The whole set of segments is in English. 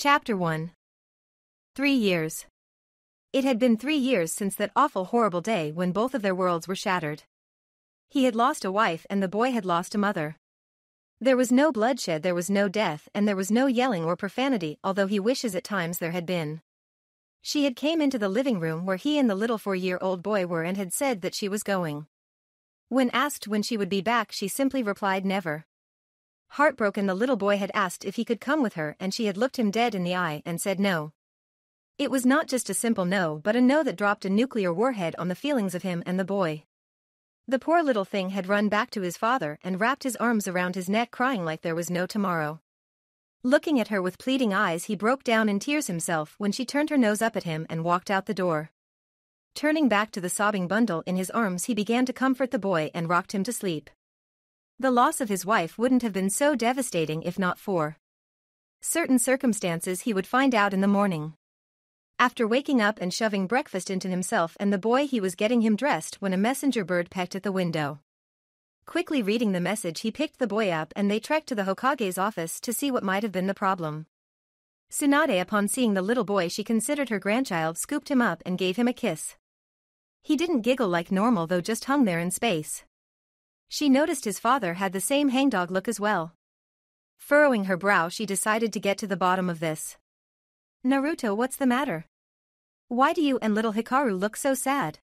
Chapter 1. 3 years. It had been 3 years since that awful horrible day when both of their worlds were shattered. He had lost a wife and the boy had lost a mother. There was no bloodshed, there was no death, and there was no yelling or profanity, although he wishes at times there had been. She had came into the living room where he and the little 4-year-old boy were and had said that she was going. When asked when she would be back, she simply replied never. Heartbroken, the little boy had asked if he could come with her and she had looked him dead in the eye and said no. It was not just a simple no but a no that dropped a nuclear warhead on the feelings of him and the boy. The poor little thing had run back to his father and wrapped his arms around his neck, crying like there was no tomorrow. Looking at her with pleading eyes, he broke down in tears himself when she turned her nose up at him and walked out the door. Turning back to the sobbing bundle in his arms, he began to comfort the boy and rocked him to sleep. The loss of his wife wouldn't have been so devastating if not for certain circumstances he would find out in the morning. After waking up and shoving breakfast into himself and the boy, he was getting him dressed when a messenger bird pecked at the window. Quickly reading the message, he picked the boy up and they trekked to the Hokage's office to see what might have been the problem. Tsunade, upon seeing the little boy she considered her grandchild, scooped him up and gave him a kiss. He didn't giggle like normal though, just hung there in space. She noticed his father had the same hangdog look as well. Furrowing her brow, she decided to get to the bottom of this. Naruto, what's the matter? Why do you and little Hikaru look so sad?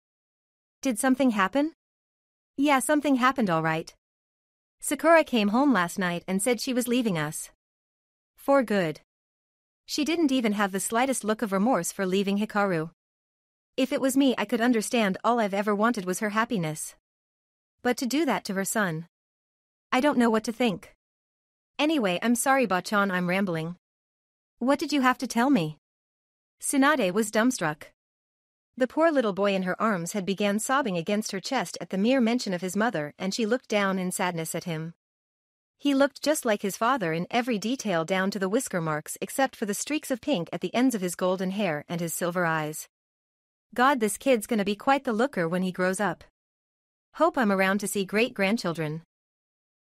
Did something happen? Yeah, something happened all right. Sakura came home last night and said she was leaving us. For good. She didn't even have the slightest look of remorse for leaving Hikaru. If it was me, I could understand. All I've ever wanted was her happiness. But to do that to her son. I don't know what to think. Anyway, I'm sorry Bachan, I'm rambling. What did you have to tell me? Tsunade was dumbstruck. The poor little boy in her arms had began sobbing against her chest at the mere mention of his mother, and she looked down in sadness at him. He looked just like his father in every detail, down to the whisker marks except for the streaks of pink at the ends of his golden hair and his silver eyes. God, this kid's gonna be quite the looker when he grows up. Hope I'm around to see great-grandchildren.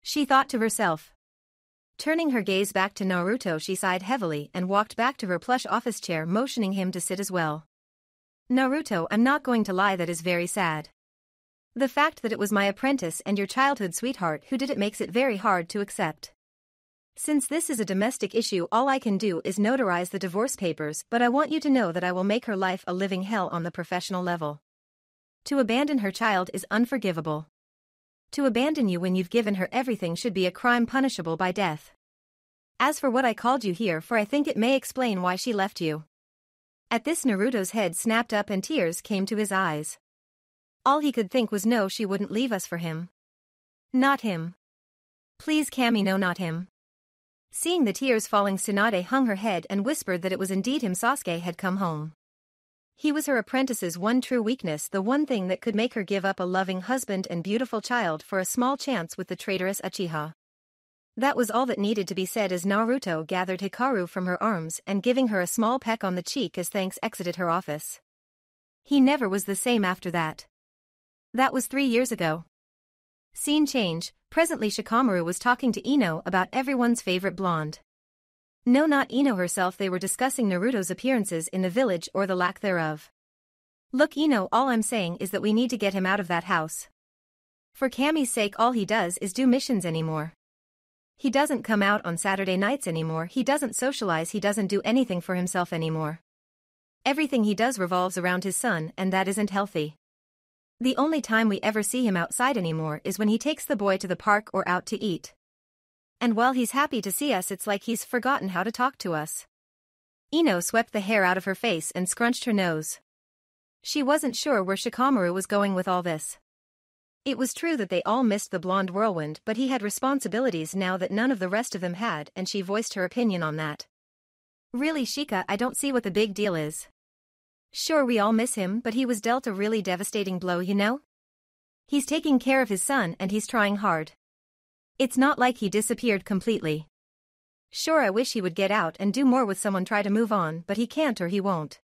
She thought to herself. Turning her gaze back to Naruto, she sighed heavily and walked back to her plush office chair, motioning him to sit as well. Naruto, I'm not going to lie, that is very sad. The fact that it was my apprentice and your childhood sweetheart who did it makes it very hard to accept. Since this is a domestic issue, all I can do is notarize the divorce papers, but I want you to know that I will make her life a living hell on the professional level. To abandon her child is unforgivable. To abandon you when you've given her everything should be a crime punishable by death. As for what I called you here for, I think it may explain why she left you. At this, Naruto's head snapped up and tears came to his eyes. All he could think was, no, she wouldn't leave us for him. Not him. Please Kami, no, not him. Seeing the tears falling, Tsunade hung her head and whispered that it was indeed him. Sasuke had come home. He was her apprentice's one true weakness, the one thing that could make her give up a loving husband and beautiful child for a small chance with the traitorous Uchiha. That was all that needed to be said as Naruto gathered Hikaru from her arms and, giving her a small peck on the cheek as thanks, exited her office. He never was the same after that. That was 3 years ago. Scene change. Presently Shikamaru was talking to Ino about everyone's favorite blonde. No, not Ino herself, they were discussing Naruto's appearances in the village, or the lack thereof. Look Ino, all I'm saying is that we need to get him out of that house. For Kami's sake, all he does is do missions anymore. He doesn't come out on Saturday nights anymore, he doesn't socialize, he doesn't do anything for himself anymore. Everything he does revolves around his son, and that isn't healthy. The only time we ever see him outside anymore is when he takes the boy to the park or out to eat. And while he's happy to see us, it's like he's forgotten how to talk to us. Ino swept the hair out of her face and scrunched her nose. She wasn't sure where Shikamaru was going with all this. It was true that they all missed the blonde whirlwind, but he had responsibilities now that none of the rest of them had, and she voiced her opinion on that. Really Shika, I don't see what the big deal is. Sure, we all miss him, but he was dealt a really devastating blow, you know? He's taking care of his son and he's trying hard. It's not like he disappeared completely. Sure, I wish he would get out and do more with someone, try to move on, but he can't or he won't.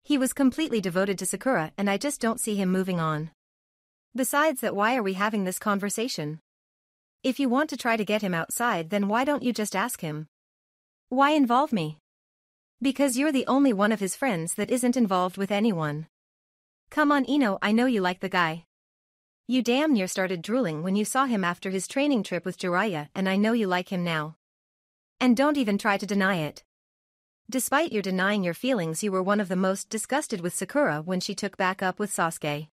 He was completely devoted to Sakura and I just don't see him moving on. Besides that, why are we having this conversation? If you want to try to get him outside, then why don't you just ask him? Why involve me? Because you're the only one of his friends that isn't involved with anyone. Come on Ino, I know you like the guy. You damn near started drooling when you saw him after his training trip with Jiraiya, and I know you like him now. And don't even try to deny it. Despite your denying your feelings, you were one of the most disgusted with Sakura when she took back up with Sasuke.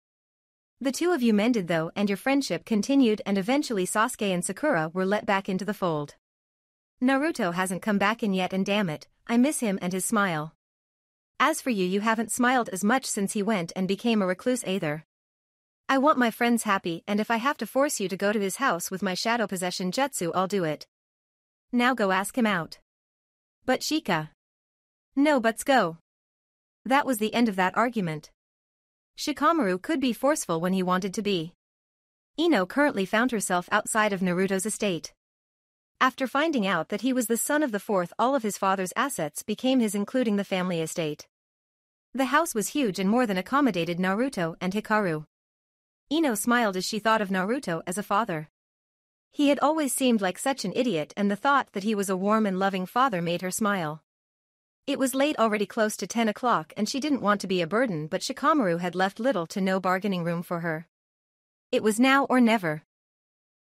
The two of you mended though, and your friendship continued, and eventually Sasuke and Sakura were let back into the fold. Naruto hasn't come back in yet, and damn it, I miss him and his smile. As for you, you haven't smiled as much since he went and became a recluse either. I want my friends happy, and if I have to force you to go to his house with my shadow possession jutsu, I'll do it. Now go ask him out. But Shika. No buts, go. That was the end of that argument. Shikamaru could be forceful when he wanted to be. Ino currently found herself outside of Naruto's estate. After finding out that he was the son of the fourth, all of his father's assets became his, including the family estate. The house was huge and more than accommodated Naruto and Hikaru. Ino smiled as she thought of Naruto as a father. He had always seemed like such an idiot, and the thought that he was a warm and loving father made her smile. It was late, already close to 10 o'clock, and she didn't want to be a burden, but Shikamaru had left little to no bargaining room for her. It was now or never.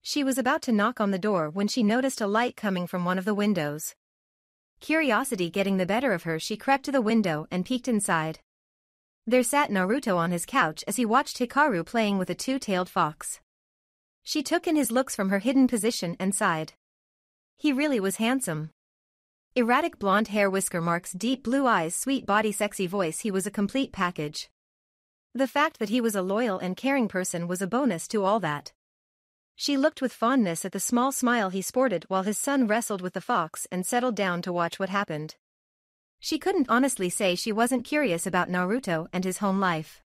She was about to knock on the door when she noticed a light coming from one of the windows. Curiosity getting the better of her, she crept to the window and peeked inside. There sat Naruto on his couch as he watched Hikaru playing with a two-tailed fox. She took in his looks from her hidden position and sighed. He really was handsome. Erratic blonde hair, whisker marks, deep blue eyes, sweet body, sexy voice, he was a complete package. The fact that he was a loyal and caring person was a bonus to all that. She looked with fondness at the small smile he sported while his son wrestled with the fox and settled down to watch what happened. She couldn't honestly say she wasn't curious about Naruto and his home life.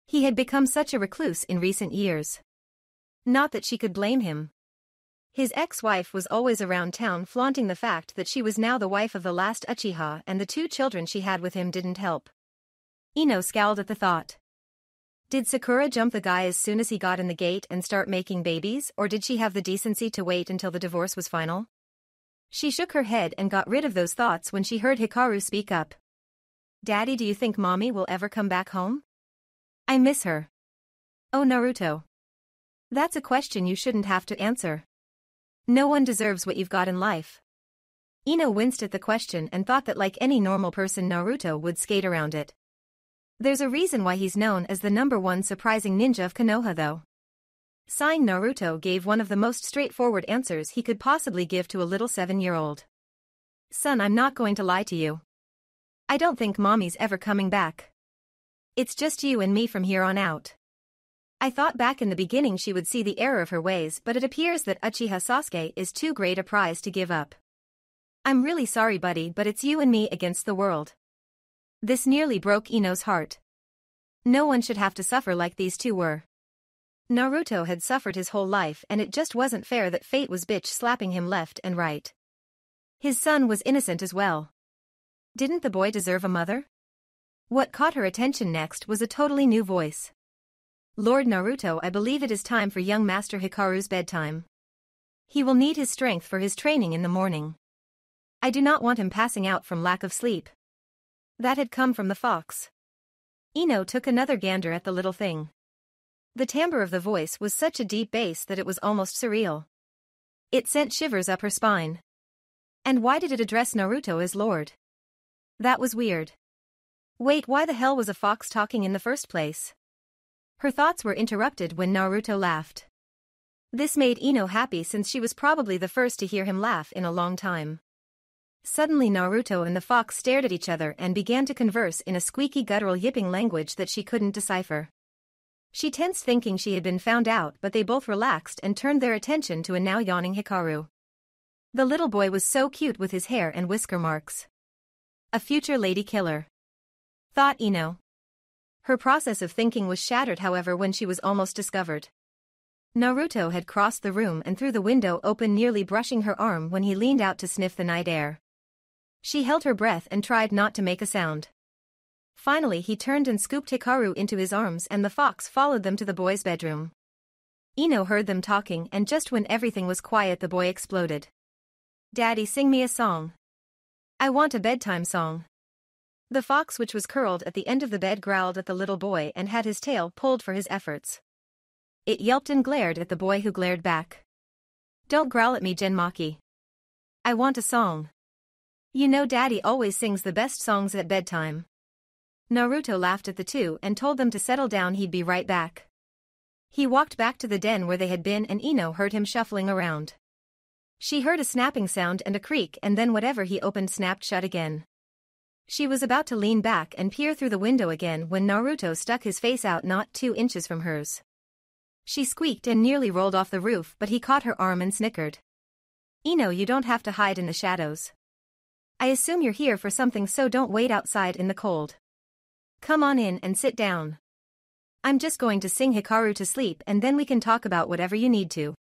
He had become such a recluse in recent years. Not that she could blame him. His ex-wife was always around town flaunting the fact that she was now the wife of the last Uchiha, and the two children she had with him didn't help. Ino scowled at the thought. Did Sakura jump the guy as soon as he got in the gate and start making babies, or did she have the decency to wait until the divorce was final? She shook her head and got rid of those thoughts when she heard Hikaru speak up. Daddy, do you think Mommy will ever come back home? I miss her. Oh, Naruto. That's a question you shouldn't have to answer. No one deserves what you've got in life. Ino winced at the question and thought that like any normal person, Naruto would skate around it. There's a reason why he's known as the #1 surprising ninja of Konoha though. Sighing, Naruto gave one of the most straightforward answers he could possibly give to a little 7-year-old. Son, I'm not going to lie to you. I don't think Mommy's ever coming back. It's just you and me from here on out. I thought back in the beginning she would see the error of her ways, but it appears that Uchiha Sasuke is too great a prize to give up. I'm really sorry, buddy, but it's you and me against the world. This nearly broke Ino's heart. No one should have to suffer like these two were. Naruto had suffered his whole life, and it just wasn't fair that fate was bitch slapping him left and right. His son was innocent as well. Didn't the boy deserve a mother? What caught her attention next was a totally new voice. Lord Naruto, I believe it is time for young Master Hikaru's bedtime. He will need his strength for his training in the morning. I do not want him passing out from lack of sleep. That had come from the fox. Ino took another gander at the little thing. The timbre of the voice was such a deep bass that it was almost surreal. It sent shivers up her spine. And why did it address Naruto as Lord? That was weird. Wait, why the hell was a fox talking in the first place? Her thoughts were interrupted when Naruto laughed. This made Ino happy since she was probably the first to hear him laugh in a long time. Suddenly Naruto and the fox stared at each other and began to converse in a squeaky guttural yipping language that she couldn't decipher. She tensed thinking she had been found out, but they both relaxed and turned their attention to a now yawning Hikaru. The little boy was so cute with his hair and whisker marks. A future lady killer, thought Ino. Her process of thinking was shattered, however, when she was almost discovered. Naruto had crossed the room and threw the window open, nearly brushing her arm when he leaned out to sniff the night air. She held her breath and tried not to make a sound. Finally he turned and scooped Hikaru into his arms, and the fox followed them to the boy's bedroom. Ino heard them talking, and just when everything was quiet the boy exploded. Daddy, sing me a song. I want a bedtime song. The fox which was curled at the end of the bed growled at the little boy and had his tail pulled for his efforts. It yelped and glared at the boy who glared back. Don't growl at me, Genmaki. I want a song. You know Daddy always sings the best songs at bedtime. Naruto laughed at the two and told them to settle down, he'd be right back. He walked back to the den where they had been and Ino heard him shuffling around. She heard a snapping sound and a creak and then whatever he opened snapped shut again. She was about to lean back and peer through the window again when Naruto stuck his face out not 2 inches from hers. She squeaked and nearly rolled off the roof, but he caught her arm and snickered. Ino, you don't have to hide in the shadows. I assume you're here for something, so don't wait outside in the cold. Come on in and sit down. I'm just going to sing Hikaru to sleep and then we can talk about whatever you need to.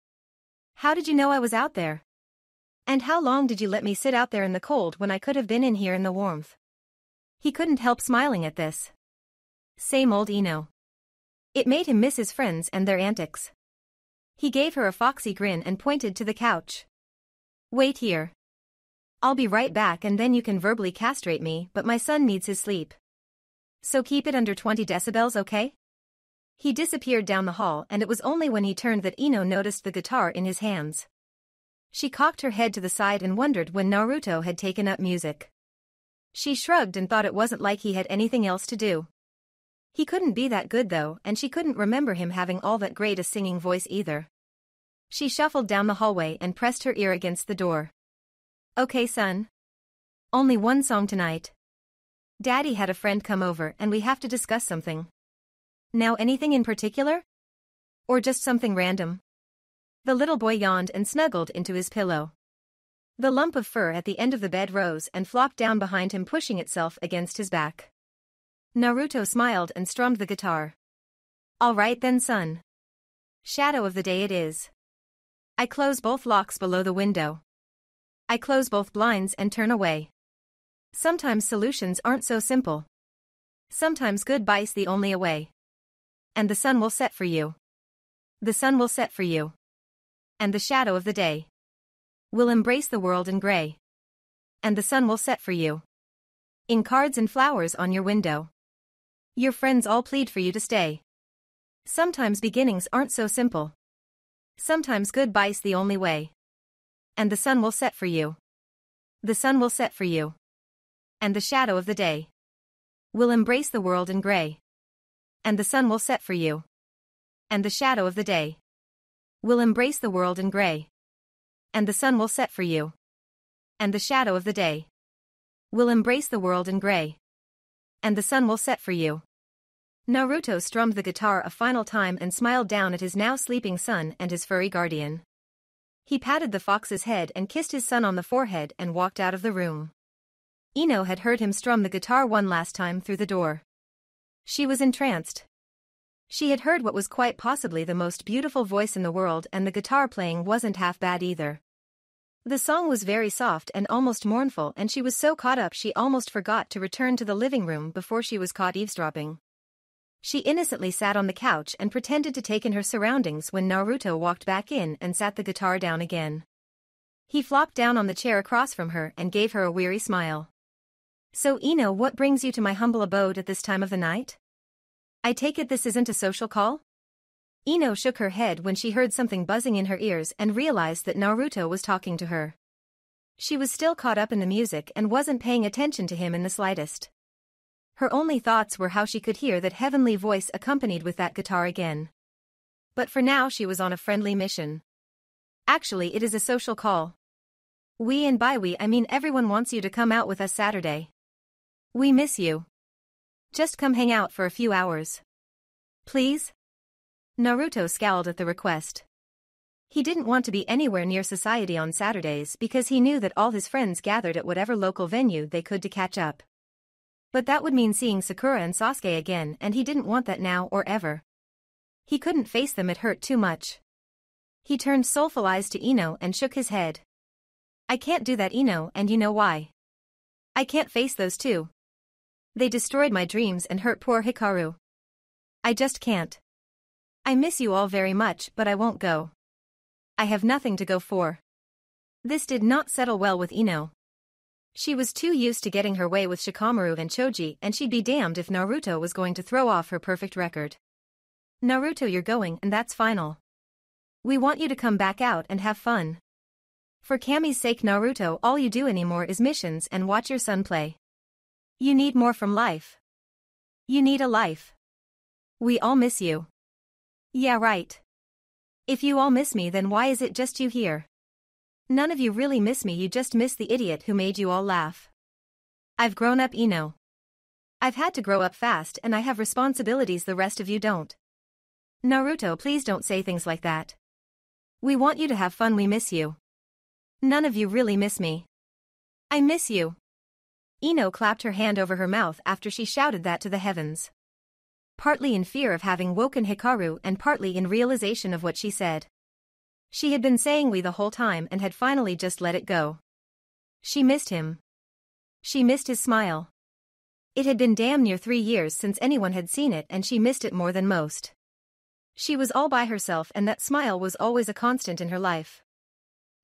How did you know I was out there? And how long did you let me sit out there in the cold when I could have been in here in the warmth? He couldn't help smiling at this. Same old Ino. It made him miss his friends and their antics. He gave her a foxy grin and pointed to the couch. Wait here. I'll be right back and then you can verbally castrate me, but my son needs his sleep. So keep it under 20 decibels, okay? He disappeared down the hall and it was only when he turned that Ino noticed the guitar in his hands. She cocked her head to the side and wondered when Naruto had taken up music. She shrugged and thought it wasn't like he had anything else to do. He couldn't be that good though, and she couldn't remember him having all that great a singing voice either. She shuffled down the hallway and pressed her ear against the door. Okay, son. Only one song tonight. Daddy had a friend come over and we have to discuss something. Now, anything in particular? Or just something random? The little boy yawned and snuggled into his pillow. The lump of fur at the end of the bed rose and flopped down behind him, pushing itself against his back. Naruto smiled and strummed the guitar. All right then, son. Shadow of the day it is. I close both locks below the window. I close both blinds and turn away. Sometimes solutions aren't so simple. Sometimes goodbye's the only way. And the sun will set for you. The sun will set for you. And the shadow of the day will embrace the world in gray. And the sun will set for you. In cards and flowers on your window. Your friends all plead for you to stay. Sometimes beginnings aren't so simple. Sometimes goodbye's the only way. And the sun will set for you. The sun will set for you. And the shadow of the day will embrace the world in gray. And the sun will set for you. And the shadow of the day will embrace the world in gray. And the sun will set for you. And the shadow of the day will embrace the world in gray. And the sun will set for you. Naruto strummed the guitar a final time and smiled down at his now sleeping son and his furry guardian. He patted the fox's head and kissed his son on the forehead and walked out of the room. Ino had heard him strum the guitar one last time through the door. She was entranced. She had heard what was quite possibly the most beautiful voice in the world, and the guitar playing wasn't half bad either. The song was very soft and almost mournful, and she was so caught up she almost forgot to return to the living room before she was caught eavesdropping. She innocently sat on the couch and pretended to take in her surroundings when Naruto walked back in and sat the guitar down again. He flopped down on the chair across from her and gave her a weary smile. So Ino, what brings you to my humble abode at this time of the night? I take it this isn't a social call? Ino shook her head when she heard something buzzing in her ears and realized that Naruto was talking to her. She was still caught up in the music and wasn't paying attention to him in the slightest. Her only thoughts were how she could hear that heavenly voice accompanied with that guitar again. But for now she was on a friendly mission. Actually, it is a social call. We, and by we I mean everyone, wants you to come out with us Saturday. We miss you. Just come hang out for a few hours. Please? Naruto scowled at the request. He didn't want to be anywhere near society on Saturdays because he knew that all his friends gathered at whatever local venue they could to catch up. But that would mean seeing Sakura and Sasuke again, and he didn't want that now or ever. He couldn't face them, it hurt too much. He turned soulful eyes to Ino and shook his head. I can't do that, Ino, and you know why. I can't face those two. They destroyed my dreams and hurt poor Hikaru. I just can't. I miss you all very much, but I won't go. I have nothing to go for. This did not settle well with Ino. She was too used to getting her way with Shikamaru and Choji, and she'd be damned if Naruto was going to throw off her perfect record. Naruto, you're going, and that's final. We want you to come back out and have fun. For Kami's sake, Naruto, all you do anymore is missions and watch your son play. You need more from life. You need a life. We all miss you. Yeah, right. If you all miss me, then why is it just you here? None of you really miss me, you just miss the idiot who made you all laugh. I've grown up, Ino. I've had to grow up fast and I have responsibilities the rest of you don't. Naruto, please don't say things like that. We want you to have fun, we miss you. None of you really miss me. I miss you. Ino clapped her hand over her mouth after she shouted that to the heavens. Partly in fear of having woken Hikaru and partly in realization of what she said. She had been saying we the whole time and had finally just let it go. She missed him. She missed his smile. It had been damn near 3 years since anyone had seen it and she missed it more than most. She was all by herself and that smile was always a constant in her life.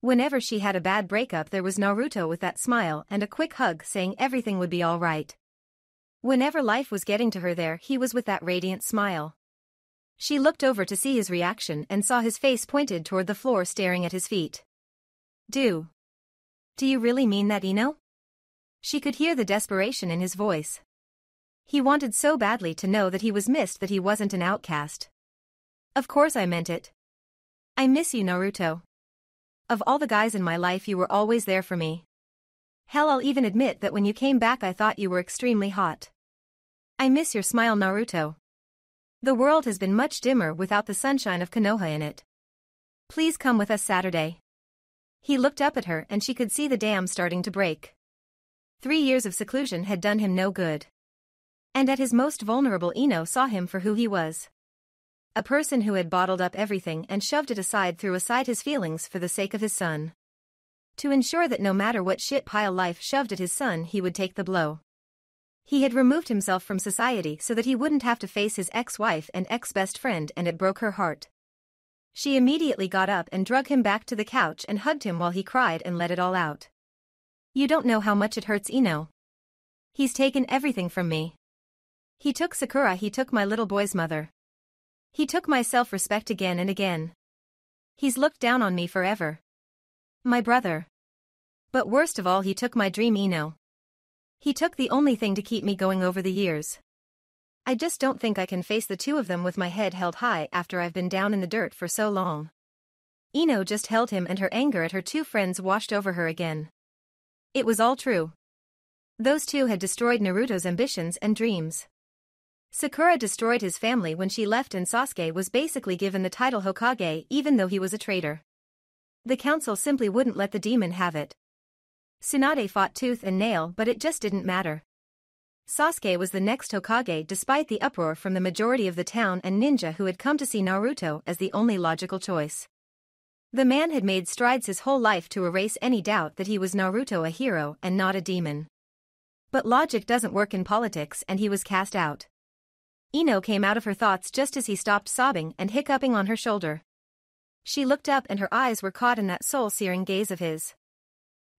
Whenever she had a bad breakup, there was Naruto with that smile and a quick hug saying everything would be all right. Whenever life was getting to her there, he was with that radiant smile. She looked over to see his reaction and saw his face pointed toward the floor staring at his feet. Do you really mean that, Ino? She could hear the desperation in his voice. He wanted so badly to know that he was missed, that he wasn't an outcast. Of course I meant it. I miss you, Naruto. Of all the guys in my life, you were always there for me. Hell, I'll even admit that when you came back I thought you were extremely hot. I miss your smile, Naruto. The world has been much dimmer without the sunshine of Konoha in it. Please come with us Saturday. He looked up at her and she could see the dam starting to break. 3 years of seclusion had done him no good. And at his most vulnerable, Ino saw him for who he was. A person who had bottled up everything and shoved it aside, threw aside his feelings for the sake of his son. To ensure that no matter what shit pile life shoved at his son, he would take the blow. He had removed himself from society so that he wouldn't have to face his ex-wife and ex-best friend, and it broke her heart. She immediately got up and dragged him back to the couch and hugged him while he cried and let it all out. You don't know how much it hurts, Ino. He's taken everything from me. He took Sakura, he took my little boy's mother. He took my self-respect again and again. He's looked down on me forever. My brother. But worst of all, he took my dream, Ino. He took the only thing to keep me going over the years. I just don't think I can face the two of them with my head held high after I've been down in the dirt for so long. Ino just held him and her anger at her two friends washed over her again. It was all true. Those two had destroyed Naruto's ambitions and dreams. Sakura destroyed his family when she left, and Sasuke was basically given the title Hokage even though he was a traitor. The council simply wouldn't let the demon have it. Tsunade fought tooth and nail, but it just didn't matter. Sasuke was the next Hokage despite the uproar from the majority of the town and ninja who had come to see Naruto as the only logical choice. The man had made strides his whole life to erase any doubt that he was Naruto, a hero and not a demon. But logic doesn't work in politics, and he was cast out. Ino came out of her thoughts just as he stopped sobbing and hiccuping on her shoulder. She looked up and her eyes were caught in that soul-searing gaze of his.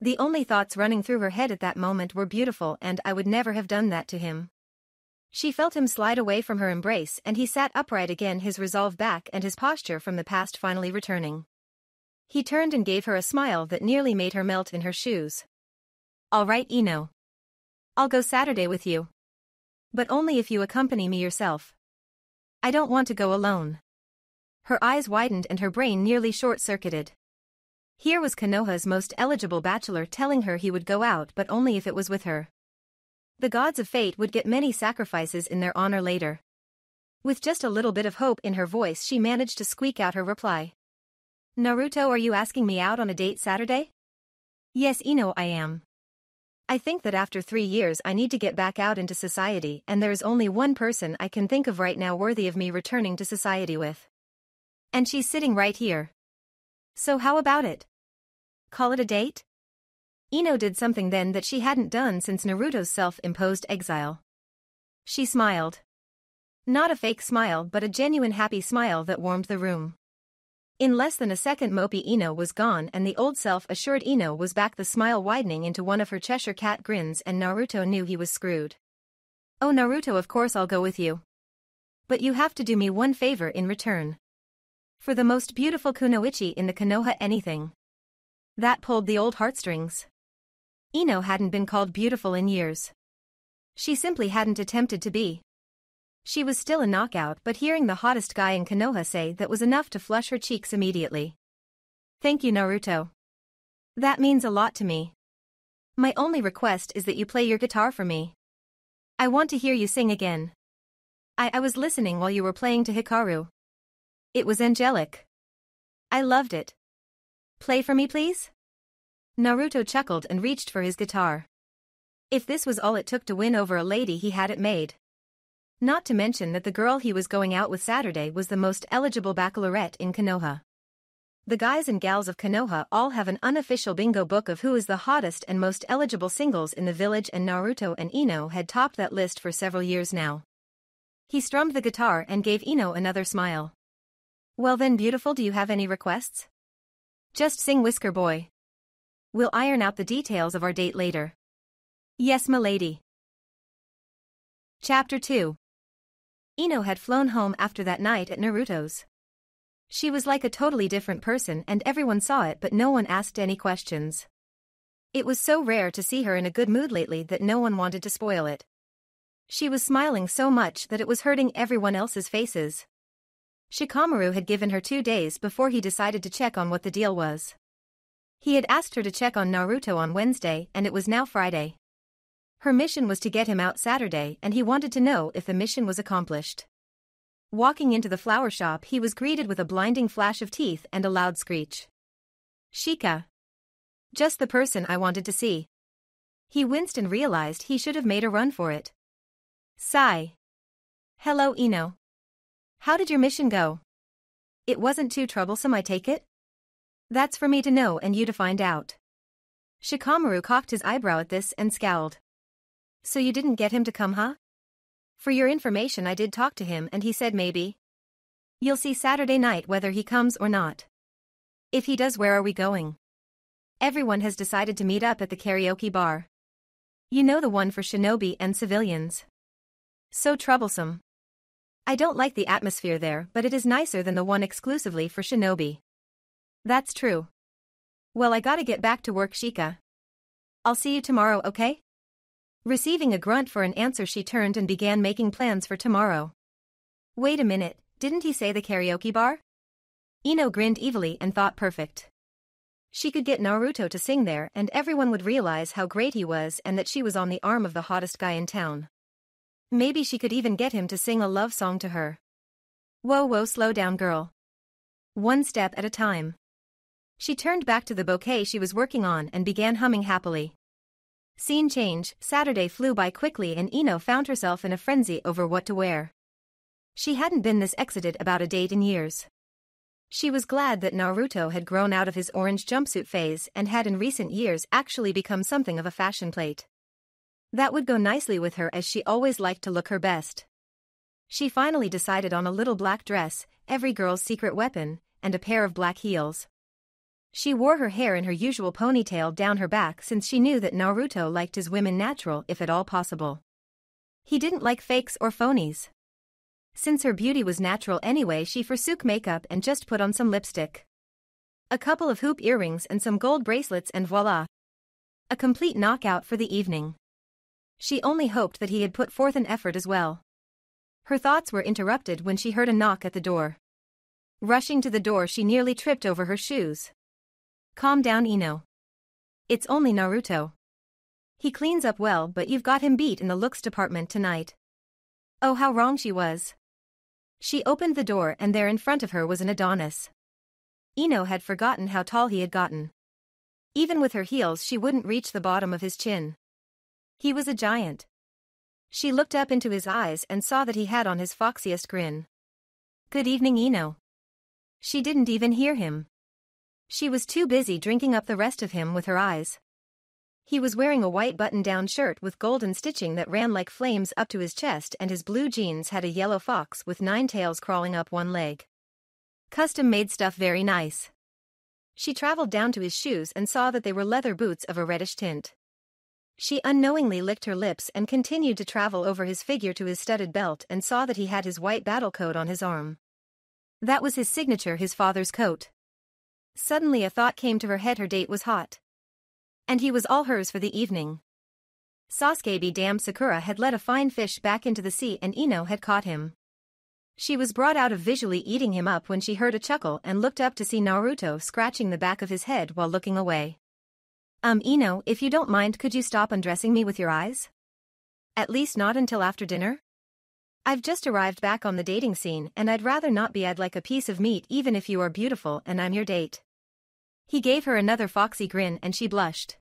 The only thoughts running through her head at that moment were beautiful and I would never have done that to him. She felt him slide away from her embrace and he sat upright again, his resolve back and his posture from the past finally returning. He turned and gave her a smile that nearly made her melt in her shoes. All right, Ino. I'll go Saturday with you. But only if you accompany me yourself. I don't want to go alone. Her eyes widened and her brain nearly short-circuited. Here was Konoha's most eligible bachelor telling her he would go out but only if it was with her. The gods of fate would get many sacrifices in their honor later. With just a little bit of hope in her voice, she managed to squeak out her reply. Naruto, are you asking me out on a date Saturday? Yes, Ino, I am. I think that after 3 years I need to get back out into society, and there is only one person I can think of right now worthy of me returning to society with. And she's sitting right here. So how about it? Call it a date? Ino did something then that she hadn't done since Naruto's self-imposed exile. She smiled. Not a fake smile but a genuine happy smile that warmed the room. In less than a second mopey Ino was gone and the old self-assured Ino was back, the smile widening into one of her Cheshire cat grins, and Naruto knew he was screwed. Oh Naruto, of course I'll go with you. But you have to do me one favor in return. For the most beautiful kunoichi in the Konoha anything. That pulled the old heartstrings. Ino hadn't been called beautiful in years. She simply hadn't attempted to be. She was still a knockout, but hearing the hottest guy in Konoha say that was enough to flush her cheeks immediately. Thank you Naruto. That means a lot to me. My only request is that you play your guitar for me. I want to hear you sing again. I was listening while you were playing to Hikaru. It was angelic. I loved it. Play for me please? Naruto chuckled and reached for his guitar. If this was all it took to win over a lady, he had it made. Not to mention that the girl he was going out with Saturday was the most eligible baccalaureate in Konoha. The guys and gals of Konoha all have an unofficial bingo book of who is the hottest and most eligible singles in the village, and Naruto and Ino had topped that list for several years now. He strummed the guitar and gave Ino another smile. Well then beautiful, do you have any requests? Just sing Whisker Boy. We'll iron out the details of our date later. Yes m'lady. Chapter 2. Ino had flown home after that night at Naruto's. She was like a totally different person and everyone saw it, but no one asked any questions. It was so rare to see her in a good mood lately that no one wanted to spoil it. She was smiling so much that it was hurting everyone else's faces. Shikamaru had given her 2 days before he decided to check on what the deal was. He had asked her to check on Naruto on Wednesday and it was now Friday. Her mission was to get him out Saturday and he wanted to know if the mission was accomplished. Walking into the flower shop, he was greeted with a blinding flash of teeth and a loud screech. Shika. Just the person I wanted to see. He winced and realized he should have made a run for it. Sigh. Hello Ino. How did your mission go? It wasn't too troublesome, I take it? That's for me to know and you to find out. Shikamaru cocked his eyebrow at this and scowled. So you didn't get him to come, huh? For your information, I did talk to him and he said maybe. You'll see Saturday night whether he comes or not. If he does, where are we going? Everyone has decided to meet up at the karaoke bar. You know, the one for shinobi and civilians. So troublesome. I don't like the atmosphere there, but it is nicer than the one exclusively for shinobi. That's true. Well, I gotta get back to work, Shika. I'll see you tomorrow, okay? Receiving a grunt for an answer, she turned and began making plans for tomorrow. Wait a minute, didn't he say the karaoke bar? Ino grinned evilly and thought perfect. She could get Naruto to sing there and everyone would realize how great he was and that she was on the arm of the hottest guy in town. Maybe she could even get him to sing a love song to her. Whoa, slow down, girl. One step at a time. She turned back to the bouquet she was working on and began humming happily. Scene change. Saturday flew by quickly and Ino found herself in a frenzy over what to wear. She hadn't been this excited about a date in years. She was glad that Naruto had grown out of his orange jumpsuit phase and had in recent years actually become something of a fashion plate. That would go nicely with her, as she always liked to look her best. She finally decided on a little black dress, every girl's secret weapon, and a pair of black heels. She wore her hair in her usual ponytail down her back since she knew that Naruto liked his women natural if at all possible. He didn't like fakes or phonies. Since her beauty was natural anyway, she forsook makeup and just put on some lipstick. A couple of hoop earrings and some gold bracelets and voila! A complete knockout for the evening. She only hoped that he had put forth an effort as well. Her thoughts were interrupted when she heard a knock at the door. Rushing to the door, she nearly tripped over her shoes. Calm down, Ino. It's only Naruto. He cleans up well, but you've got him beat in the looks department tonight. Oh, how wrong she was. She opened the door and there in front of her was an Adonis. Ino had forgotten how tall he had gotten. Even with her heels, she wouldn't reach the bottom of his chin. He was a giant. She looked up into his eyes and saw that he had on his foxiest grin. Good evening, Ino. She didn't even hear him. She was too busy drinking up the rest of him with her eyes. He was wearing a white button-down shirt with golden stitching that ran like flames up to his chest, and his blue jeans had a yellow fox with 9 tails crawling up one leg. Custom-made stuff very nice. She traveled down to his shoes and saw that they were leather boots of a reddish tint. She unknowingly licked her lips and continued to travel over his figure to his studded belt and saw that he had his white battle coat on his arm. That was his signature, his father's coat. Suddenly a thought came to her head, her date was hot. And he was all hers for the evening. Sasuke be damned, Sakura had let a fine fish back into the sea and Ino had caught him. She was brought out of visually eating him up when she heard a chuckle and looked up to see Naruto scratching the back of his head while looking away. Ino, if you don't mind, could you stop undressing me with your eyes? At least not until after dinner? I've just arrived back on the dating scene and I'd rather not be. I'd like a piece of meat even if you are beautiful and I'm your date. He gave her another foxy grin and she blushed.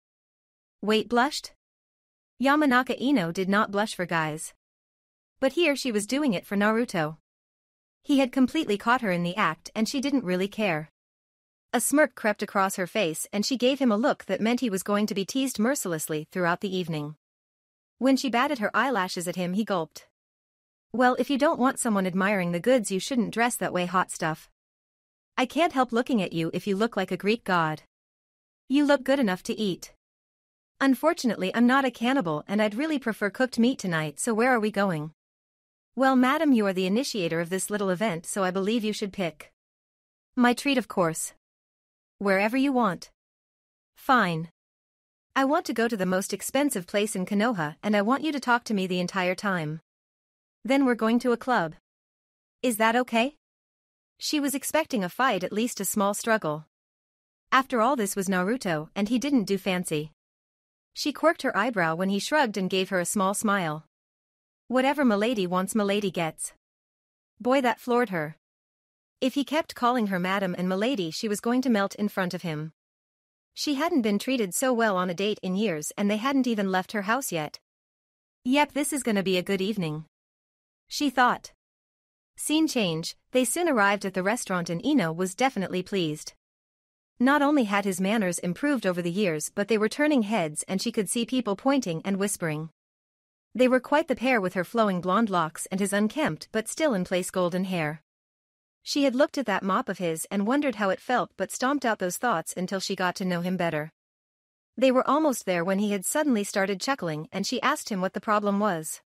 Wait, blushed? Yamanaka Ino did not blush for guys. But here she was doing it for Naruto. He had completely caught her in the act and she didn't really care. A smirk crept across her face and she gave him a look that meant he was going to be teased mercilessly throughout the evening. When she batted her eyelashes at him, he gulped. Well, if you don't want someone admiring the goods, you shouldn't dress that way, hot stuff. I can't help looking at you if you look like a Greek god. You look good enough to eat. Unfortunately, I'm not a cannibal and I'd really prefer cooked meat tonight, so where are we going? Well, madam, you are the initiator of this little event, so I believe you should pick. My treat, of course. Wherever you want. Fine. I want to go to the most expensive place in Konoha and I want you to talk to me the entire time. Then we're going to a club. Is that okay? She was expecting a fight, at least a small struggle. After all, this was Naruto and he didn't do fancy. She quirked her eyebrow when he shrugged and gave her a small smile. Whatever milady wants, milady gets. Boy, that floored her. If he kept calling her madam and milady, she was going to melt in front of him. She hadn't been treated so well on a date in years and they hadn't even left her house yet. Yep, this is gonna be a good evening. She thought. Scene change, they soon arrived at the restaurant and Ino was definitely pleased. Not only had his manners improved over the years, but they were turning heads and she could see people pointing and whispering. They were quite the pair, with her flowing blonde locks and his unkempt but still in place golden hair. She had looked at that mop of his and wondered how it felt, but stomped out those thoughts until she got to know him better. They were almost there when he had suddenly started chuckling and she asked him what the problem was.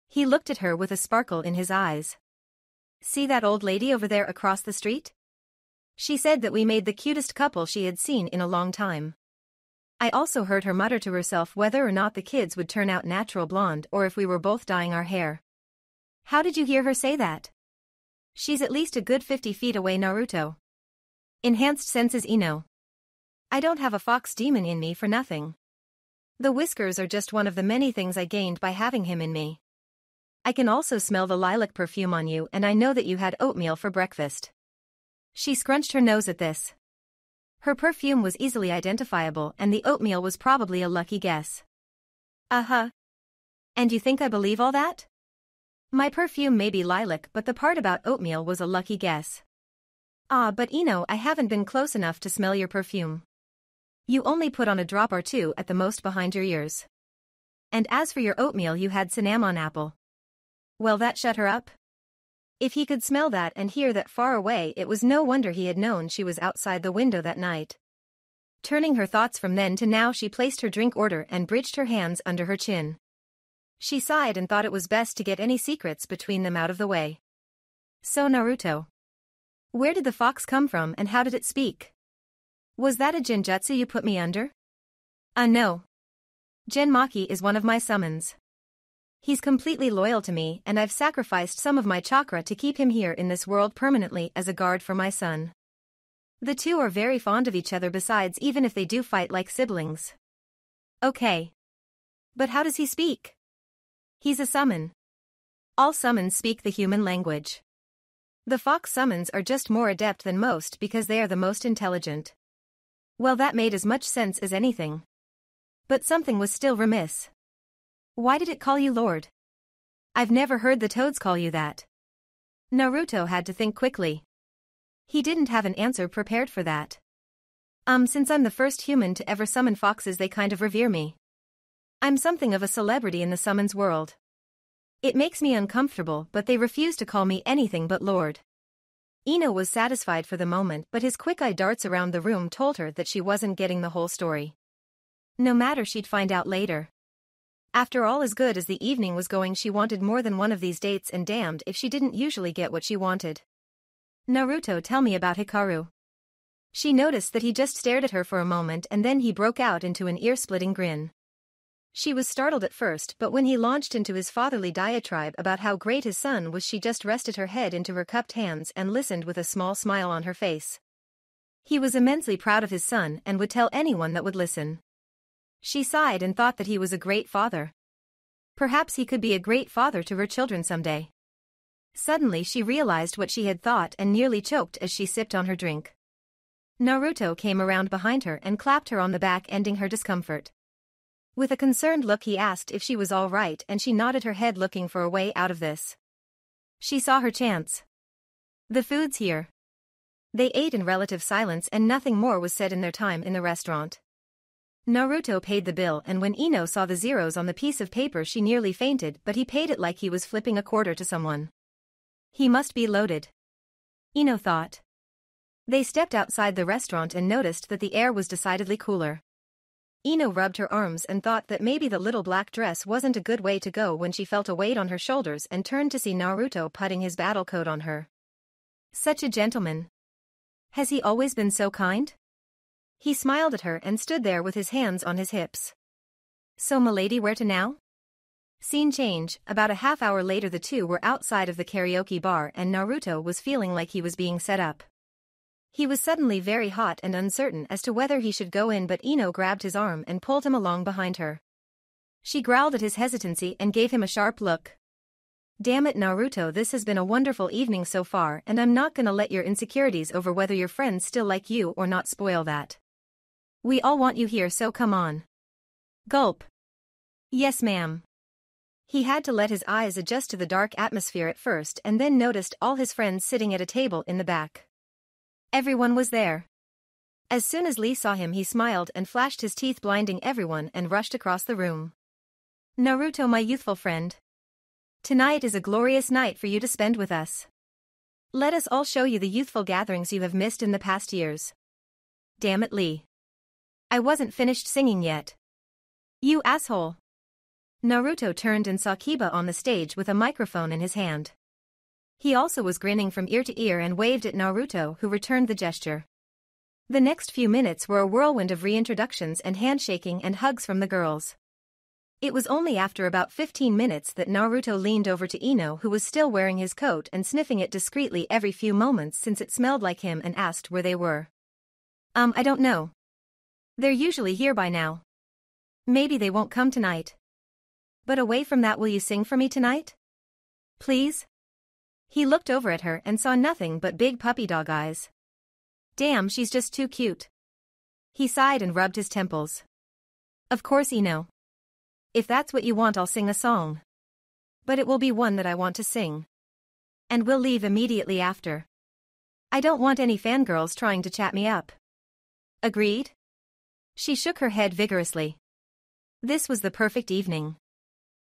He looked at her with a sparkle in his eyes. See that old lady over there across the street? She said that we made the cutest couple she had seen in a long time. I also heard her mutter to herself whether or not the kids would turn out natural blonde or if we were both dyeing our hair. How did you hear her say that? She's at least a good 50 feet away, Naruto. Enhanced senses, Ino. I don't have a fox demon in me for nothing. The whiskers are just one of the many things I gained by having him in me. I can also smell the lilac perfume on you and I know that you had oatmeal for breakfast. She scrunched her nose at this. Her perfume was easily identifiable and the oatmeal was probably a lucky guess. Uh-huh. And you think I believe all that? My perfume may be lilac, but the part about oatmeal was a lucky guess. Ah, but Ino, I haven't been close enough to smell your perfume. You only put on a drop or two at the most behind your ears. And as for your oatmeal, you had cinnamon apple. Well, that shut her up. If he could smell that and hear that far away, it was no wonder he had known she was outside the window that night. Turning her thoughts from then to now, she placed her drink order and bridged her hands under her chin. She sighed and thought it was best to get any secrets between them out of the way. So, Naruto. Where did the fox come from and how did it speak? Was that a genjutsu you put me under? No. Genmaki is one of my summons. He's completely loyal to me and I've sacrificed some of my chakra to keep him here in this world permanently as a guard for my son. The two are very fond of each other besides, even if they do fight like siblings. Okay. But how does he speak? He's a summon. All summons speak the human language. The fox summons are just more adept than most because they are the most intelligent. Well, that made as much sense as anything. But something was still remiss. Why did it call you Lord? I've never heard the toads call you that. Naruto had to think quickly. He didn't have an answer prepared for that. Since I'm the first human to ever summon foxes, they kind of revere me. I'm something of a celebrity in the summons world. It makes me uncomfortable, but they refuse to call me anything but Lord. Ino was satisfied for the moment, but his quick-eye darts around the room told her that she wasn't getting the whole story. No matter, she'd find out later. After all, as good as the evening was going, she wanted more than one of these dates, and damned if she didn't usually get what she wanted. Naruto, tell me about Hikaru. She noticed that he just stared at her for a moment and then he broke out into an ear-splitting grin. She was startled at first, but when he launched into his fatherly diatribe about how great his son was, she just rested her head into her cupped hands and listened with a small smile on her face. He was immensely proud of his son and would tell anyone that would listen. She sighed and thought that he was a great father. Perhaps he could be a great father to her children someday. Suddenly she realized what she had thought and nearly choked as she sipped on her drink. Naruto came around behind her and clapped her on the back, ending her discomfort. With a concerned look he asked if she was all right, and she nodded her head, looking for a way out of this. She saw her chance. The food's here. They ate in relative silence and nothing more was said in their time in the restaurant. Naruto paid the bill, and when Ino saw the zeros on the piece of paper she nearly fainted, but he paid it like he was flipping a quarter to someone. He must be loaded. Ino thought. They stepped outside the restaurant and noticed that the air was decidedly cooler. Ino rubbed her arms and thought that maybe the little black dress wasn't a good way to go when she felt a weight on her shoulders and turned to see Naruto putting his battle coat on her. Such a gentleman. Has he always been so kind? He smiled at her and stood there with his hands on his hips. So milady, where to now? Scene change. About a half hour later the two were outside of the karaoke bar and Naruto was feeling like he was being set up. He was suddenly very hot and uncertain as to whether he should go in, but Ino grabbed his arm and pulled him along behind her. She growled at his hesitancy and gave him a sharp look. Damn it, Naruto, this has been a wonderful evening so far, and I'm not gonna let your insecurities over whether your friends still like you or not spoil that. We all want you here, so come on. Gulp. Yes, ma'am. He had to let his eyes adjust to the dark atmosphere at first and then noticed all his friends sitting at a table in the back. Everyone was there. As soon as Lee saw him he smiled and flashed his teeth, blinding everyone, and rushed across the room. Naruto, my youthful friend. Tonight is a glorious night for you to spend with us. Let us all show you the youthful gatherings you have missed in the past years. Damn it, Lee. I wasn't finished singing yet. You asshole. Naruto turned and saw Kiba on the stage with a microphone in his hand. He also was grinning from ear to ear and waved at Naruto, who returned the gesture. The next few minutes were a whirlwind of reintroductions and handshaking and hugs from the girls. It was only after about 15 minutes that Naruto leaned over to Ino, who was still wearing his coat and sniffing it discreetly every few moments since it smelled like him, and asked where they were. I don't know. They're usually here by now. Maybe they won't come tonight. But away from that, will you sing for me tonight? Please? He looked over at her and saw nothing but big puppy dog eyes. Damn, she's just too cute. He sighed and rubbed his temples. Of course, Ino. If that's what you want, I'll sing a song. But it will be one that I want to sing. And we'll leave immediately after. I don't want any fangirls trying to chat me up. Agreed? She shook her head vigorously. This was the perfect evening.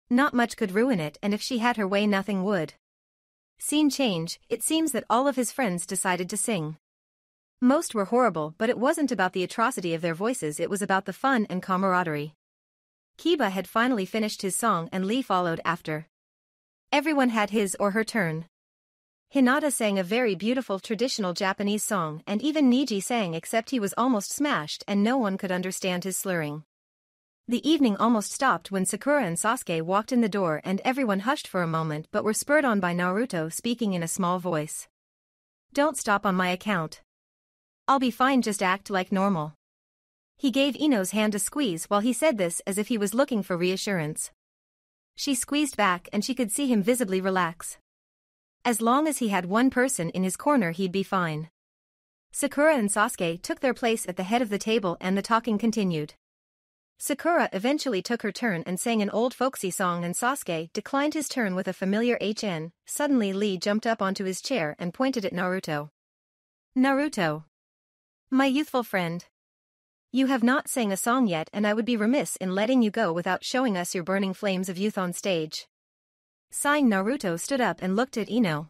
Not much could ruin it, and if she had her way nothing would. Scene change. It seems that all of his friends decided to sing. Most were horrible, but it wasn't about the atrocity of their voices, it was about the fun and camaraderie. Kiba had finally finished his song and Lee followed after. Everyone had his or her turn. Hinata sang a very beautiful traditional Japanese song, and even Niji sang, except he was almost smashed and no one could understand his slurring. The evening almost stopped when Sakura and Sasuke walked in the door, and everyone hushed for a moment but were spurred on by Naruto speaking in a small voice. Don't stop on my account. I'll be fine, just act like normal. He gave Ino's hand a squeeze while he said this, as if he was looking for reassurance. She squeezed back and she could see him visibly relax. As long as he had one person in his corner he'd be fine. Sakura and Sasuke took their place at the head of the table and the talking continued. Sakura eventually took her turn and sang an old folksy song, and Sasuke declined his turn with a familiar HN. Suddenly Lee jumped up onto his chair and pointed at Naruto. Naruto. My youthful friend. You have not sang a song yet, and I would be remiss in letting you go without showing us your burning flames of youth on stage. Sighing, Naruto stood up and looked at Ino.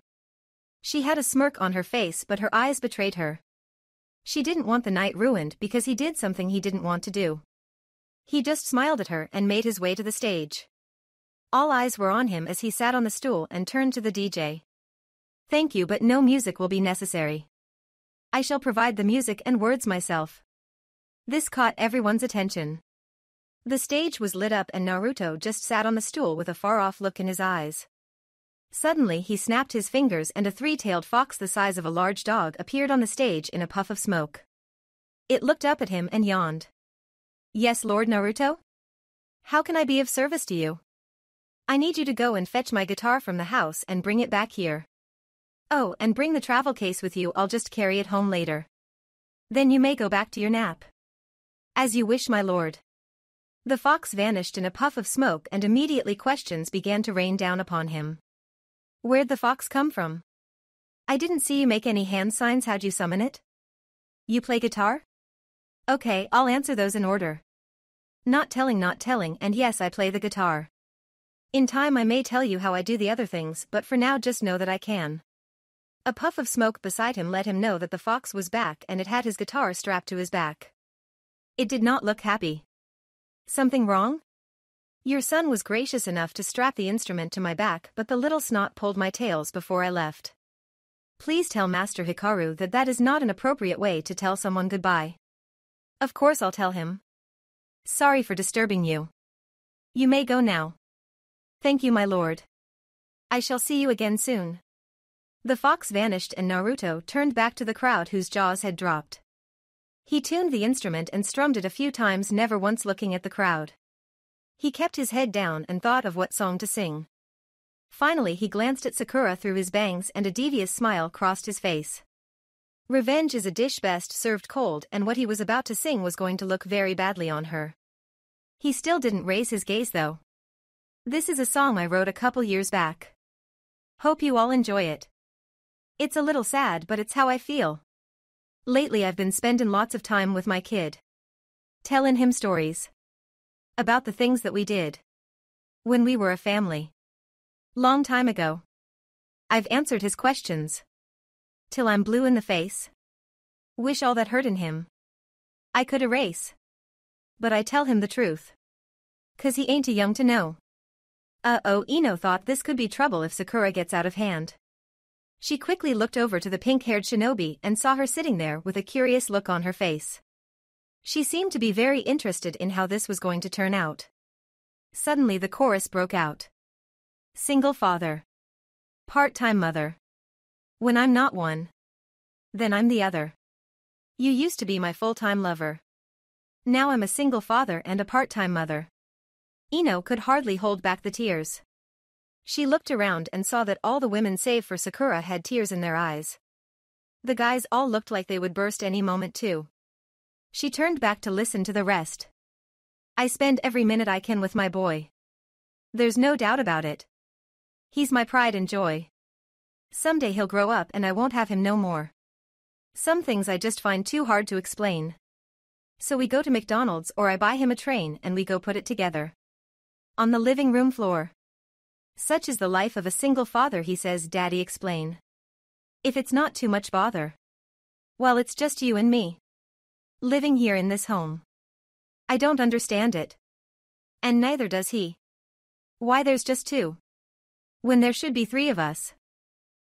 She had a smirk on her face but her eyes betrayed her. She didn't want the night ruined because he did something he didn't want to do. He just smiled at her and made his way to the stage. All eyes were on him as he sat on the stool and turned to the DJ. "Thank you, but no music will be necessary. I shall provide the music and words myself." This caught everyone's attention. The stage was lit up and Naruto just sat on the stool with a far-off look in his eyes. Suddenly he snapped his fingers and a three-tailed fox the size of a large dog appeared on the stage in a puff of smoke. It looked up at him and yawned. "Yes, Lord Naruto? How can I be of service to you? I need you to go and fetch my guitar from the house and bring it back here. Oh, and bring the travel case with you, I'll just carry it home later. Then you may go back to your nap." "As you wish, my lord." The fox vanished in a puff of smoke and immediately questions began to rain down upon him. "Where'd the fox come from? I didn't see you make any hand signs, how'd you summon it? You play guitar? Okay, I'll answer those in order. Not telling, and yes, I play the guitar. In time I may tell you how I do the other things, but for now just know that I can." A puff of smoke beside him let him know that the fox was back and it had his guitar strapped to his back. It did not look happy. "Something wrong? Your son was gracious enough to strap the instrument to my back, but the little snot pulled my tails before I left. Please tell Master Hikaru that that is not an appropriate way to tell someone goodbye." "Of course I'll tell him. Sorry for disturbing you. You may go now." "Thank you, my lord. I shall see you again soon." The fox vanished and Naruto turned back to the crowd whose jaws had dropped. He tuned the instrument and strummed it a few times, never once looking at the crowd. He kept his head down and thought of what song to sing. Finally he glanced at Sakura through his bangs and a devious smile crossed his face. Revenge is a dish best served cold, and what he was about to sing was going to look very badly on her. He still didn't raise his gaze though. "This is a song I wrote a couple years back. Hope you all enjoy it. It's a little sad, but it's how I feel. Lately I've been spending lots of time with my kid. Telling him stories. About the things that we did. When we were a family. Long time ago. I've answered his questions. Till I'm blue in the face. Wish all that hurt in him I could erase. But I tell him the truth. 'Cause he ain't too young to know." Ino thought this could be trouble if Sakura gets out of hand. She quickly looked over to the pink-haired shinobi and saw her sitting there with a curious look on her face. She seemed to be very interested in how this was going to turn out. Suddenly the chorus broke out. "Single father. Part-time mother. When I'm not one. Then I'm the other. You used to be my full-time lover. Now I'm a single father and a part-time mother." Ino could hardly hold back the tears. She looked around and saw that all the women save for Sakura had tears in their eyes. The guys all looked like they would burst any moment too. She turned back to listen to the rest. "I spend every minute I can with my boy. There's no doubt about it. He's my pride and joy. Someday he'll grow up and I won't have him no more. Some things I just find too hard to explain. So we go to McDonald's or I buy him a train and we go put it together. On the living room floor. Such is the life of a single father," he says. "Daddy, explain. If it's not too much bother. Well, it's just you and me. Living here in this home. I don't understand it. And neither does he. Why there's just two. When there should be three of us.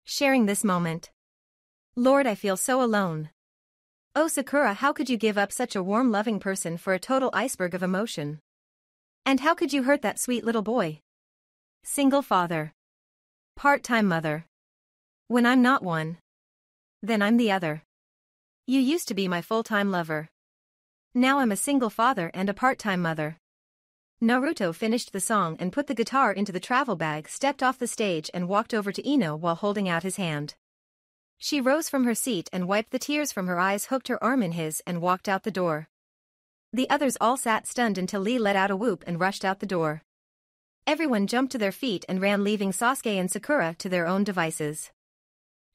Sharing this moment. Lord, I feel so alone. Oh Sakura, how could you give up such a warm loving person for a total iceberg of emotion? And how could you hurt that sweet little boy? Single father. Part-time mother. When I'm not one. Then I'm the other. You used to be my full-time lover. Now I'm a single father and a part-time mother." Naruto finished the song and put the guitar into the travel bag, stepped off the stage and walked over to Ino while holding out his hand. She rose from her seat and wiped the tears from her eyes, hooked her arm in his and walked out the door. The others all sat stunned until Lee let out a whoop and rushed out the door. Everyone jumped to their feet and ran, leaving Sasuke and Sakura to their own devices.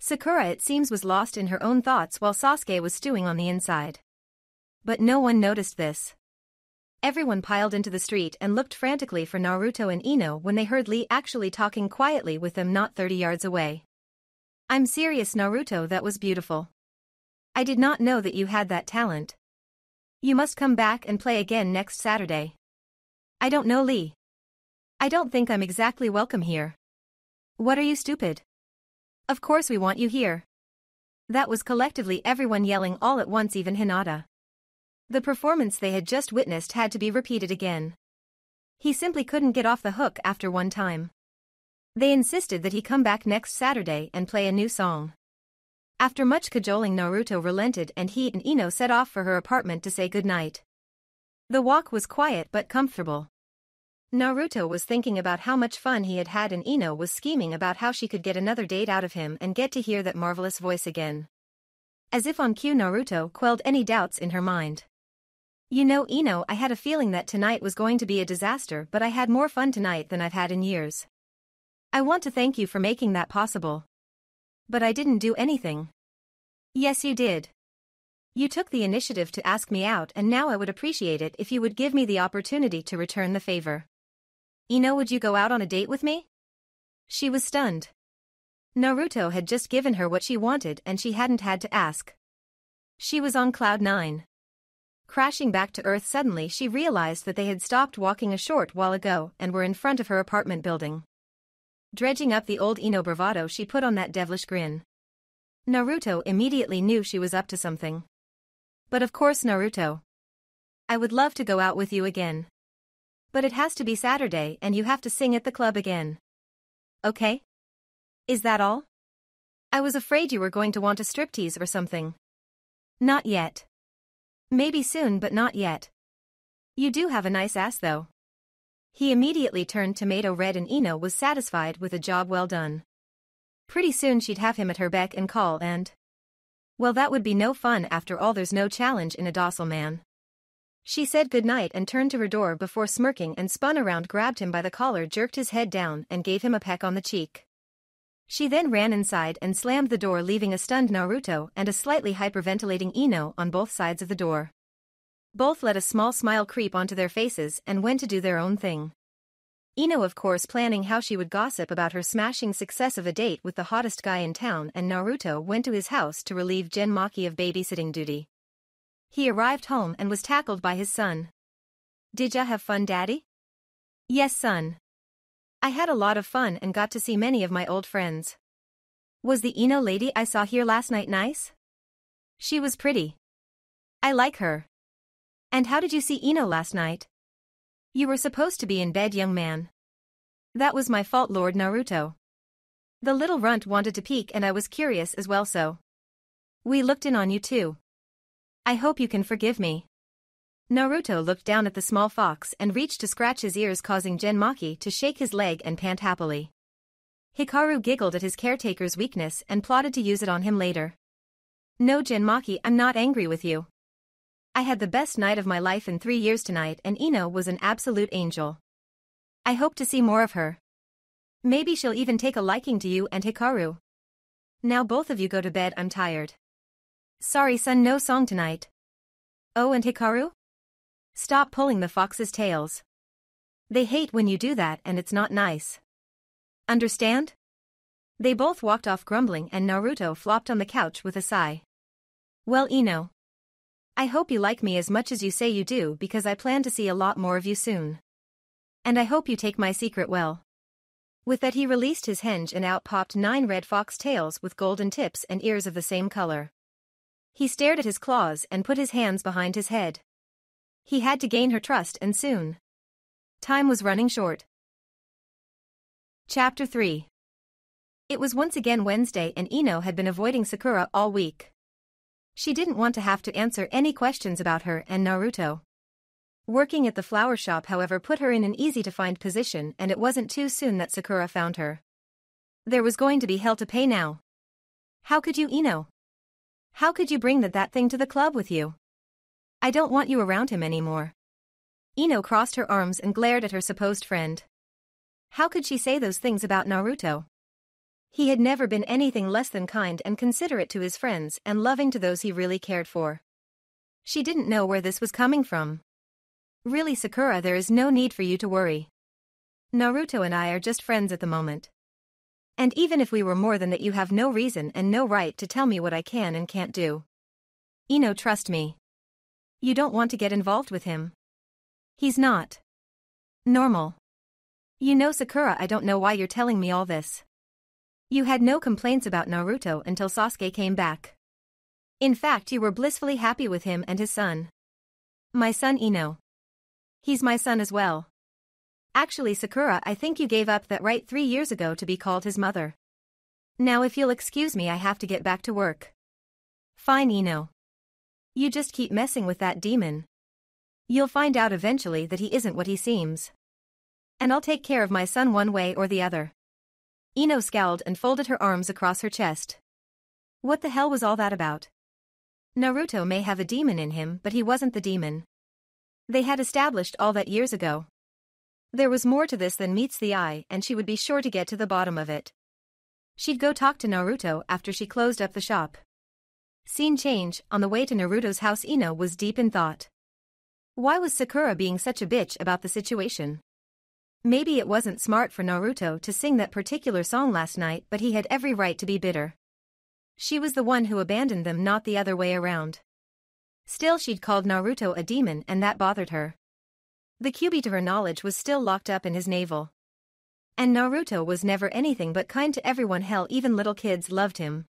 Sakura, it seems, was lost in her own thoughts while Sasuke was stewing on the inside. But no one noticed this. Everyone piled into the street and looked frantically for Naruto and Ino when they heard Lee actually talking quietly with them not 30 yards away. I'm serious, Naruto, that was beautiful. I did not know that you had that talent. You must come back and play again next Saturday. I don't know, Lee. I don't think I'm exactly welcome here. What are you, stupid? Of course we want you here. That was collectively everyone yelling all at once, even Hinata. The performance they had just witnessed had to be repeated again. He simply couldn't get off the hook after one time. They insisted that he come back next Saturday and play a new song. After much cajoling, Naruto relented and he and Ino set off for her apartment to say goodnight. The walk was quiet but comfortable. Naruto was thinking about how much fun he had had and Ino was scheming about how she could get another date out of him and get to hear that marvelous voice again. As if on cue, Naruto quelled any doubts in her mind. You know, Ino, I had a feeling that tonight was going to be a disaster, but I had more fun tonight than I've had in years. I want to thank you for making that possible. But I didn't do anything. Yes, you did. You took the initiative to ask me out, and now I would appreciate it if you would give me the opportunity to return the favor. Ino, would you go out on a date with me? She was stunned. Naruto had just given her what she wanted and she hadn't had to ask. She was on cloud 9. Crashing back to earth suddenly, she realized that they had stopped walking a short while ago and were in front of her apartment building. Dredging up the old Ino bravado, she put on that devilish grin. Naruto immediately knew she was up to something. But of course, Naruto. I would love to go out with you again. But it has to be Saturday and you have to sing at the club again. Okay? Is that all? I was afraid you were going to want a striptease or something. Not yet. Maybe soon, but not yet. You do have a nice ass though. He immediately turned tomato red and Ino was satisfied with a job well done. Pretty soon she'd have him at her beck and call and... Well, that would be no fun. After all, there's no challenge in a docile man. She said goodnight and turned to her door before smirking and spun around, grabbed him by the collar, jerked his head down and gave him a peck on the cheek. She then ran inside and slammed the door, leaving a stunned Naruto and a slightly hyperventilating Ino on both sides of the door. Both let a small smile creep onto their faces and went to do their own thing. Ino, of course, planning how she would gossip about her smashing success of a date with the hottest guy in town, and Naruto went to his house to relieve Jinchuuriki of babysitting duty. He arrived home and was tackled by his son. Did ya have fun, Daddy? Yes, son. I had a lot of fun and got to see many of my old friends. Was the Ino lady I saw here last night nice? She was pretty. I like her. And how did you see Ino last night? You were supposed to be in bed, young man. That was my fault, Lord Naruto. The little runt wanted to peek and I was curious as well, so we looked in on you too. I hope you can forgive me. Naruto looked down at the small fox and reached to scratch his ears, causing Jinchuuriki to shake his leg and pant happily. Hikaru giggled at his caretaker's weakness and plotted to use it on him later. No, Jinchuuriki, I'm not angry with you. I had the best night of my life in 3 years tonight and Ino was an absolute angel. I hope to see more of her. Maybe she'll even take a liking to you and Hikaru. Now both of you go to bed, I'm tired. Sorry, son, no song tonight. Oh, and Hikaru? Stop pulling the fox's tails. They hate when you do that and it's not nice. Understand? They both walked off grumbling and Naruto flopped on the couch with a sigh. Well, Ino. I hope you like me as much as you say you do, because I plan to see a lot more of you soon. And I hope you take my secret well. With that he released his hinge and out popped 9 red fox tails with golden tips and ears of the same color. He stared at his claws and put his hands behind his head. He had to gain her trust and soon. Time was running short. Chapter 3. It was once again Wednesday and Ino had been avoiding Sakura all week. She didn't want to have to answer any questions about her and Naruto. Working at the flower shop, however, put her in an easy-to-find position, and it wasn't too soon that Sakura found her. There was going to be hell to pay now. How could you, Ino? How could you bring that thing to the club with you? I don't want you around him anymore. Ino crossed her arms and glared at her supposed friend. How could she say those things about Naruto? He had never been anything less than kind and considerate to his friends and loving to those he really cared for. She didn't know where this was coming from. Really, Sakura, there is no need for you to worry. Naruto and I are just friends at the moment. And even if we were more than that, you have no reason and no right to tell me what I can and can't do. Trust me. You don't want to get involved with him. He's not normal. Sakura, I don't know why you're telling me all this. You had no complaints about Naruto until Sasuke came back. In fact, you were blissfully happy with him and his son. My son Ino. He's my son as well. Actually, Sakura, I think you gave up that right 3 years ago to be called his mother. Now if you'll excuse me, I have to get back to work. Fine, Ino. You just keep messing with that demon. You'll find out eventually that he isn't what he seems. And I'll take care of my son one way or the other. Ino scowled and folded her arms across her chest. What the hell was all that about? Naruto may have a demon in him, but he wasn't the demon. They had established all that years ago. There was more to this than meets the eye, and she would be sure to get to the bottom of it. She'd go talk to Naruto after she closed up the shop. Scene change, on the way to Naruto's house, Ino was deep in thought. Why was Sakura being such a bitch about the situation? Maybe it wasn't smart for Naruto to sing that particular song last night, but he had every right to be bitter. She was the one who abandoned them, not the other way around. Still, she'd called Naruto a demon and that bothered her. The Kyuubi, to her knowledge, was still locked up in his navel. And Naruto was never anything but kind to everyone, hell, even little kids loved him.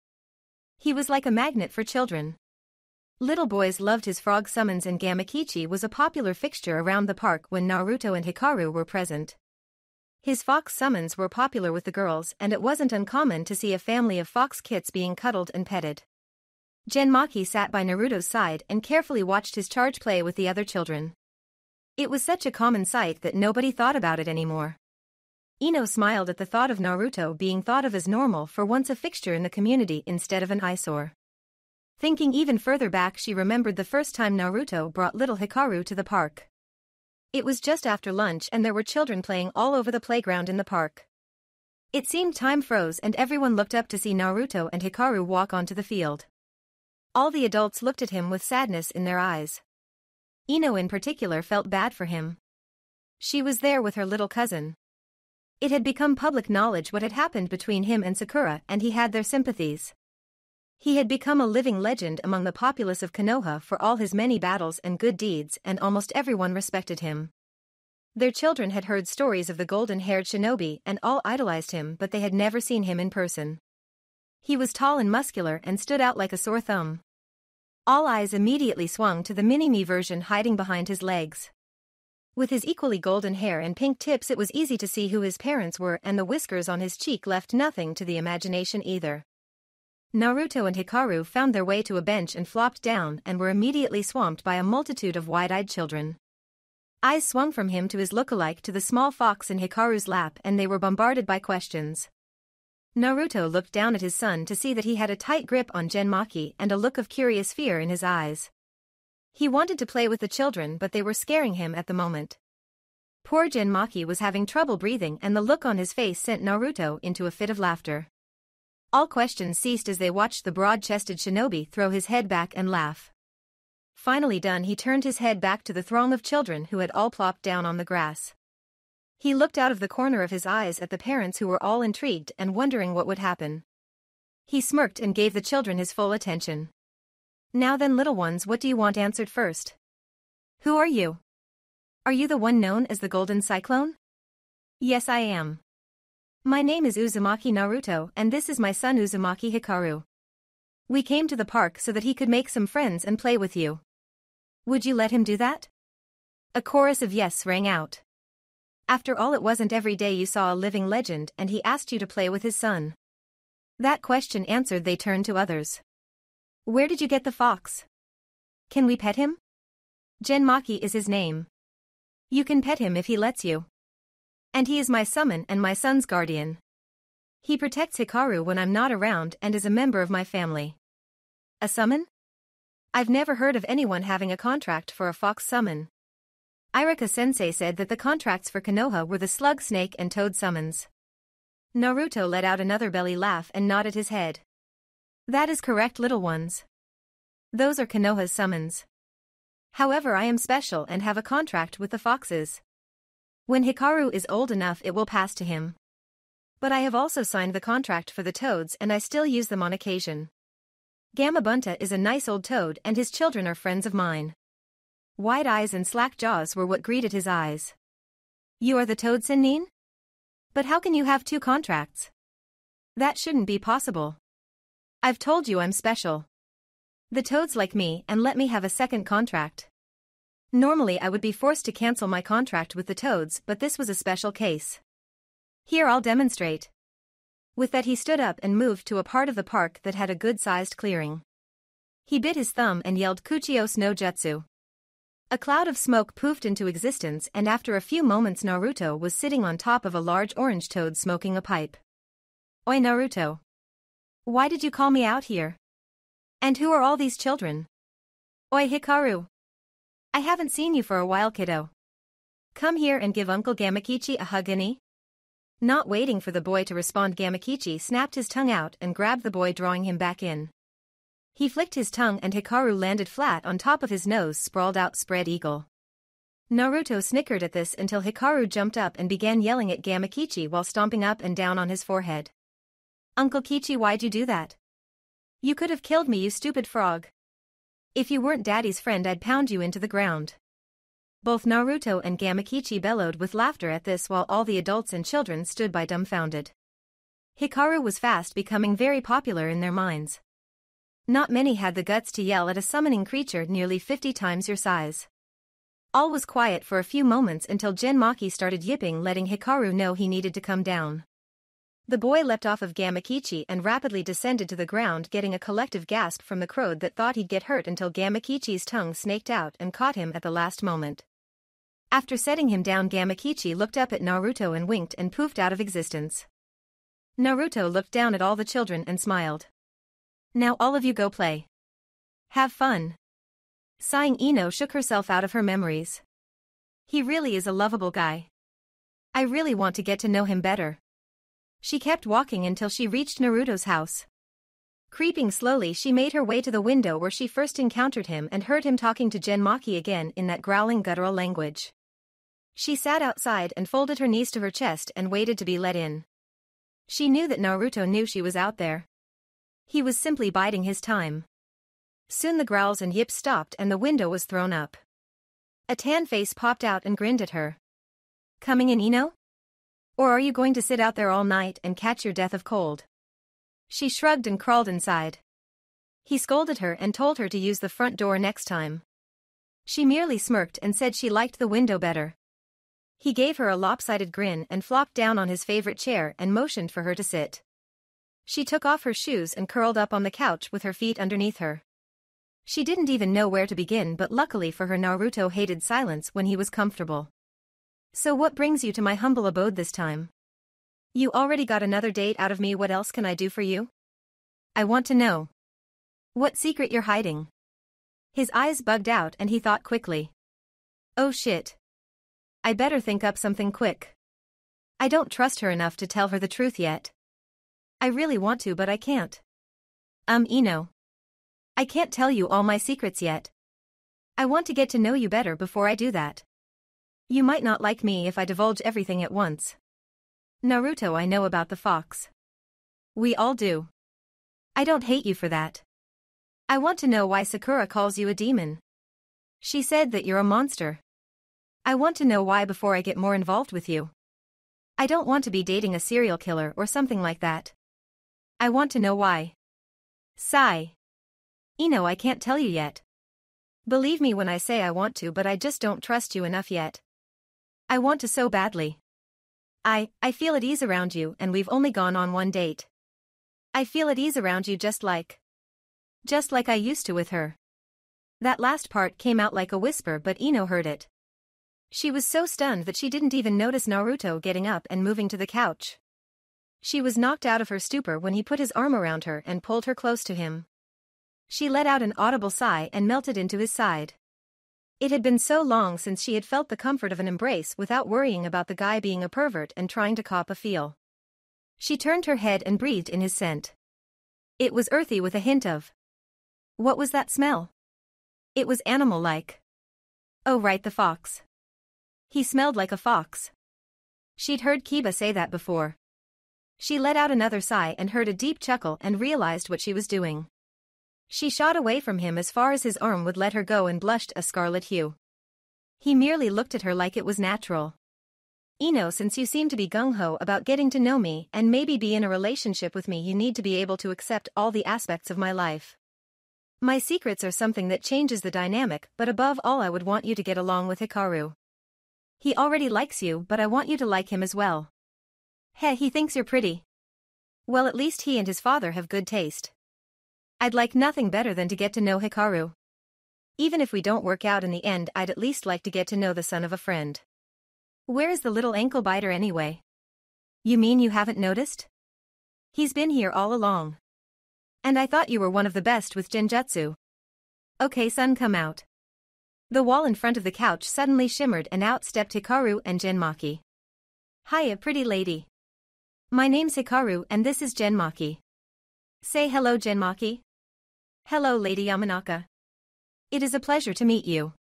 He was like a magnet for children. Little boys loved his frog summons, and Gamakichi was a popular fixture around the park when Naruto and Hikaru were present. His fox summons were popular with the girls, and it wasn't uncommon to see a family of fox kits being cuddled and petted. Genmaki sat by Naruto's side and carefully watched his charge play with the other children. It was such a common sight that nobody thought about it anymore. Ino smiled at the thought of Naruto being thought of as normal, for once a fixture in the community instead of an eyesore. Thinking even further back, she remembered the first time Naruto brought little Hikaru to the park. It was just after lunch and there were children playing all over the playground in the park. It seemed time froze and everyone looked up to see Naruto and Hikaru walk onto the field. All the adults looked at him with sadness in their eyes. Ino in particular felt bad for him. She was there with her little cousin. It had become public knowledge what had happened between him and Sakura, and he had their sympathies. He had become a living legend among the populace of Konoha for all his many battles and good deeds, and almost everyone respected him. Their children had heard stories of the golden-haired shinobi and all idolized him, but they had never seen him in person. He was tall and muscular and stood out like a sore thumb. All eyes immediately swung to the mini-me version hiding behind his legs. With his equally golden hair and pink tips, it was easy to see who his parents were, and the whiskers on his cheek left nothing to the imagination either. Naruto and Hikaru found their way to a bench and flopped down and were immediately swamped by a multitude of wide-eyed children. Eyes swung from him to his lookalike to the small fox in Hikaru's lap, and they were bombarded by questions. Naruto looked down at his son to see that he had a tight grip on Genmaki and a look of curious fear in his eyes. He wanted to play with the children, but they were scaring him at the moment. Poor Genmaki was having trouble breathing, and the look on his face sent Naruto into a fit of laughter. All questions ceased as they watched the broad-chested shinobi throw his head back and laugh. Finally done, he turned his head back to the throng of children who had all plopped down on the grass. He looked out of the corner of his eyes at the parents who were all intrigued and wondering what would happen. He smirked and gave the children his full attention. Now then, little ones, what do you want answered first? Who are you? Are you the one known as the Golden Cyclone? Yes, I am. My name is Uzumaki Naruto, and this is my son Uzumaki Hikaru. We came to the park so that he could make some friends and play with you. Would you let him do that? A chorus of yes rang out. After all, it wasn't every day you saw a living legend, and he asked you to play with his son. That question answered, they turned to others. Where did you get the fox? Can we pet him? Genmaki is his name. You can pet him if he lets you. And he is my summon and my son's guardian. He protects Hikaru when I'm not around and is a member of my family. A summon? I've never heard of anyone having a contract for a fox summon. Irika-sensei said that the contracts for Konoha were the slug, snake and toad summons. Naruto let out another belly laugh and nodded his head. That is correct, little ones. Those are Konoha's summons. However, I am special and have a contract with the foxes. When Hikaru is old enough, it will pass to him. But I have also signed the contract for the toads and I still use them on occasion. Gamabunta is a nice old toad and his children are friends of mine. Wide eyes and slack jaws were what greeted his eyes. You are the toad, Sinnin? But how can you have two contracts? That shouldn't be possible. I've told you I'm special. The toads like me and let me have a second contract. Normally I would be forced to cancel my contract with the toads, but this was a special case. Here, I'll demonstrate. With that he stood up and moved to a part of the park that had a good-sized clearing. He bit his thumb and yelled Kuchios no Jutsu. A cloud of smoke poofed into existence and after a few moments Naruto was sitting on top of a large orange toad smoking a pipe. Oi Naruto. Why did you call me out here? And who are all these children? Oi Hikaru. I haven't seen you for a while, kiddo. Come here and give Uncle Gamakichi a hug, Annie. Not waiting for the boy to respond, Gamakichi snapped his tongue out and grabbed the boy, drawing him back in. He flicked his tongue and Hikaru landed flat on top of his nose, sprawled out spread eagle. Naruto snickered at this until Hikaru jumped up and began yelling at Gamakichi while stomping up and down on his forehead. Uncle Kichi, why'd you do that? You could have killed me, you stupid frog. If you weren't Daddy's friend I'd pound you into the ground. Both Naruto and Gamakichi bellowed with laughter at this while all the adults and children stood by dumbfounded. Hikaru was fast becoming very popular in their minds. Not many had the guts to yell at a summoning creature nearly 50 times your size. All was quiet for a few moments until Jinchuuriki started yipping, letting Hikaru know he needed to come down. The boy leapt off of Gamakichi and rapidly descended to the ground, getting a collective gasp from the crowd that thought he'd get hurt until Gamakichi's tongue snaked out and caught him at the last moment. After setting him down, Gamakichi looked up at Naruto and winked and poofed out of existence. Naruto looked down at all the children and smiled. Now all of you go play. Have fun. Sighing, Ino shook herself out of her memories. He really is a lovable guy. I really want to get to know him better. She kept walking until she reached Naruto's house. Creeping slowly, she made her way to the window where she first encountered him and heard him talking to Jinchuuriki again in that growling guttural language. She sat outside and folded her knees to her chest and waited to be let in. She knew that Naruto knew she was out there. He was simply biding his time. Soon the growls and yips stopped and the window was thrown up. A tan face popped out and grinned at her. Coming in, Ino? Or are you going to sit out there all night and catch your death of cold? She shrugged and crawled inside. He scolded her and told her to use the front door next time. She merely smirked and said she liked the window better. He gave her a lopsided grin and flopped down on his favorite chair and motioned for her to sit. She took off her shoes and curled up on the couch with her feet underneath her. She didn't even know where to begin, but luckily for her Naruto hated silence when he was comfortable. So what brings you to my humble abode this time? You already got another date out of me. What else can I do for you? I want to know. What secret you're hiding? His eyes bugged out and he thought quickly. Oh shit. I better think up something quick. I don't trust her enough to tell her the truth yet. I really want to, but I can't. Ino. I can't tell you all my secrets yet. I want to get to know you better before I do that. You might not like me if I divulge everything at once. Naruto, I know about the fox. We all do. I don't hate you for that. I want to know why Sakura calls you a demon. She said that you're a monster. I want to know why before I get more involved with you. I don't want to be dating a serial killer or something like that. I want to know why. Sigh. Ino, I can't tell you yet. Believe me when I say I want to, but I just don't trust you enough yet. I want to so badly. I feel at ease around you and we've only gone on one date. I feel at ease around you just like I used to with her. That last part came out like a whisper, but Ino heard it. She was so stunned that she didn't even notice Naruto getting up and moving to the couch. She was knocked out of her stupor when he put his arm around her and pulled her close to him. She let out an audible sigh and melted into his side. It had been so long since she had felt the comfort of an embrace without worrying about the guy being a pervert and trying to cop a feel. She turned her head and breathed in his scent. It was earthy with a hint of... What was that smell? It was animal-like. Oh right, the fox. He smelled like a fox. She'd heard Kiba say that before. She let out another sigh and heard a deep chuckle and realized what she was doing. She shot away from him as far as his arm would let her go and blushed a scarlet hue. He merely looked at her like it was natural. Ino, since you seem to be gung-ho about getting to know me and maybe be in a relationship with me, you need to be able to accept all the aspects of my life. My secrets are something that changes the dynamic, but above all I would want you to get along with Hikaru. He already likes you, but I want you to like him as well. Heh, he thinks you're pretty. Well, at least he and his father have good taste. I'd like nothing better than to get to know Hikaru. Even if we don't work out in the end, I'd at least like to get to know the son of a friend. Where is the little ankle biter anyway? You mean you haven't noticed? He's been here all along. And I thought you were one of the best with genjutsu. Okay son, come out. The wall in front of the couch suddenly shimmered and out stepped Hikaru and Genmaki. Hiya pretty lady. My name's Hikaru and this is Genmaki. Say hello Genmaki. Hello Lady Yamanaka. It is a pleasure to meet you.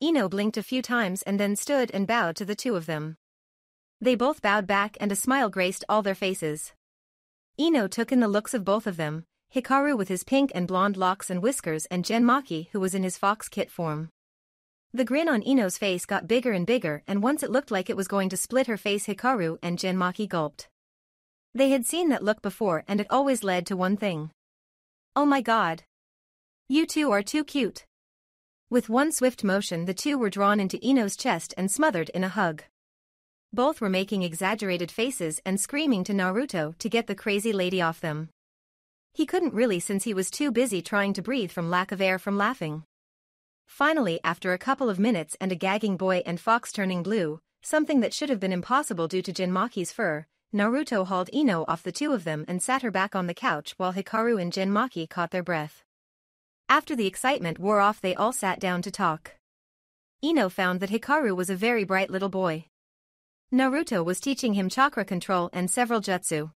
Ino blinked a few times and then stood and bowed to the two of them. They both bowed back and a smile graced all their faces. Ino took in the looks of both of them, Hikaru with his pink and blonde locks and whiskers and Genmaki who was in his fox kit form. The grin on Ino's face got bigger and bigger and once it looked like it was going to split her face. Hikaru and Genmaki gulped. They had seen that look before and it always led to one thing. Oh my god. You two are too cute. With one swift motion the two were drawn into Ino's chest and smothered in a hug. Both were making exaggerated faces and screaming to Naruto to get the crazy lady off them. He couldn't really since he was too busy trying to breathe from lack of air from laughing. Finally, after a couple of minutes and a gagging boy and fox turning blue, something that should have been impossible due to Genmaki's fur, Naruto hauled Ino off the two of them and sat her back on the couch while Hikaru and Genmaki caught their breath. After the excitement wore off they all sat down to talk. Ino found that Hikaru was a very bright little boy. Naruto was teaching him chakra control and several jutsu.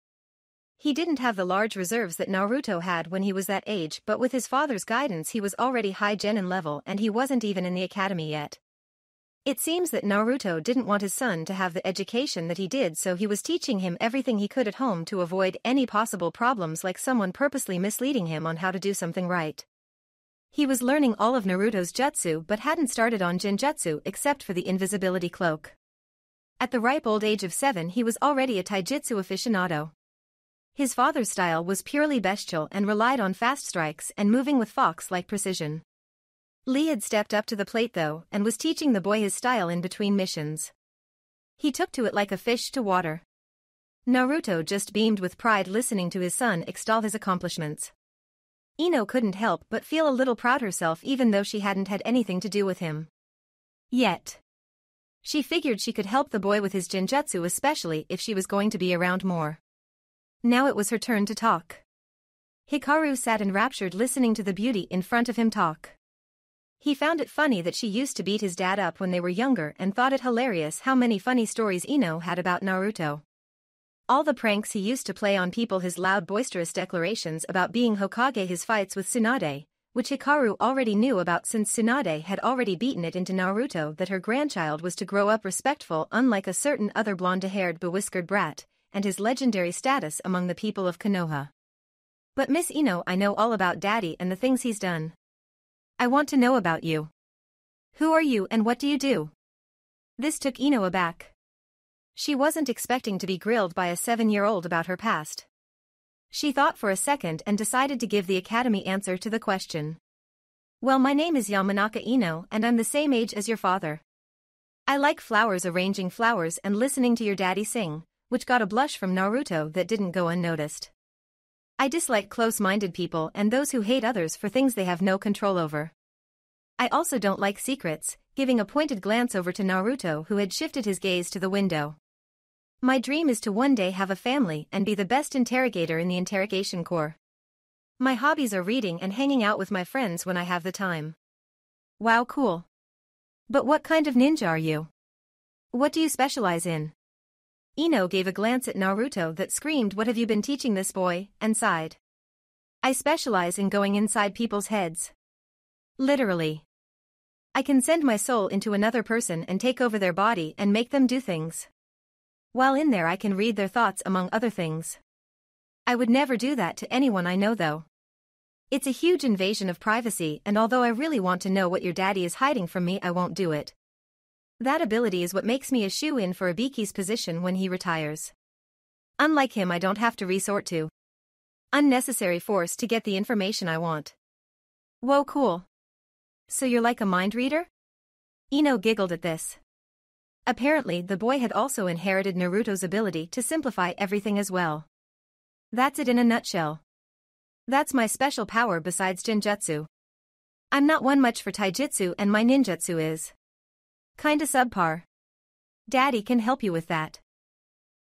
He didn't have the large reserves that Naruto had when he was that age, but with his father's guidance he was already high genin level and he wasn't even in the academy yet. It seems that Naruto didn't want his son to have the education that he did, so he was teaching him everything he could at home to avoid any possible problems like someone purposely misleading him on how to do something right. He was learning all of Naruto's jutsu but hadn't started on jinjutsu except for the invisibility cloak. At the ripe old age of 7 he was already a taijutsu aficionado. His father's style was purely bestial and relied on fast strikes and moving with fox-like precision. Lee had stepped up to the plate though and was teaching the boy his style in between missions. He took to it like a fish to water. Naruto just beamed with pride listening to his son extol his accomplishments. Ino couldn't help but feel a little proud herself even though she hadn't had anything to do with him. Yet. She figured she could help the boy with his jinjutsu, especially if she was going to be around more. Now it was her turn to talk. Hikaru sat enraptured listening to the beauty in front of him talk. He found it funny that she used to beat his dad up when they were younger and thought it hilarious how many funny stories Ino had about Naruto. All the pranks he used to play on people, his loud boisterous declarations about being Hokage, his fights with Tsunade, which Hikaru already knew about since Tsunade had already beaten it into Naruto that her grandchild was to grow up respectful unlike a certain other blonde-haired bewhiskered brat, and his legendary status among the people of Konoha. But Miss Ino, I know all about Daddy and the things he's done. I want to know about you. Who are you and what do you do? This took Ino aback. She wasn't expecting to be grilled by a 7-year-old about her past. She thought for a second and decided to give the academy answer to the question. Well, my name is Yamanaka Ino and I'm the same age as your father. I like flowers, arranging flowers and listening to your daddy sing, which got a blush from Naruto that didn't go unnoticed. I dislike close-minded people and those who hate others for things they have no control over. I also don't like secrets, giving a pointed glance over to Naruto who had shifted his gaze to the window. My dream is to one day have a family and be the best interrogator in the interrogation corps. My hobbies are reading and hanging out with my friends when I have the time. Wow, cool. But what kind of ninja are you? What do you specialize in? Ino gave a glance at Naruto that screamed, "What have you been teaching this boy?" and sighed. I specialize in going inside people's heads. Literally. I can send my soul into another person and take over their body and make them do things. While in there I can read their thoughts among other things. I would never do that to anyone I know though. It's a huge invasion of privacy, and although I really want to know what your daddy is hiding from me, I won't do it. That ability is what makes me a shoo-in for Ibiki's position when he retires. Unlike him, I don't have to resort to unnecessary force to get the information I want. Whoa, cool. So you're like a mind reader? Ino giggled at this. Apparently, the boy had also inherited Naruto's ability to simplify everything as well. That's it in a nutshell. That's my special power besides Jinjutsu. I'm not one much for taijutsu, and my ninjutsu is kinda subpar. Daddy can help you with that.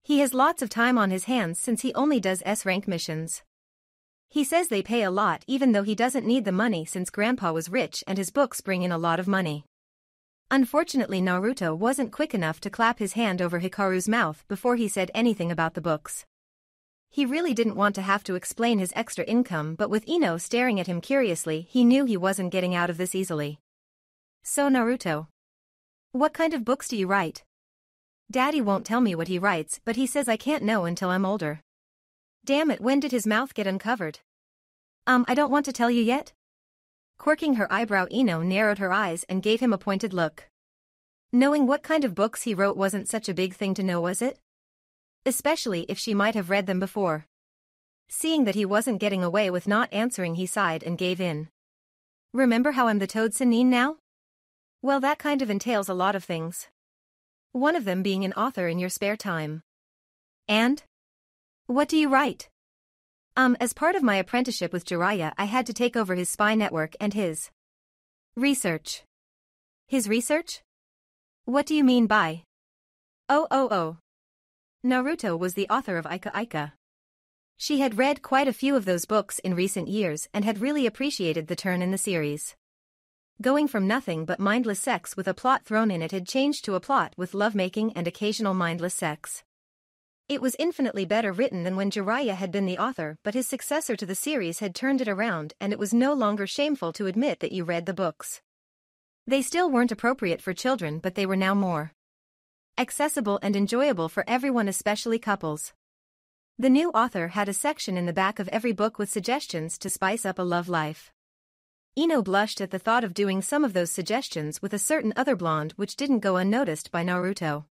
He has lots of time on his hands since he only does S-rank missions. He says they pay a lot even though he doesn't need the money since Grandpa was rich and his books bring in a lot of money. Unfortunately, Naruto wasn't quick enough to clap his hand over Hikaru's mouth before he said anything about the books. He really didn't want to have to explain his extra income, but with Ino staring at him curiously, he knew he wasn't getting out of this easily. So Naruto, what kind of books do you write? Daddy won't tell me what he writes, but he says I can't know until I'm older. Damn it, when did his mouth get uncovered? I don't want to tell you yet? Quirking her eyebrow, Ino narrowed her eyes and gave him a pointed look. Knowing what kind of books he wrote wasn't such a big thing to know, was it? Especially if she might have read them before. Seeing that he wasn't getting away with not answering, he sighed and gave in. Remember how I'm the Toad Sennin now? Well, that kind of entails a lot of things. One of them being an author in your spare time. And? What do you write? As part of my apprenticeship with Jiraiya, I had to take over his spy network and his research. His research? What do you mean by? Oh. Naruto was the author of Ika Ika. She had read quite a few of those books in recent years and had really appreciated the turn in the series. Going from nothing but mindless sex with a plot thrown in, it had changed to a plot with lovemaking and occasional mindless sex. It was infinitely better written than when Jiraiya had been the author, but his successor to the series had turned it around, and it was no longer shameful to admit that you read the books. They still weren't appropriate for children, but they were now more accessible and enjoyable for everyone, especially couples. The new author had a section in the back of every book with suggestions to spice up a love life. Ino blushed at the thought of doing some of those suggestions with a certain other blonde, which didn't go unnoticed by Naruto.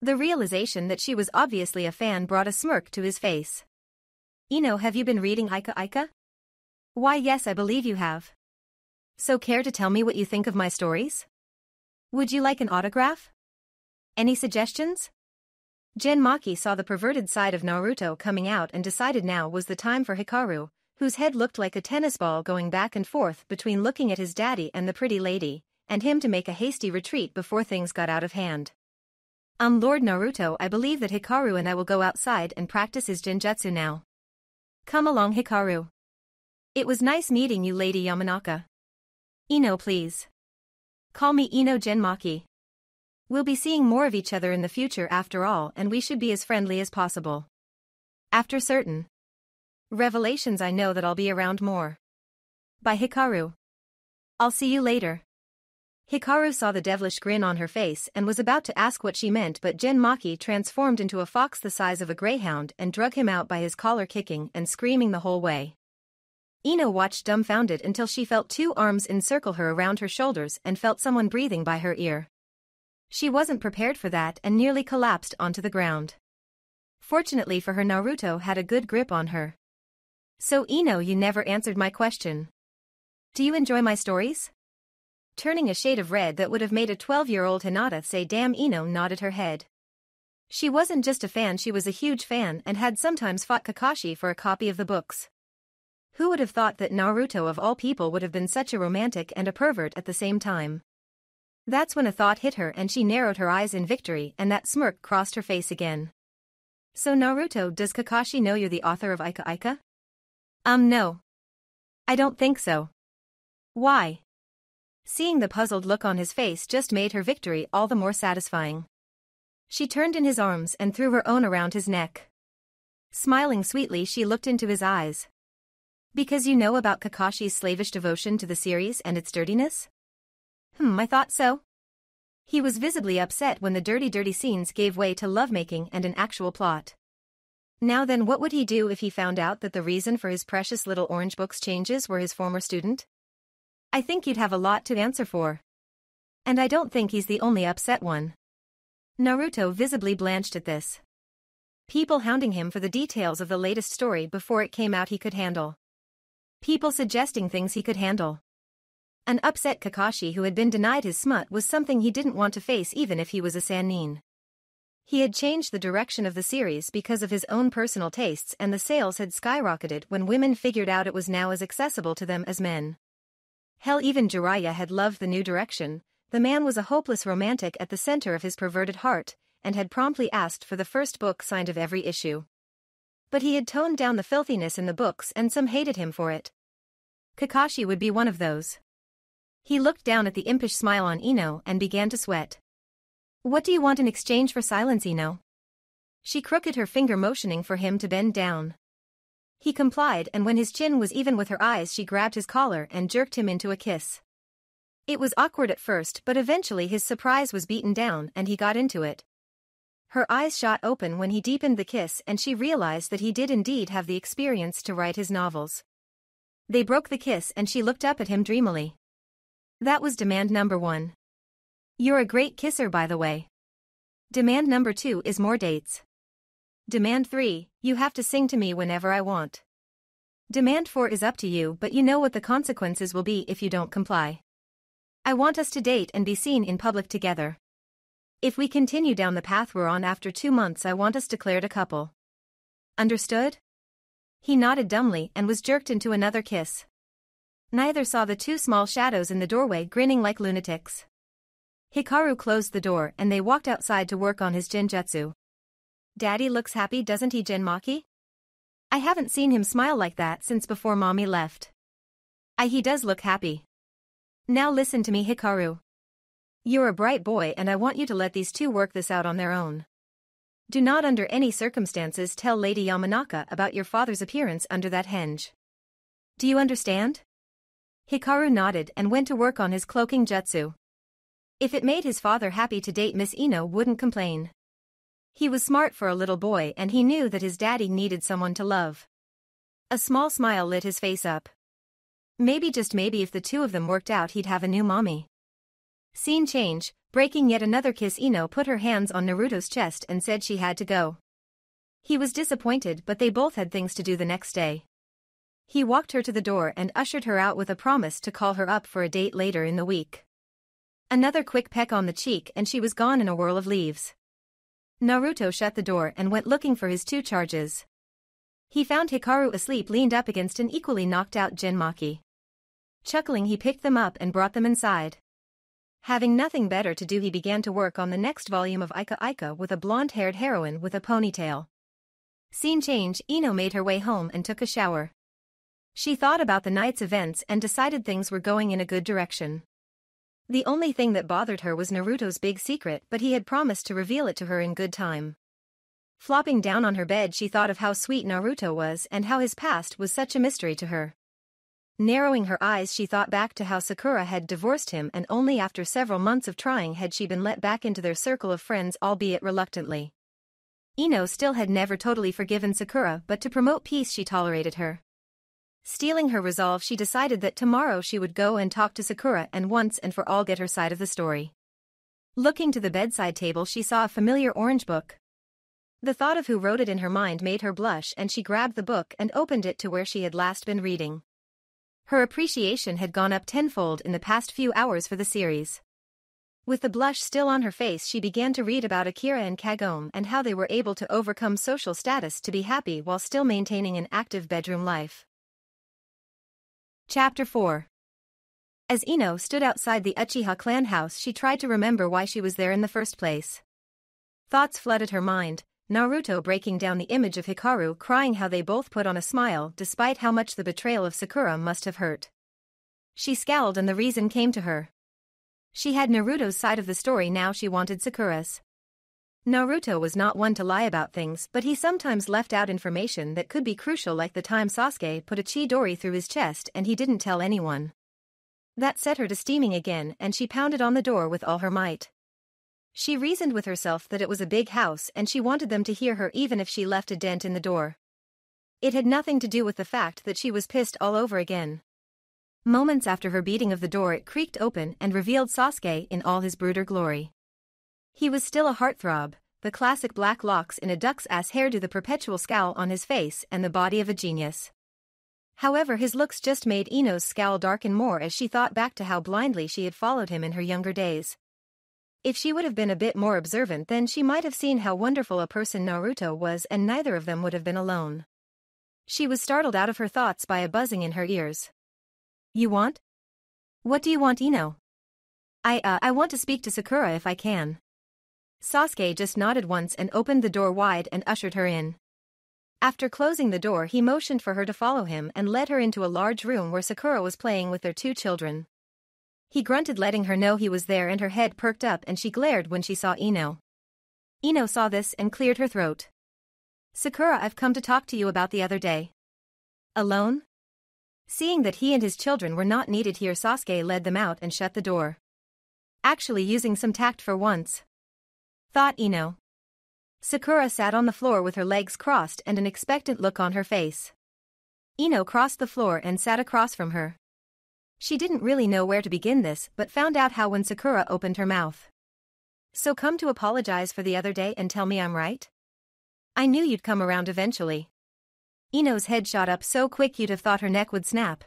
The realization that she was obviously a fan brought a smirk to his face. Ino, have you been reading Ika Ika? Why, yes, I believe you have. So care to tell me what you think of my stories? Would you like an autograph? Any suggestions? Genmaki saw the perverted side of Naruto coming out and decided now was the time for Hikaru, whose head looked like a tennis ball going back and forth between looking at his daddy and the pretty lady, and him to make a hasty retreat before things got out of hand. Lord Naruto, I believe that Hikaru and I will go outside and practice his Jinjutsu now. Come along, Hikaru. It was nice meeting you, Lady Yamanaka. Ino, please. Call me Ino Genmaki. We'll be seeing more of each other in the future after all, and we should be as friendly as possible. After certain revelations, I know that I'll be around more. Bye, Hikaru. I'll see you later. Hikaru saw the devilish grin on her face and was about to ask what she meant, but Genmaki transformed into a fox the size of a greyhound and drug him out by his collar, kicking and screaming the whole way. Ino watched dumbfounded until she felt two arms encircle her around her shoulders and felt someone breathing by her ear. She wasn't prepared for that and nearly collapsed onto the ground. Fortunately for her, Naruto had a good grip on her. So Ino, you never answered my question. Do you enjoy my stories? Turning a shade of red that would have made a 12-year-old Hinata say damn, Ino nodded her head. She wasn't just a fan, she was a huge fan and had sometimes fought Kakashi for a copy of the books. Who would have thought that Naruto of all people would have been such a romantic and a pervert at the same time? That's when a thought hit her and she narrowed her eyes in victory, and that smirk crossed her face again. So Naruto, does Kakashi know you're the author of Ika Ika? No. I don't think so. Why? Seeing the puzzled look on his face just made her victory all the more satisfying. She turned in his arms and threw her own around his neck. Smiling sweetly, she looked into his eyes. Because you know about Kakashi's slavish devotion to the series and its dirtiness? I thought so. He was visibly upset when the dirty scenes gave way to lovemaking and an actual plot. Now then, what would he do if he found out that the reason for his precious little orange book's changes were his former student? I think you'd have a lot to answer for. And I don't think he's the only upset one. Naruto visibly blanched at this. People hounding him for the details of the latest story before it came out he could handle. People suggesting things he could handle. An upset Kakashi who had been denied his smut was something he didn't want to face even if he was a sannin. He had changed the direction of the series because of his own personal tastes, and the sales had skyrocketed when women figured out it was now as accessible to them as men. Hell, even Jiraiya had loved the new direction. The man was a hopeless romantic at the center of his perverted heart, and had promptly asked for the first book signed of every issue. But he had toned down the filthiness in the books and some hated him for it. Kakashi would be one of those. He looked down at the impish smile on Ino and began to sweat. What do you want in exchange for silence, Ino? She crooked her finger motioning for him to bend down. He complied, and when his chin was even with her eyes she grabbed his collar and jerked him into a kiss. It was awkward at first, but eventually his surprise was beaten down and he got into it. Her eyes shot open when he deepened the kiss and she realized that he did indeed have the experience to write his novels. They broke the kiss and she looked up at him dreamily. That was demand number 1. You're a great kisser, by the way. Demand number 2 is more dates. Demand 3, you have to sing to me whenever I want. Demand 4 is up to you, but you know what the consequences will be if you don't comply. I want us to date and be seen in public together. If we continue down the path we're on, after 2 months I want us declared a couple. Understood? He nodded dumbly and was jerked into another kiss. Neither saw the 2 small shadows in the doorway grinning like lunatics. Hikaru closed the door and they walked outside to work on his jinjutsu. Daddy looks happy, doesn't he, Jinmaki? I haven't seen him smile like that since before Mommy left. He does look happy. Now listen to me, Hikaru. You're a bright boy and I want you to let these 2 work this out on their own. Do not under any circumstances tell Lady Yamanaka about your father's appearance under that henge. Do you understand? Hikaru nodded and went to work on his cloaking jutsu. If it made his father happy to date Miss Ino, wouldn't complain. He was smart for a little boy and he knew that his daddy needed someone to love. A small smile lit his face up. Maybe, just maybe, if the 2 of them worked out he'd have a new mommy. Scene change, breaking yet another kiss. Ino put her hands on Naruto's chest and said she had to go. He was disappointed, but they both had things to do the next day. He walked her to the door and ushered her out with a promise to call her up for a date later in the week. Another quick peck on the cheek and she was gone in a whirl of leaves. Naruto shut the door and went looking for his 2 charges. He found Hikaru asleep, leaned up against an equally knocked-out Jinmaki. Chuckling, he picked them up and brought them inside. Having nothing better to do, he began to work on the next volume of Ika Ika with a blonde-haired heroine with a ponytail. Scene change, Ino made her way home and took a shower. She thought about the night's events and decided things were going in a good direction. The only thing that bothered her was Naruto's big secret, but he had promised to reveal it to her in good time. Flopping down on her bed, she thought of how sweet Naruto was and how his past was such a mystery to her. Narrowing her eyes, she thought back to how Sakura had divorced him, and only after several months of trying had she been let back into their circle of friends, albeit reluctantly. Ino still had never totally forgiven Sakura, but to promote peace she tolerated her. Stealing her resolve, she decided that tomorrow she would go and talk to Sakura and once and for all get her side of the story. Looking to the bedside table, she saw a familiar orange book. The thought of who wrote it in her mind made her blush, and she grabbed the book and opened it to where she had last been reading. Her appreciation had gone up tenfold in the past few hours for the series. With the blush still on her face, she began to read about Akira and Kagome and how they were able to overcome social status to be happy while still maintaining an active bedroom life. Chapter 4. As Ino stood outside the Uchiha clan house, she tried to remember why she was there in the first place. Thoughts flooded her mind, Naruto breaking down the image of Hikaru crying, how they both put on a smile despite how much the betrayal of Sakura must have hurt. She scowled and the reason came to her. She had Naruto's side of the story, now she wanted Sakura's. Naruto was not one to lie about things, but he sometimes left out information that could be crucial, like the time Sasuke put a Chidori through his chest and he didn't tell anyone. That set her to steaming again and she pounded on the door with all her might. She reasoned with herself that it was a big house and she wanted them to hear her even if she left a dent in the door. It had nothing to do with the fact that she was pissed all over again. Moments after her beating of the door, it creaked open and revealed Sasuke in all his brooder glory. He was still a heartthrob, the classic black locks in a duck's ass hairdo, the perpetual scowl on his face, and the body of a genius. However, his looks just made Ino's scowl darken more as she thought back to how blindly she had followed him in her younger days. If she would have been a bit more observant, then she might have seen how wonderful a person Naruto was, and neither of them would have been alone. She was startled out of her thoughts by a buzzing in her ears. "You want? What do you want, Ino?" I want to speak to Sakura if I can." Sasuke just nodded once and opened the door wide and ushered her in. After closing the door, he motioned for her to follow him and led her into a large room where Sakura was playing with their 2 children. He grunted, letting her know he was there, and her head perked up and she glared when she saw Ino. Ino saw this and cleared her throat. "Sakura, I've come to talk to you about the other day." "Alone?" Seeing that he and his children were not needed here, Sasuke led them out and shut the door. Actually using some tact for once, thought Ino. Sakura sat on the floor with her legs crossed and an expectant look on her face. Ino crossed the floor and sat across from her. She didn't really know where to begin this, but found out how when Sakura opened her mouth. "So come to apologize for the other day and tell me I'm right? I knew you'd come around eventually." Ino's head shot up so quick you'd have thought her neck would snap.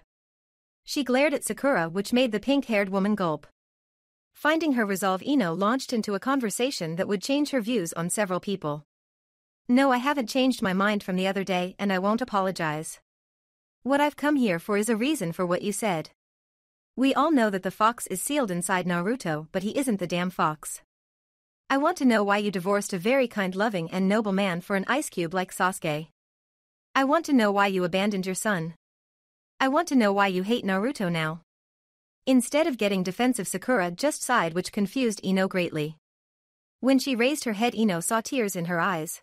She glared at Sakura, which made the pink-haired woman gulp. Finding her resolve, Ino launched into a conversation that would change her views on several people. "No, I haven't changed my mind from the other day, and I won't apologize. What I've come here for is a reason for what you said. We all know that the fox is sealed inside Naruto, but he isn't the damn fox. I want to know why you divorced a very kind, loving, and noble man for an ice cube like Sasuke. I want to know why you abandoned your son. I want to know why you hate Naruto now." Instead of getting defensive, Sakura just sighed, which confused Ino greatly. When she raised her head, Ino saw tears in her eyes.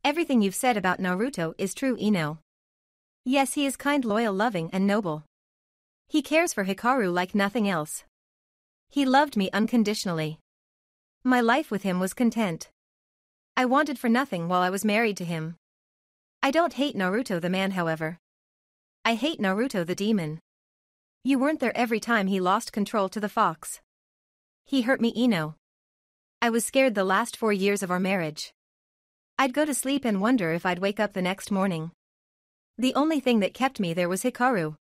"Everything you've said about Naruto is true, Ino. Yes, he is kind, loyal, loving, and noble. He cares for Hikaru like nothing else. He loved me unconditionally. My life with him was content. I wanted for nothing while I was married to him. I don't hate Naruto the man, however. I hate Naruto the demon. You weren't there every time he lost control to the fox. He hurt me, Ino. I was scared the last 4 years of our marriage. I'd go to sleep and wonder if I'd wake up the next morning. The only thing that kept me there was Hikaru.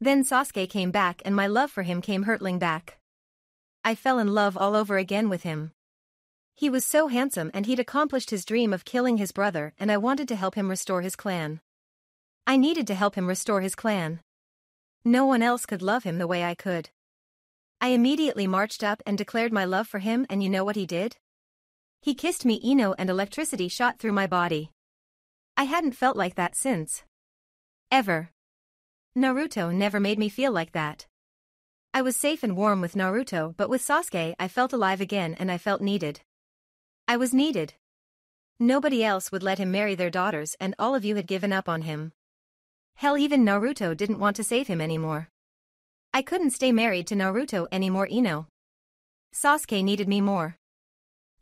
Then Sasuke came back and my love for him came hurtling back. I fell in love all over again with him. He was so handsome and he'd accomplished his dream of killing his brother, and I wanted to help him restore his clan. I needed to help him restore his clan. No one else could love him the way I could. I immediately marched up and declared my love for him, and you know what he did? He kissed me, Ino, and electricity shot through my body. I hadn't felt like that since. Ever. Naruto never made me feel like that. I was safe and warm with Naruto, but with Sasuke I felt alive again, and I felt needed. I was needed. Nobody else would let him marry their daughters, and all of you had given up on him. Hell, even Naruto didn't want to save him anymore. I couldn't stay married to Naruto anymore, Ino. Sasuke needed me more.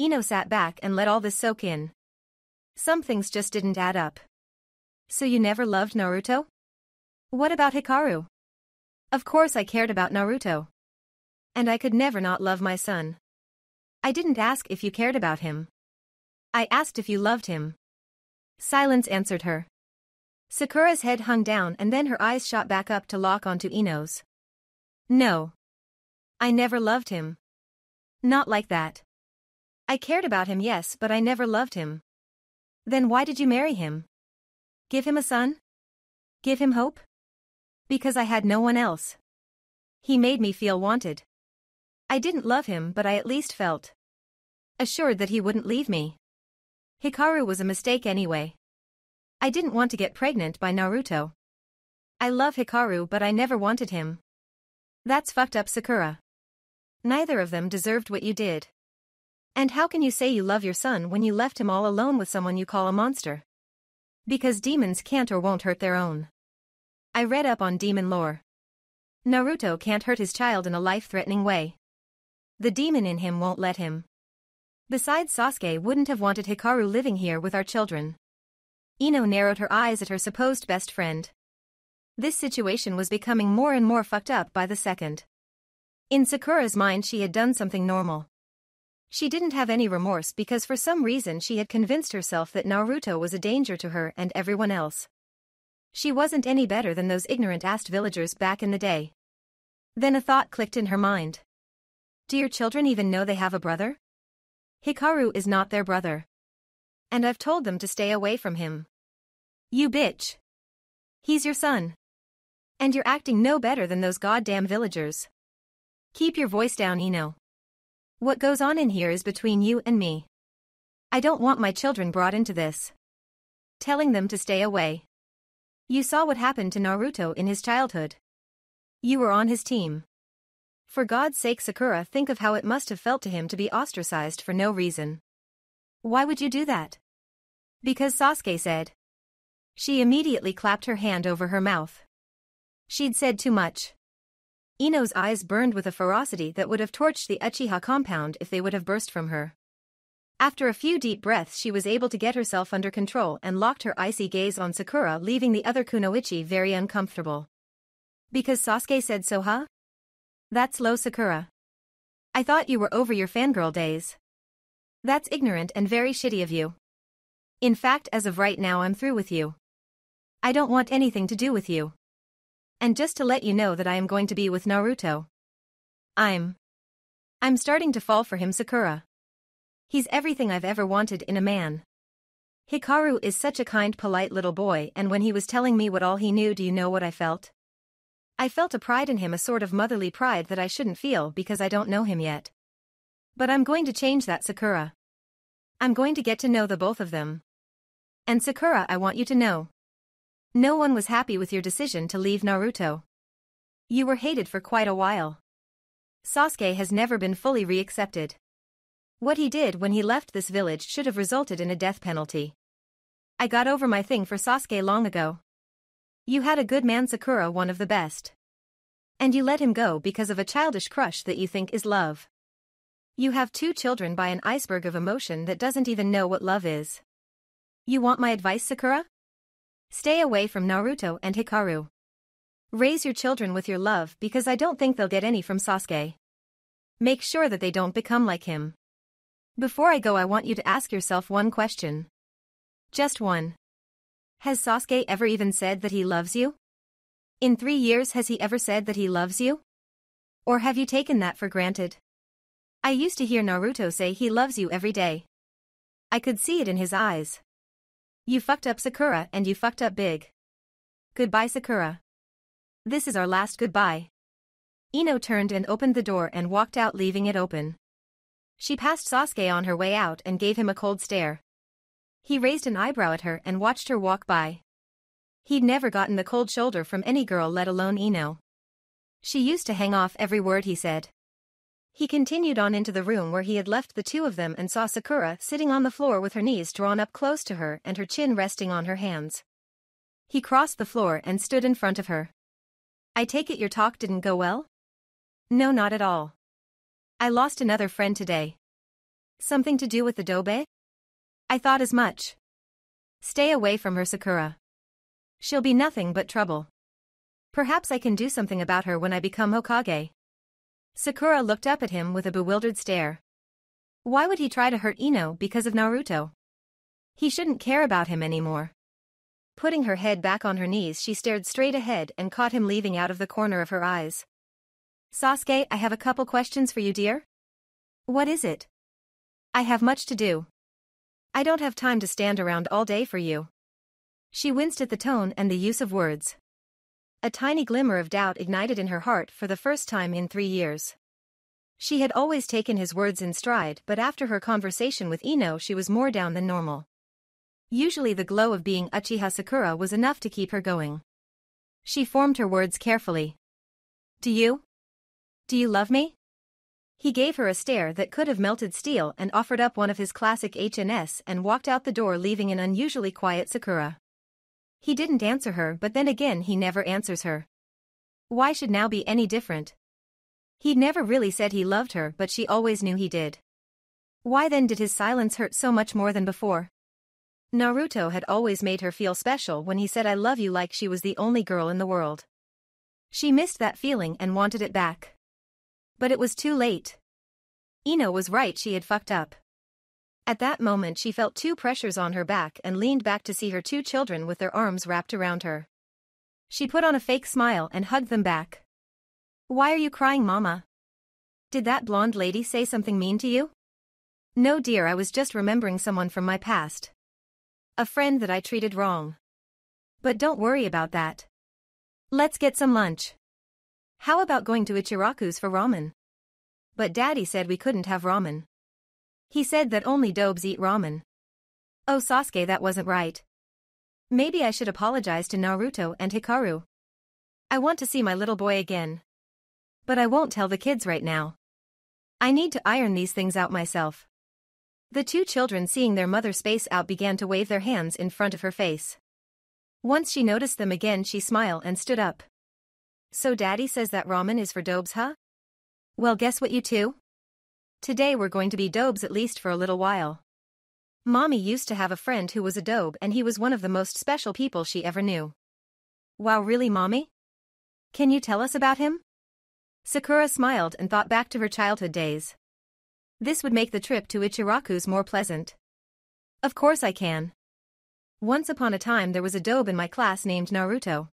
Ino sat back and let all this soak in. Some things just didn't add up. So you never loved Naruto? What about Hikaru? Of course I cared about Naruto. And I could never not love my son. I didn't ask if you cared about him. I asked if you loved him. Silence answered her. Sakura's head hung down and then her eyes shot back up to lock onto Ino's. No. I never loved him. Not like that. I cared about him, yes, but I never loved him. Then why did you marry him? Give him a son? Give him hope? Because I had no one else. He made me feel wanted. I didn't love him, but I at least felt assured that he wouldn't leave me. Hikaru was a mistake anyway. I didn't want to get pregnant by Naruto. I love Hikaru, but I never wanted him. That's fucked up, Sakura. Neither of them deserved what you did. And how can you say you love your son when you left him all alone with someone you call a monster? Because demons can't or won't hurt their own. I read up on demon lore. Naruto can't hurt his child in a life-threatening way. The demon in him won't let him. Besides, Sasuke wouldn't have wanted Hikaru living here with our children. Ino narrowed her eyes at her supposed best friend. This situation was becoming more and more fucked up by the second. In Sakura's mind, she had done something normal. She didn't have any remorse because for some reason she had convinced herself that Naruto was a danger to her and everyone else. She wasn't any better than those ignorant-ass villagers back in the day. Then a thought clicked in her mind. Do your children even know they have a brother? Hikaru is not their brother. And I've told them to stay away from him. You bitch. He's your son. And you're acting no better than those goddamn villagers. Keep your voice down, Ino. What goes on in here is between you and me. I don't want my children brought into this. Telling them to stay away. You saw what happened to Naruto in his childhood. You were on his team. For God's sake, Sakura, think of how it must have felt to him to be ostracized for no reason. Why would you do that? Because Sasuke said. She immediately clapped her hand over her mouth. She'd said too much. Ino's eyes burned with a ferocity that would have torched the Uchiha compound if they would have burst from her. After a few deep breaths, she was able to get herself under control and locked her icy gaze on Sakura, leaving the other kunoichi very uncomfortable. Because Sasuke said so, huh? That's low, Sakura. I thought you were over your fangirl days. That's ignorant and very shitty of you. In fact, as of right now, I'm through with you. I don't want anything to do with you. And just to let you know that I am going to be with Naruto. I'm starting to fall for him, Sakura. He's everything I've ever wanted in a man. Hikaru is such a kind, polite little boy, and when he was telling me what all he knew, do you know what I felt? I felt a pride in him, a sort of motherly pride that I shouldn't feel because I don't know him yet. But I'm going to change that, Sakura. I'm going to get to know the both of them. And Sakura, I want you to know. No one was happy with your decision to leave Naruto. You were hated for quite a while. Sasuke has never been fully reaccepted. What he did when he left this village should have resulted in a death penalty. I got over my thing for Sasuke long ago. You had a good man, Sakura, one of the best. And you let him go because of a childish crush that you think is love. You have 2 children by an iceberg of emotion that doesn't even know what love is. You want my advice, Sakura? Stay away from Naruto and Hikaru. Raise your children with your love because I don't think they'll get any from Sasuke. Make sure that they don't become like him. Before I go, I want you to ask yourself one question. Just one. Has Sasuke ever even said that he loves you? In 3 years, has he ever said that he loves you? Or have you taken that for granted? I used to hear Naruto say he loves you every day. I could see it in his eyes. You fucked up, Sakura, and you fucked up big. Goodbye, Sakura. This is our last goodbye. Ino turned and opened the door and walked out, leaving it open. She passed Sasuke on her way out and gave him a cold stare. He raised an eyebrow at her and watched her walk by. He'd never gotten the cold shoulder from any girl, let alone Ino. She used to hang off every word he said. He continued on into the room where he had left the 2 of them and saw Sakura sitting on the floor with her knees drawn up close to her and her chin resting on her hands. He crossed the floor and stood in front of her. I take it your talk didn't go well? No, not at all. I lost another friend today. Something to do with the dobe? I thought as much. Stay away from her, Sakura. She'll be nothing but trouble. Perhaps I can do something about her when I become Hokage. Sakura looked up at him with a bewildered stare. Why would he try to hurt Ino because of Naruto? He shouldn't care about him anymore. Putting her head back on her knees, she stared straight ahead and caught him leaving out of the corner of her eyes. Sasuke, I have a couple questions for you, dear. What is it? I have much to do. I don't have time to stand around all day for you. She winced at the tone and the use of words. A tiny glimmer of doubt ignited in her heart for the first time in 3 years. She had always taken his words in stride, but after her conversation with Ino, she was more down than normal. Usually the glow of being Uchiha Sakura was enough to keep her going. She formed her words carefully. Do you love me? He gave her a stare that could have melted steel and offered up one of his classic HNS and walked out the door, leaving an unusually quiet Sakura. He didn't answer her, but then again he never answers her. Why should now be any different? He'd never really said he loved her, but she always knew he did. Why then did his silence hurt so much more than before? Naruto had always made her feel special when he said I love you like she was the only girl in the world. She missed that feeling and wanted it back. But it was too late. Ino was right, she had fucked up. At that moment she felt two pressures on her back and leaned back to see her two children with their arms wrapped around her. She put on a fake smile and hugged them back. Why are you crying, Mama? Did that blonde lady say something mean to you? No dear, I was just remembering someone from my past. A friend that I treated wrong. But don't worry about that. Let's get some lunch. How about going to Ichiraku's for ramen? But Daddy said we couldn't have ramen. He said that only dobes eat ramen. Oh Sasuke, that wasn't right. Maybe I should apologize to Naruto and Hikaru. I want to see my little boy again. But I won't tell the kids right now. I need to iron these things out myself. The two children, seeing their mother space out, began to wave their hands in front of her face. Once she noticed them again, she smiled and stood up. So Daddy says that ramen is for dobes, huh? Well, guess what, you two? Today we're going to be dobes, at least for a little while. Mommy used to have a friend who was a dobe and he was one of the most special people she ever knew. Wow, really, Mommy? Can you tell us about him? Sakura smiled and thought back to her childhood days. This would make the trip to Ichiraku's more pleasant. Of course I can. Once upon a time there was a dobe in my class named Naruto.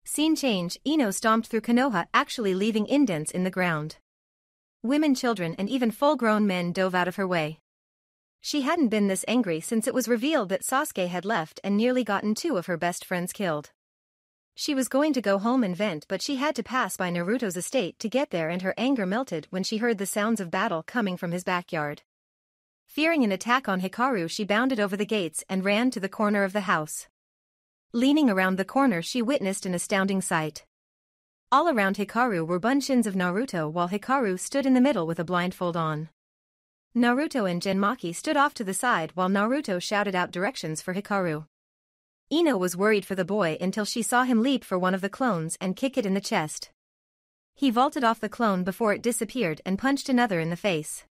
Scene change, Ino stomped through Konoha, actually leaving indents in the ground. Women, children and even full-grown men dove out of her way. She hadn't been this angry since it was revealed that Sasuke had left and nearly gotten two of her best friends killed. She was going to go home and vent, but she had to pass by Naruto's estate to get there, and her anger melted when she heard the sounds of battle coming from his backyard. Fearing an attack on Hikaru, she bounded over the gates and ran to the corner of the house. Leaning around the corner, she witnessed an astounding sight. All around Hikaru were bunshins of Naruto, while Hikaru stood in the middle with a blindfold on. Naruto and Jinchuuriki stood off to the side while Naruto shouted out directions for Hikaru. Ino was worried for the boy until she saw him leap for one of the clones and kick it in the chest. He vaulted off the clone before it disappeared and punched another in the face.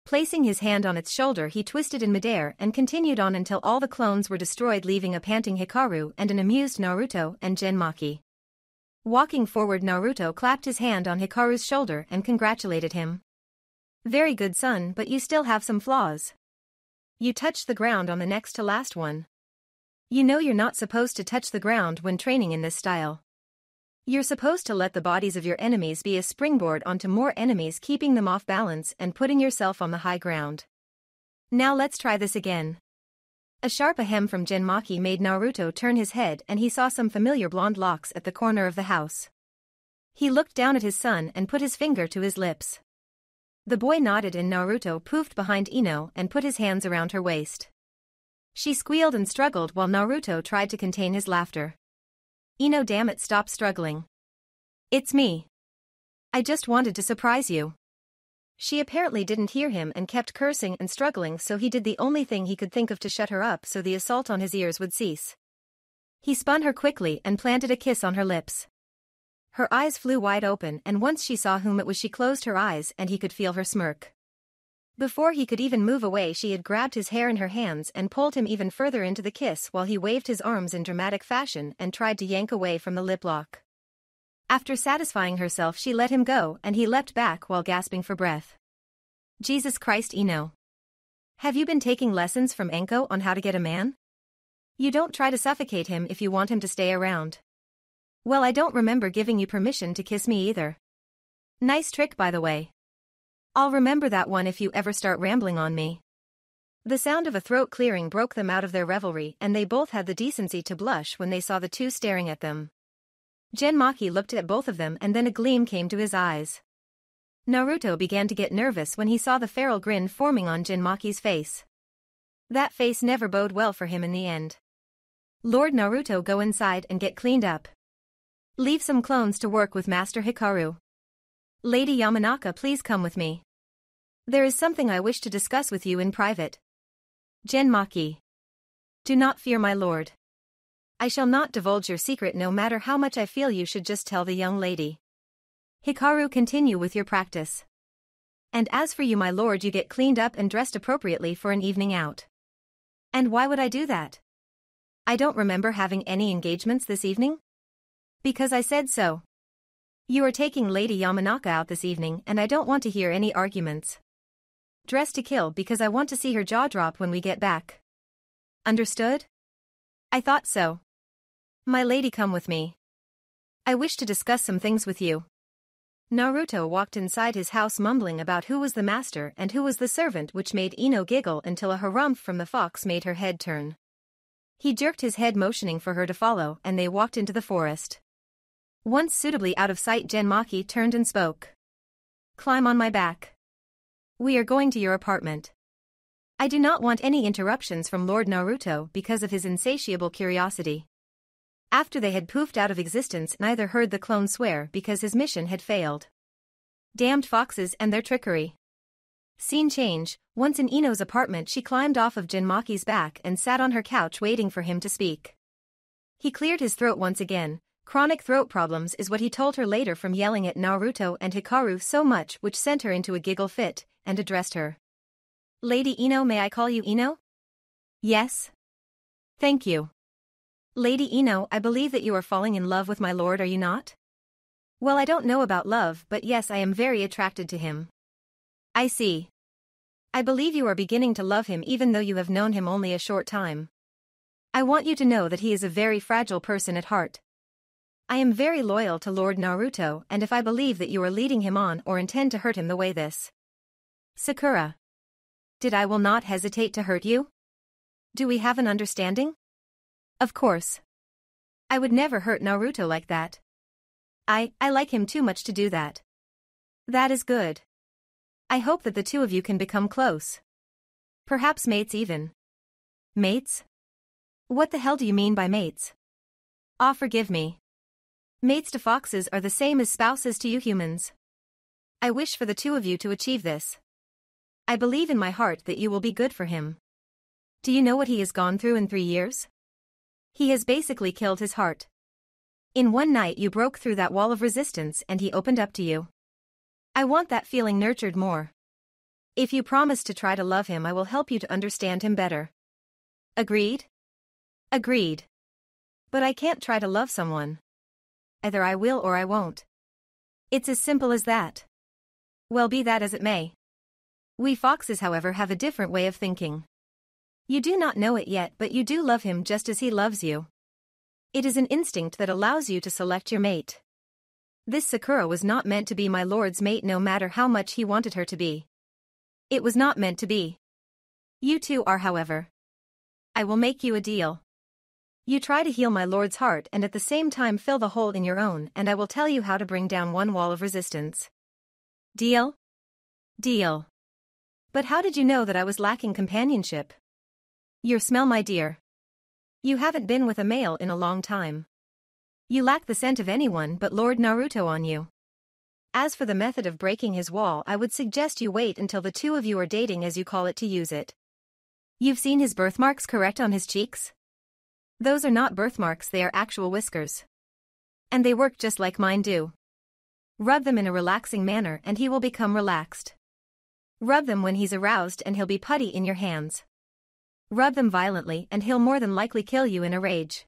Placing his hand on its shoulder, he twisted in midair and continued on until all the clones were destroyed, leaving a panting Hikaru and an amused Naruto and Jinchuuriki. Walking forward, Naruto clapped his hand on Hikaru's shoulder and congratulated him. Very good, son, but you still have some flaws. You touched the ground on the next to last one. You know you're not supposed to touch the ground when training in this style. You're supposed to let the bodies of your enemies be a springboard onto more enemies, keeping them off balance and putting yourself on the high ground. Now let's try this again. A sharp ahem from Jinchuuriki made Naruto turn his head, and he saw some familiar blonde locks at the corner of the house. He looked down at his son and put his finger to his lips. The boy nodded and Naruto poofed behind Ino and put his hands around her waist. She squealed and struggled while Naruto tried to contain his laughter. Ino, damn it, stop struggling. It's me. I just wanted to surprise you. She apparently didn't hear him and kept cursing and struggling, so he did the only thing he could think of to shut her up so the assault on his ears would cease. He spun her quickly and planted a kiss on her lips. Her eyes flew wide open, and once she saw whom it was, she closed her eyes and he could feel her smirk. Before he could even move away, she had grabbed his hair in her hands and pulled him even further into the kiss while he waved his arms in dramatic fashion and tried to yank away from the lip lock. After satisfying herself, she let him go and he leapt back while gasping for breath. Jesus Christ, Ino. Have you been taking lessons from Enko on how to get a man? You don't try to suffocate him if you want him to stay around. Well, I don't remember giving you permission to kiss me either. Nice trick, by the way. I'll remember that one if you ever start rambling on me. The sound of a throat clearing broke them out of their revelry, and they both had the decency to blush when they saw the two staring at them. Jinchuuriki looked at both of them and then a gleam came to his eyes. Naruto began to get nervous when he saw the feral grin forming on Jinchuuriki's face. That face never bode well for him in the end. Lord Naruto, go inside and get cleaned up. Leave some clones to work with Master Hikaru. Lady Yamanaka, please come with me. There is something I wish to discuss with you in private. Jinchuuriki. Do not fear, my lord. I shall not divulge your secret, no matter how much I feel you should just tell the young lady. Hikaru, continue with your practice. And as for you, my lord, you get cleaned up and dressed appropriately for an evening out. And why would I do that? I don't remember having any engagements this evening. Because I said so. You are taking Lady Yamanaka out this evening and I don't want to hear any arguments. Dress to kill because I want to see her jaw drop when we get back. Understood? I thought so. My lady, come with me. I wish to discuss some things with you. Naruto walked inside his house mumbling about who was the master and who was the servant, which made Ino giggle until a harumph from the fox made her head turn. He jerked his head motioning for her to follow and they walked into the forest. Once suitably out of sight, Genmaki turned and spoke. Climb on my back. We are going to your apartment. I do not want any interruptions from Lord Naruto because of his insatiable curiosity. After they had poofed out of existence, neither heard the clone swear because his mission had failed. Damned foxes and their trickery. Scene change. Once in Ino's apartment, she climbed off of Genmaki's back and sat on her couch waiting for him to speak. He cleared his throat once again. Chronic throat problems is what he told her later from yelling at Naruto and Hikaru so much, which sent her into a giggle fit, and addressed her. Lady Ino, may I call you Ino? Yes. Thank you. Lady Ino, I believe that you are falling in love with my lord, are you not? Well, I don't know about love, but yes, I am very attracted to him. I see. I believe you are beginning to love him even though you have known him only a short time. I want you to know that he is a very fragile person at heart. I am very loyal to Lord Naruto, and if I believe that you are leading him on or intend to hurt him the way this. Sakura. Did I will not hesitate to hurt you? Do we have an understanding? Of course. I would never hurt Naruto like that. I like him too much to do that. That is good. I hope that the two of you can become close. Perhaps mates even. Mates? What the hell do you mean by mates? Ah, forgive me. Mates to foxes are the same as spouses to you humans. I wish for the two of you to achieve this. I believe in my heart that you will be good for him. Do you know what he has gone through in 3 years? He has basically killed his heart. In one night you broke through that wall of resistance and he opened up to you. I want that feeling nurtured more. If you promise to try to love him, I will help you to understand him better. Agreed? Agreed. But I can't try to love someone. Either I will or I won't. It's as simple as that. Well, be that as it may. We foxes, however, have a different way of thinking. You do not know it yet, but you do love him just as he loves you. It is an instinct that allows you to select your mate. This Sakura was not meant to be my lord's mate, no matter how much he wanted her to be. It was not meant to be. You two are, however. I will make you a deal. You try to heal my lord's heart and at the same time fill the hole in your own, and I will tell you how to bring down one wall of resistance. Deal? Deal. But how did you know that I was lacking companionship? Your smell, my dear. You haven't been with a male in a long time. You lack the scent of anyone but Lord Naruto on you. As for the method of breaking his wall, I would suggest you wait until the two of you are dating, as you call it, to use it. You've seen his birthmarks, correct, on his cheeks? Those are not birthmarks, they are actual whiskers. And they work just like mine do. Rub them in a relaxing manner and he will become relaxed. Rub them when he's aroused and he'll be putty in your hands. Rub them violently and he'll more than likely kill you in a rage.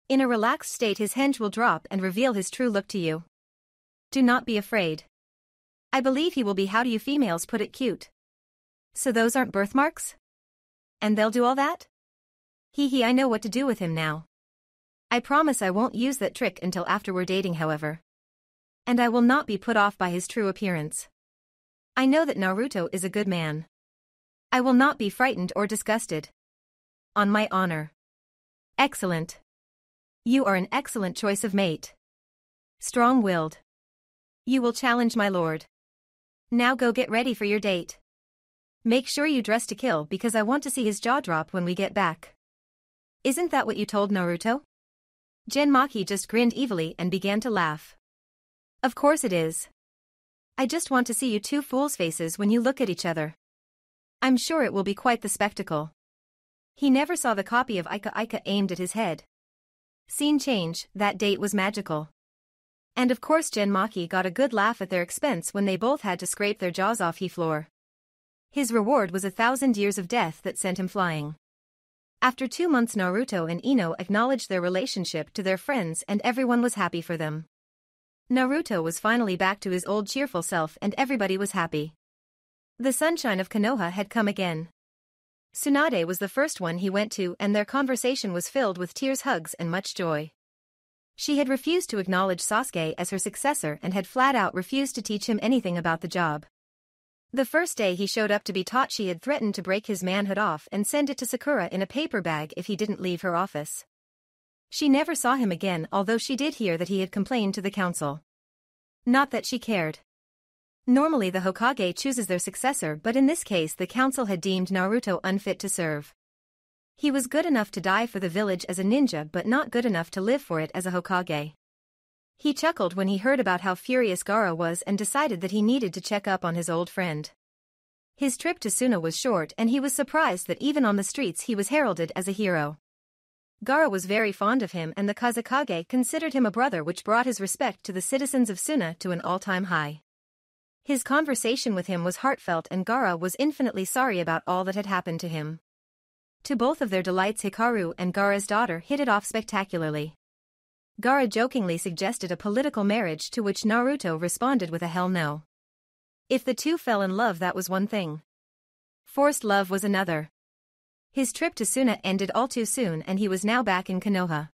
In a relaxed state his hinge will drop and reveal his true look to you. Do not be afraid. I believe he will be, how do you females put it, cute. So those aren't birthmarks? And they'll do all that? Hee, I know what to do with him now. I promise I won't use that trick until after we're dating, however. And I will not be put off by his true appearance. I know that Naruto is a good man. I will not be frightened or disgusted. On my honor. Excellent. You are an excellent choice of mate. Strong-willed. You will challenge my lord. Now go get ready for your date. Make sure you dress to kill because I want to see his jaw drop when we get back. Isn't that what you told Naruto? Genmaki just grinned evilly and began to laugh. Of course it is. I just want to see you two fools' faces when you look at each other. I'm sure it will be quite the spectacle. He never saw the copy of Ika aimed at his head. Scene change, that date was magical. And of course Genmaki got a good laugh at their expense when they both had to scrape their jaws off the floor. His reward was 1,000 years of death that sent him flying. After 2 months Naruto and Ino acknowledged their relationship to their friends and everyone was happy for them. Naruto was finally back to his old cheerful self and everybody was happy. The sunshine of Konoha had come again. Tsunade was the first one he went to and their conversation was filled with tears, hugs and much joy. She had refused to acknowledge Sasuke as her successor and had flat out refused to teach him anything about the job. The first day he showed up to be taught, she had threatened to break his manhood off and send it to Sakura in a paper bag if he didn't leave her office. She never saw him again, although she did hear that he had complained to the council. Not that she cared. Normally the Hokage chooses their successor, but in this case the council had deemed Naruto unfit to serve. He was good enough to die for the village as a ninja but not good enough to live for it as a Hokage. He chuckled when he heard about how furious Gaara was and decided that he needed to check up on his old friend. His trip to Suna was short and he was surprised that even on the streets he was heralded as a hero. Gaara was very fond of him and the Kazekage considered him a brother, which brought his respect to the citizens of Suna to an all-time high. His conversation with him was heartfelt and Gaara was infinitely sorry about all that had happened to him. To both of their delights, Hikaru and Gaara's daughter hit it off spectacularly. Gaara jokingly suggested a political marriage, to which Naruto responded with a hell no. If the two fell in love, that was one thing. Forced love was another. His trip to Suna ended all too soon and he was now back in Konoha.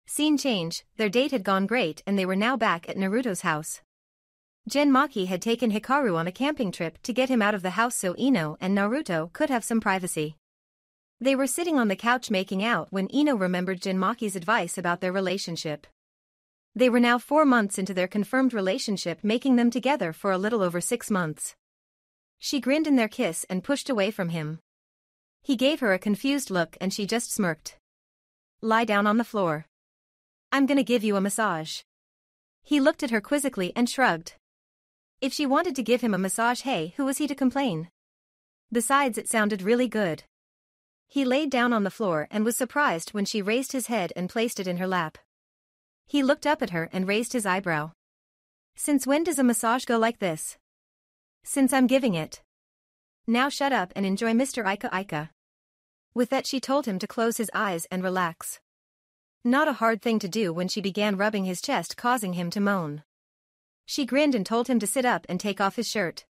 Scene change, their date had gone great and they were now back at Naruto's house. Genmaki had taken Hikaru on a camping trip to get him out of the house so Ino and Naruto could have some privacy. They were sitting on the couch making out when Ino remembered Genmaki's advice about their relationship. They were now 4 months into their confirmed relationship, making them together for a little over 6 months. She grinned in their kiss and pushed away from him. He gave her a confused look and she just smirked. Lie down on the floor. I'm gonna give you a massage. He looked at her quizzically and shrugged. If she wanted to give him a massage, hey, who was he to complain? Besides, it sounded really good. He laid down on the floor and was surprised when she raised his head and placed it in her lap. He looked up at her and raised his eyebrow. Since when does a massage go like this? Since I'm giving it. Now shut up and enjoy, Mr. Ika Ika. With that she told him to close his eyes and relax. Not a hard thing to do when she began rubbing his chest, causing him to moan. She grinned and told him to sit up and take off his shirt.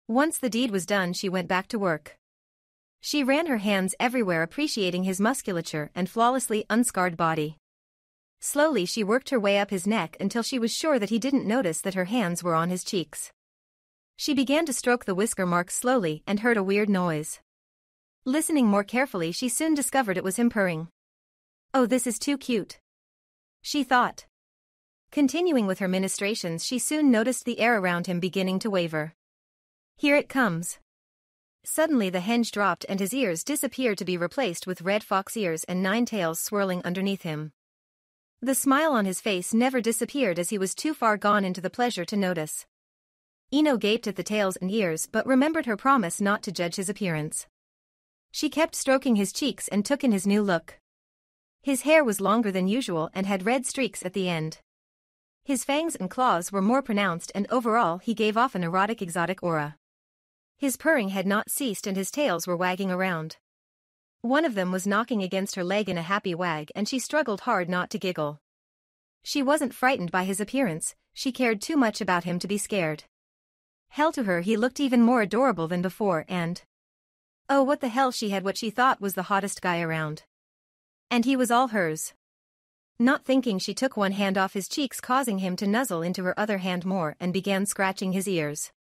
Once the deed was done, she went back to work. She ran her hands everywhere, appreciating his musculature and flawlessly unscarred body. Slowly she worked her way up his neck until she was sure that he didn't notice that her hands were on his cheeks. She began to stroke the whisker marks slowly and heard a weird noise. Listening more carefully, she soon discovered it was him purring. Oh, this is too cute, she thought. Continuing with her ministrations, she soon noticed the air around him beginning to waver. Here it comes. Suddenly the hinge dropped and his ears disappeared to be replaced with red fox ears and 9 tails swirling underneath him. The smile on his face never disappeared as he was too far gone into the pleasure to notice. Ino gaped at the tails and ears but remembered her promise not to judge his appearance. She kept stroking his cheeks and took in his new look. His hair was longer than usual and had red streaks at the end. His fangs and claws were more pronounced and overall he gave off an erotic, exotic aura. His purring had not ceased and his tails were wagging around. One of them was knocking against her leg in a happy wag and she struggled hard not to giggle. She wasn't frightened by his appearance, she cared too much about him to be scared. Hell, to her he looked even more adorable than before and… oh, what the hell, she had what she thought was the hottest guy around. And he was all hers. Not thinking, she took one hand off his cheeks, causing him to nuzzle into her other hand more and began scratching his ears.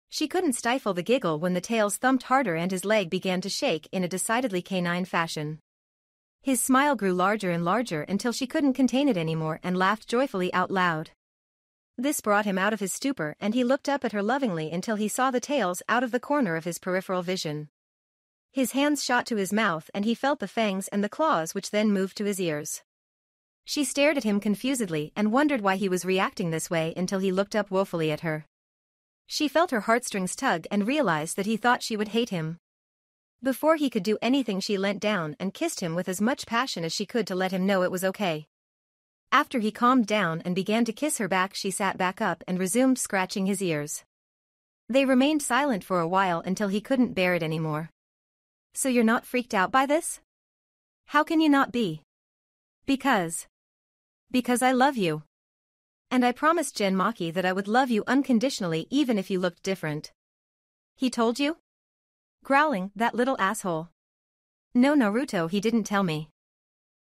She couldn't stifle the giggle when the tails thumped harder and his leg began to shake in a decidedly canine fashion. His smile grew larger and larger until she couldn't contain it anymore and laughed joyfully out loud. This brought him out of his stupor and he looked up at her lovingly until he saw the tails out of the corner of his peripheral vision. His hands shot to his mouth and he felt the fangs and the claws, which then moved to his ears. She stared at him confusedly and wondered why he was reacting this way until he looked up woefully at her. She felt her heartstrings tug and realized that he thought she would hate him. Before he could do anything, she leant down and kissed him with as much passion as she could to let him know it was okay. After he calmed down and began to kiss her back, she sat back up and resumed scratching his ears. They remained silent for a while until he couldn't bear it anymore. So you're not freaked out by this? How can you not be? Because I love you. And I promised Gen Maki that I would love you unconditionally even if you looked different. He told you? Growling, that little asshole. No, Naruto, he didn't tell me.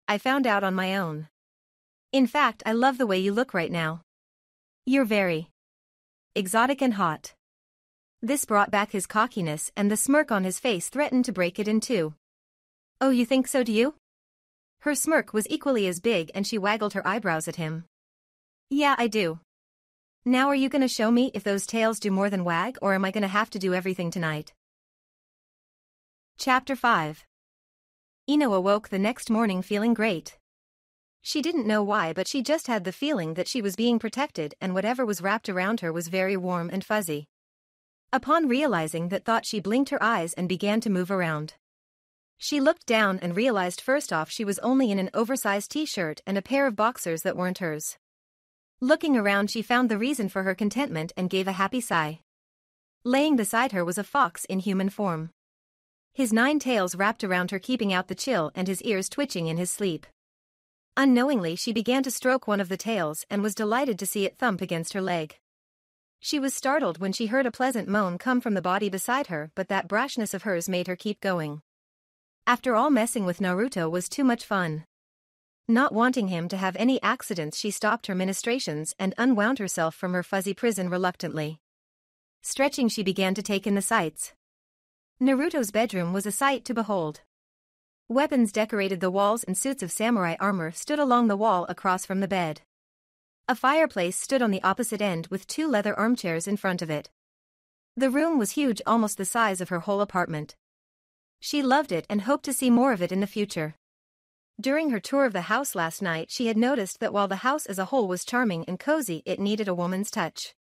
I found out on my own. In fact, I love the way you look right now. You're very exotic and hot. This brought back his cockiness, and the smirk on his face threatened to break it in two. Oh, you think so, do you? Her smirk was equally as big and she waggled her eyebrows at him. Yeah, I do. Now are you gonna show me if those tails do more than wag, or am I gonna have to do everything tonight? Chapter 5. Ino awoke the next morning feeling great. She didn't know why, but she just had the feeling that she was being protected and whatever was wrapped around her was very warm and fuzzy. Upon realizing that thought, she blinked her eyes and began to move around. She looked down and realized first off she was only in an oversized t-shirt and a pair of boxers that weren't hers. Looking around, she found the reason for her contentment and gave a happy sigh. Laying beside her was a fox in human form. His 9 tails wrapped around her, keeping out the chill, and his ears twitching in his sleep. Unknowingly, she began to stroke one of the tails and was delighted to see it thump against her leg. She was startled when she heard a pleasant moan come from the body beside her, but that brashness of hers made her keep going. After all, messing with Naruto was too much fun. Not wanting him to have any accidents, she stopped her ministrations and unwound herself from her fuzzy prison reluctantly. Stretching, she began to take in the sights. Naruto's bedroom was a sight to behold. Weapons decorated the walls and suits of samurai armor stood along the wall across from the bed. A fireplace stood on the opposite end with 2 leather armchairs in front of it. The room was huge, almost the size of her whole apartment. She loved it and hoped to see more of it in the future. During her tour of the house last night, she had noticed that while the house as a whole was charming and cozy, it needed a woman's touch.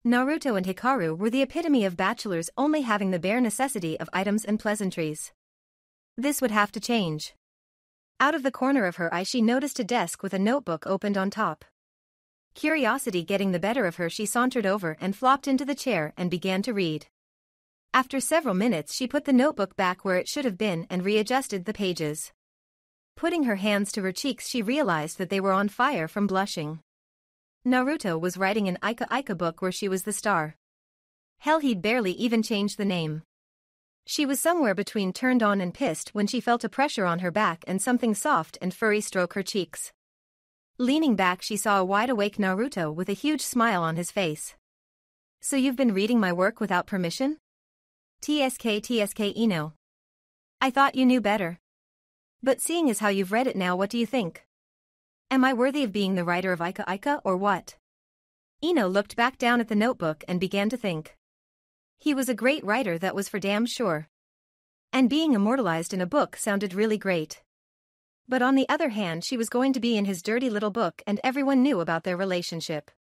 Naruto and Hikaru were the epitome of bachelors, only having the bare necessity of items and pleasantries. This would have to change. Out of the corner of her eye, she noticed a desk with a notebook opened on top. Curiosity getting the better of her, she sauntered over and flopped into the chair and began to read. After several minutes, she put the notebook back where it should have been and readjusted the pages. Putting her hands to her cheeks, she realized that they were on fire from blushing. Naruto was writing an Ika Ika book where she was the star. Hell, he'd barely even changed the name. She was somewhere between turned on and pissed when she felt a pressure on her back and something soft and furry stroke her cheeks. Leaning back, she saw a wide-awake Naruto with a huge smile on his face. So you've been reading my work without permission? TSK Ino. I thought you knew better. But seeing as how you've read it now, what do you think? Am I worthy of being the writer of Ika Ika or what? Ino looked back down at the notebook and began to think. He was a great writer, that was for damn sure. And being immortalized in a book sounded really great. But on the other hand, she was going to be in his dirty little book and everyone knew about their relationship.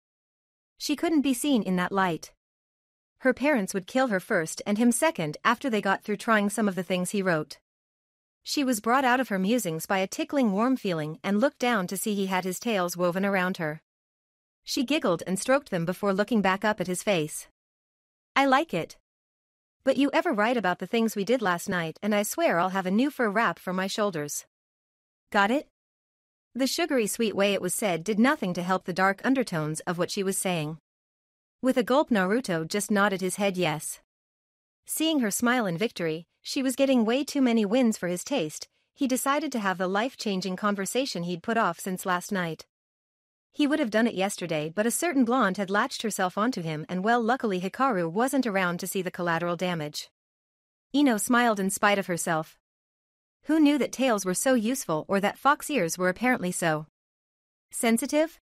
She couldn't be seen in that light. Her parents would kill her first and him second after they got through trying some of the things he wrote. She was brought out of her musings by a tickling warm feeling and looked down to see he had his tails woven around her. She giggled and stroked them before looking back up at his face. I like it. But you ever write about the things we did last night, and I swear I'll have a new fur wrap for my shoulders. Got it? The sugary sweet way it was said did nothing to help the dark undertones of what she was saying. With a gulp, Naruto just nodded his head yes. Seeing her smile in victory, she was getting way too many wins for his taste. He decided to have the life-changing conversation he'd put off since last night. He would have done it yesterday, but a certain blonde had latched herself onto him, and well, luckily Hikaru wasn't around to see the collateral damage. Ino smiled in spite of herself. Who knew that tails were so useful, or that fox ears were apparently so sensitive?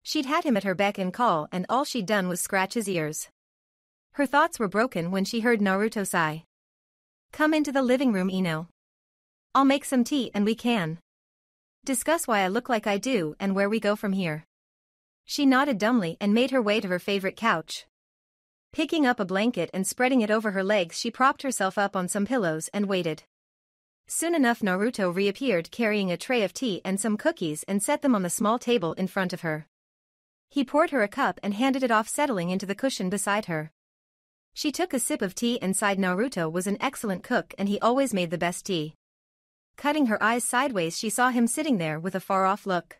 She'd had him at her beck and call, and all she'd done was scratch his ears. Her thoughts were broken when she heard Naruto sigh. Come into the living room, Ino. I'll make some tea and we can discuss why I look like I do and where we go from here. She nodded dumbly and made her way to her favorite couch. Picking up a blanket and spreading it over her legs, she propped herself up on some pillows and waited. Soon enough Naruto reappeared carrying a tray of tea and some cookies and set them on the small table in front of her. He poured her a cup and handed it off, settling into the cushion beside her. She took a sip of tea and sighed. Naruto was an excellent cook and he always made the best tea. Cutting her eyes sideways, she saw him sitting there with a far-off look.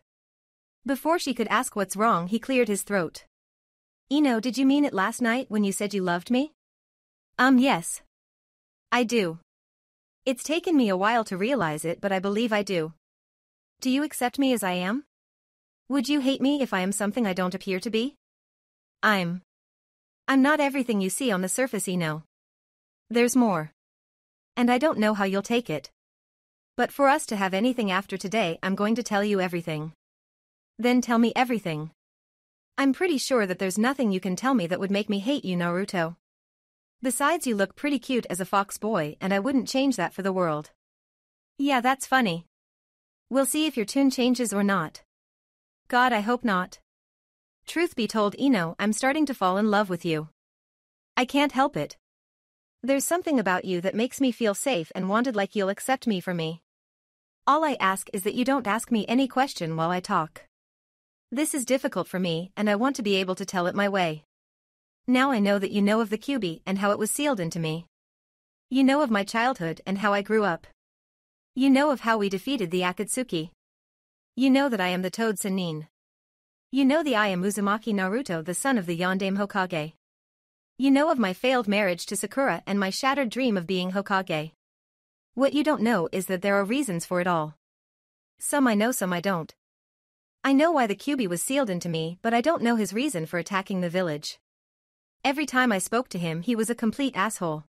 Before she could ask what's wrong, he cleared his throat. "Ino, did you mean it last night when you said you loved me?" Yes. I do. It's taken me a while to realize it, but I believe I do. Do you accept me as I am? Would you hate me if I am something I don't appear to be? I'm not everything you see on the surface, Ino. There's more. And I don't know how you'll take it. But for us to have anything after today, I'm going to tell you everything. Then tell me everything. I'm pretty sure that there's nothing you can tell me that would make me hate you, Naruto. Besides, you look pretty cute as a fox boy and I wouldn't change that for the world. Yeah, that's funny. We'll see if your tune changes or not. God, I hope not. Truth be told, Ino, I'm starting to fall in love with you. I can't help it. There's something about you that makes me feel safe and wanted, like you'll accept me for me. All I ask is that you don't ask me any question while I talk. This is difficult for me and I want to be able to tell it my way. Now I know that you know of the Kyuubi and how it was sealed into me. You know of my childhood and how I grew up. You know of how we defeated the Akatsuki. You know that I am the Toad Sannin. You know that I am Uzumaki Naruto, the son of the Yondaime Hokage. You know of my failed marriage to Sakura and my shattered dream of being Hokage. What you don't know is that there are reasons for it all. Some I know, some I don't. I know why the Kyuubi was sealed into me, but I don't know his reason for attacking the village. Every time I spoke to him, he was a complete asshole.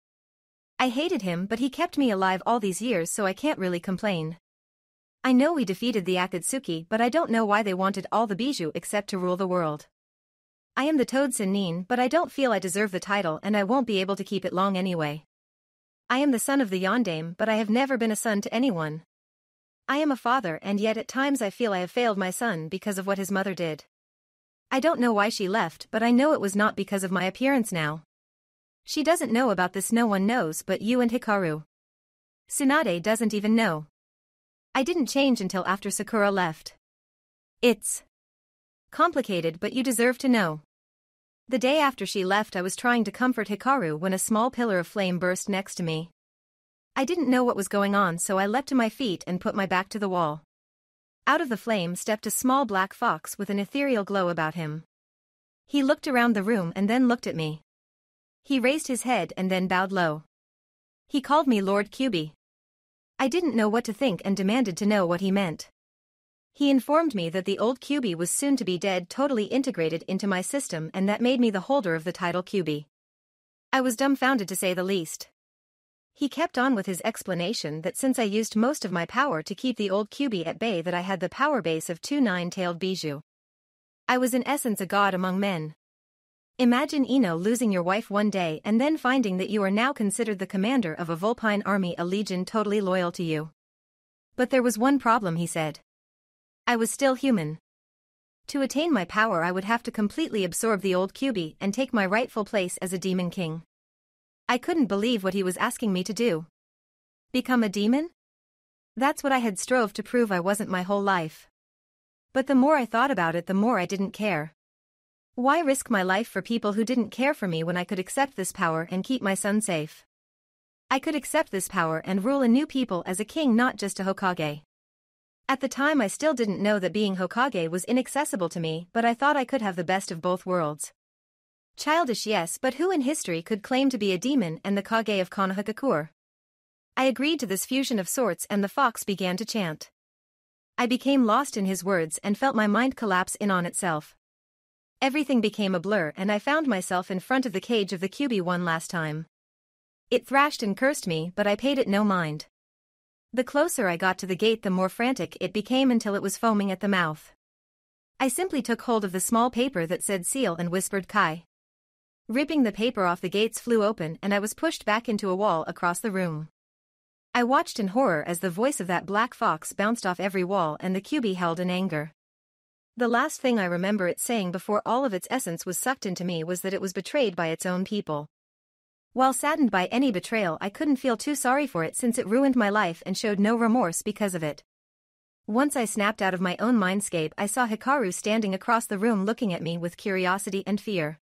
I hated him, but he kept me alive all these years, so I can't really complain. I know we defeated the Akatsuki, but I don't know why they wanted all the bijou except to rule the world. I am the Toad Sannin, but I don't feel I deserve the title and I won't be able to keep it long anyway. I am the son of the Yondaime, but I have never been a son to anyone. I am a father, and yet at times I feel I have failed my son because of what his mother did. I don't know why she left, but I know it was not because of my appearance now. She doesn't know about this, no one knows but you and Hikaru. Tsunade doesn't even know. I didn't change until after Sakura left. It's complicated, but you deserve to know. The day after she left, I was trying to comfort Hikaru when a small pillar of flame burst next to me. I didn't know what was going on, so I leapt to my feet and put my back to the wall. Out of the flame stepped a small black fox with an ethereal glow about him. He looked around the room and then looked at me. He raised his head and then bowed low. He called me Lord Kyuubi. I didn't know what to think and demanded to know what he meant. He informed me that the old Kyuubi was soon to be dead, totally integrated into my system, and that made me the holder of the title Kyuubi. I was dumbfounded to say the least. He kept on with his explanation that since I used most of my power to keep the old Kyuubi at bay, that I had the power base of 2 nine-tailed bijou. I was in essence a god among men. Imagine, Ino, losing your wife one day and then finding that you are now considered the commander of a Vulpine army, a legion totally loyal to you. But there was one problem, he said. I was still human. To attain my power, I would have to completely absorb the old Kyuubi and take my rightful place as a demon king. I couldn't believe what he was asking me to do. Become a demon? That's what I had strove to prove I wasn't my whole life. But the more I thought about it, the more I didn't care. Why risk my life for people who didn't care for me when I could accept this power and keep my son safe? I could accept this power and rule a new people as a king, not just a Hokage. At the time I still didn't know that being Hokage was inaccessible to me, but I thought I could have the best of both worlds. Childish, yes, but who in history could claim to be a demon and the Kage of Konohagakure? I agreed to this fusion of sorts and the fox began to chant. I became lost in his words and felt my mind collapse in on itself. Everything became a blur and I found myself in front of the cage of the Kyuubi one last time. It thrashed and cursed me, but I paid it no mind. The closer I got to the gate, the more frantic it became until it was foaming at the mouth. I simply took hold of the small paper that said seal and whispered Kai. Ripping the paper off, the gates flew open and I was pushed back into a wall across the room. I watched in horror as the voice of that black fox bounced off every wall and the Kyuubi held in anger. The last thing I remember it saying before all of its essence was sucked into me was that it was betrayed by its own people. While saddened by any betrayal, I couldn't feel too sorry for it since it ruined my life and showed no remorse because of it. Once I snapped out of my own mindscape, I saw Hikaru standing across the room looking at me with curiosity and fear.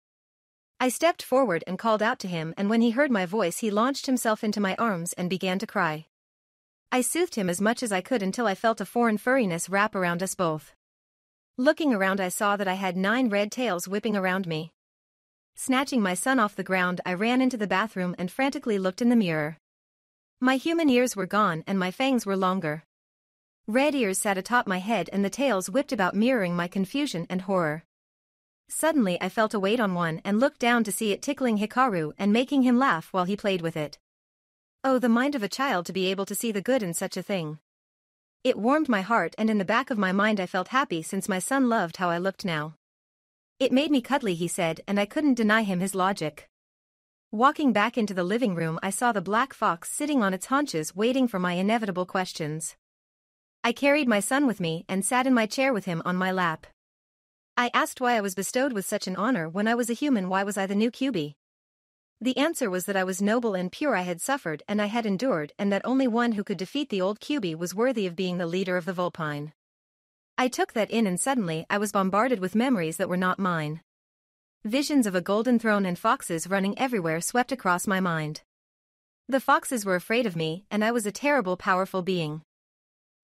I stepped forward and called out to him, and when he heard my voice he launched himself into my arms and began to cry. I soothed him as much as I could until I felt a foreign furriness wrap around us both. Looking around, I saw that I had 9 red tails whipping around me. Snatching my son off the ground, I ran into the bathroom and frantically looked in the mirror. My human ears were gone and my fangs were longer. Red ears sat atop my head and the tails whipped about, mirroring my confusion and horror. Suddenly I felt a weight on one and looked down to see it tickling Hikaru and making him laugh while he played with it. Oh, the mind of a child to be able to see the good in such a thing. It warmed my heart, and in the back of my mind I felt happy since my son loved how I looked now. It made me cuddly, he said, and I couldn't deny him his logic. Walking back into the living room, I saw the black fox sitting on its haunches waiting for my inevitable questions. I carried my son with me and sat in my chair with him on my lap. I asked why I was bestowed with such an honor when I was a human. Why was I the new Kyuubi? The answer was that I was noble and pure. I had suffered and I had endured, and that only one who could defeat the old Kyuubi was worthy of being the leader of the Vulpine. I took that in, and suddenly I was bombarded with memories that were not mine. Visions of a golden throne and foxes running everywhere swept across my mind. The foxes were afraid of me, and I was a terrible, powerful being.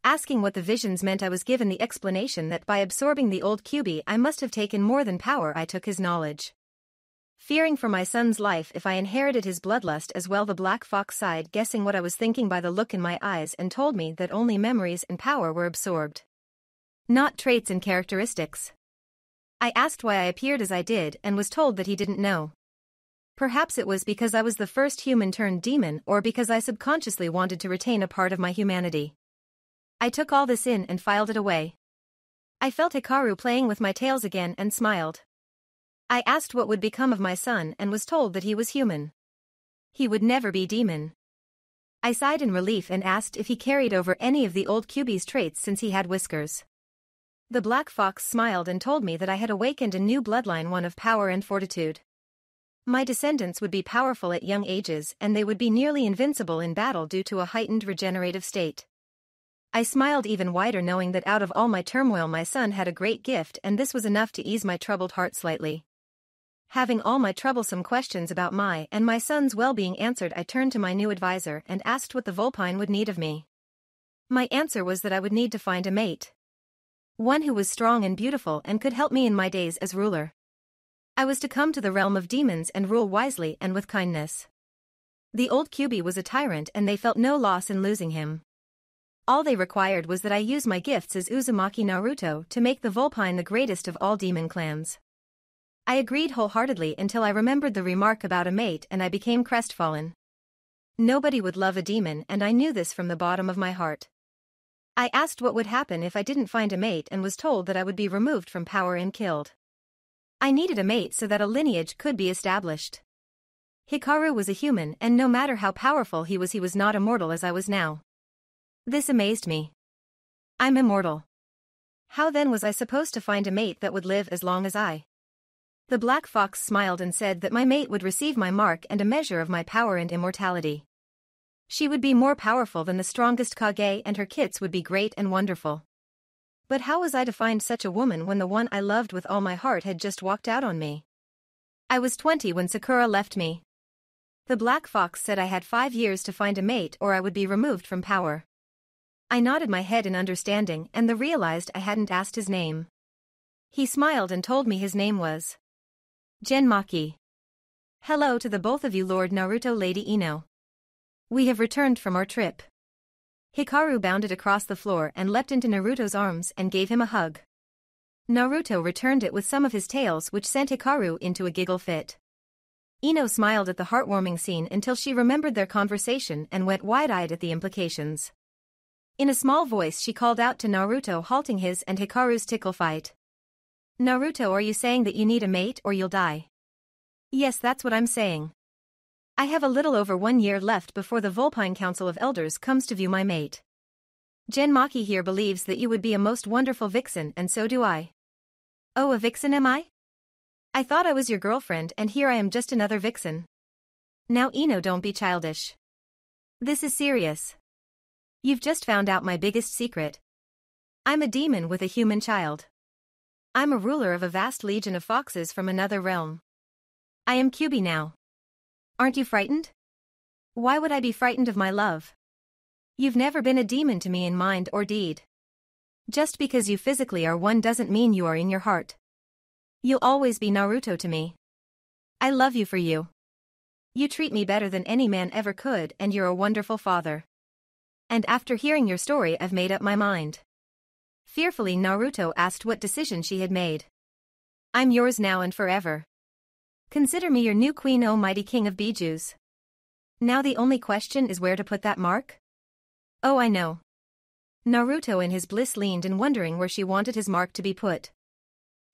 Asking what the visions meant, I was given the explanation that by absorbing the old Kyuubi I must have taken more than power. I took his knowledge. Fearing for my son's life if I inherited his bloodlust as well, the black fox sighed, guessing what I was thinking by the look in my eyes, and told me that only memories and power were absorbed, not traits and characteristics. I asked why I appeared as I did and was told that he didn't know. Perhaps it was because I was the first human turned demon, or because I subconsciously wanted to retain a part of my humanity. I took all this in and filed it away. I felt Hikaru playing with my tails again and smiled. I asked what would become of my son and was told that he was human. He would never be demon. I sighed in relief and asked if he carried over any of the old Kyuubi's traits since he had whiskers. The black fox smiled and told me that I had awakened a new bloodline, one of power and fortitude. My descendants would be powerful at young ages, and they would be nearly invincible in battle due to a heightened regenerative state. I smiled even wider, knowing that out of all my turmoil my son had a great gift, and this was enough to ease my troubled heart slightly. Having all my troublesome questions about my and my son's well-being answered, I turned to my new advisor and asked what the Vulpine would need of me. My answer was that I would need to find a mate. One who was strong and beautiful and could help me in my days as ruler. I was to come to the realm of demons and rule wisely and with kindness. The old Kyuubi was a tyrant and they felt no loss in losing him. All they required was that I use my gifts as Uzumaki Naruto to make the Vulpine the greatest of all demon clans. I agreed wholeheartedly until I remembered the remark about a mate and I became crestfallen. Nobody would love a demon, and I knew this from the bottom of my heart. I asked what would happen if I didn't find a mate and was told that I would be removed from power and killed. I needed a mate so that a lineage could be established. Hikaru was a human, and no matter how powerful he was not immortal as I was now. This amazed me. I'm immortal. How then was I supposed to find a mate that would live as long as I? The black fox smiled and said that my mate would receive my mark and a measure of my power and immortality. She would be more powerful than the strongest Kage, and her kits would be great and wonderful. But how was I to find such a woman when the one I loved with all my heart had just walked out on me? I was 20 when Sakura left me. The black fox said I had 5 years to find a mate or I would be removed from power. I nodded my head in understanding and then realized I hadn't asked his name. He smiled and told me his name was Genmaki. Hello to the both of you, Lord Naruto, Lady Ino. We have returned from our trip. Hikaru bounded across the floor and leapt into Naruto's arms and gave him a hug. Naruto returned it with some of his tails, which sent Hikaru into a giggle fit. Ino smiled at the heartwarming scene until she remembered their conversation and went wide-eyed at the implications. In a small voice she called out to Naruto, halting his and Hikaru's tickle fight. Naruto, are you saying that you need a mate or you'll die? Yes, that's what I'm saying. I have a little over 1 year left before the Vulpine Council of Elders comes to view my mate. Genmaki here believes that you would be a most wonderful vixen, and so do I. Oh, a vixen am I? I thought I was your girlfriend and here I am just another vixen. Now Ino, don't be childish. This is serious. You've just found out my biggest secret. I'm a demon with a human child. I'm a ruler of a vast legion of foxes from another realm. I am QB now. Aren't you frightened? Why would I be frightened of my love? You've never been a demon to me in mind or deed. Just because you physically are one doesn't mean you are in your heart. You'll always be Naruto to me. I love you for you. You treat me better than any man ever could, and you're a wonderful father. And after hearing your story, I've made up my mind. Fearfully, Naruto asked what decision she had made. I'm yours now and forever. Consider me your new queen, oh mighty king of Bijus. Now the only question is where to put that mark? Oh, I know. Naruto in his bliss leaned in, wondering where she wanted his mark to be put.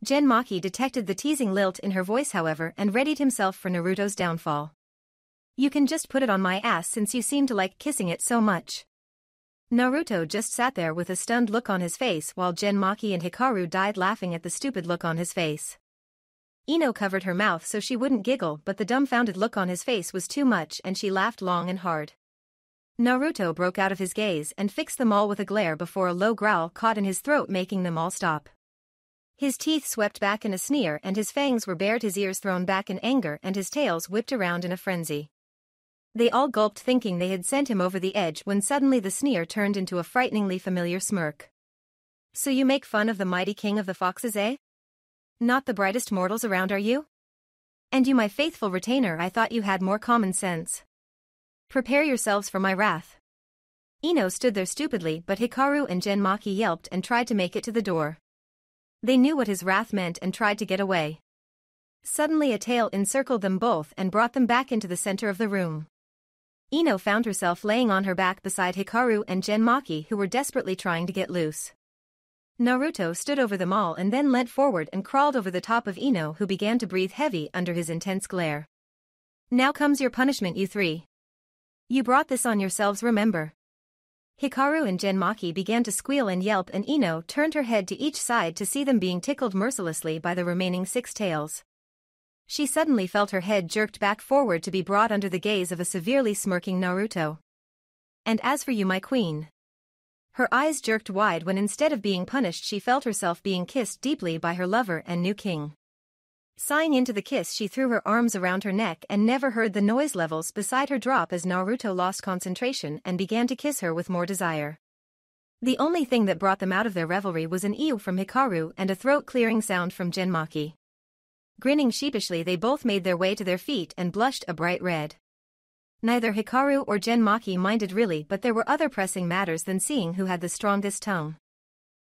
Genmaki detected the teasing lilt in her voice, however, and readied himself for Naruto's downfall. You can just put it on my ass since you seem to like kissing it so much. Naruto just sat there with a stunned look on his face while Genmaki and Hikaru died laughing at the stupid look on his face. Ino covered her mouth so she wouldn't giggle, but the dumbfounded look on his face was too much and she laughed long and hard. Naruto broke out of his gaze and fixed them all with a glare before a low growl caught in his throat, making them all stop. His teeth swept back in a sneer and his fangs were bared, his ears thrown back in anger and his tails whipped around in a frenzy. They all gulped, thinking they had sent him over the edge, when suddenly the sneer turned into a frighteningly familiar smirk. So you make fun of the mighty king of the foxes, eh? Not the brightest mortals around, are you? And you, my faithful retainer, I thought you had more common sense. Prepare yourselves for my wrath. Ino stood there stupidly, but Hikaru and Genmaki yelped and tried to make it to the door. They knew what his wrath meant and tried to get away. Suddenly a tail encircled them both and brought them back into the center of the room. Ino found herself laying on her back beside Hikaru and Genmaki, who were desperately trying to get loose. Naruto stood over them all and then leant forward and crawled over the top of Ino, who began to breathe heavy under his intense glare. Now comes your punishment, you three. You brought this on yourselves, remember? Hikaru and Genmaki began to squeal and yelp, and Ino turned her head to each side to see them being tickled mercilessly by the remaining 6 tails. She suddenly felt her head jerked back forward to be brought under the gaze of a severely smirking Naruto. And as for you, my queen. Her eyes jerked wide when, instead of being punished, she felt herself being kissed deeply by her lover and new king. Sighing into the kiss, she threw her arms around her neck and never heard the noise levels beside her drop as Naruto lost concentration and began to kiss her with more desire. The only thing that brought them out of their revelry was an eew from Hikaru and a throat-clearing sound from Genmaki. Grinning sheepishly, they both made their way to their feet and blushed a bright red. Neither Hikaru or Genmaki minded really, but there were other pressing matters than seeing who had the strongest tongue.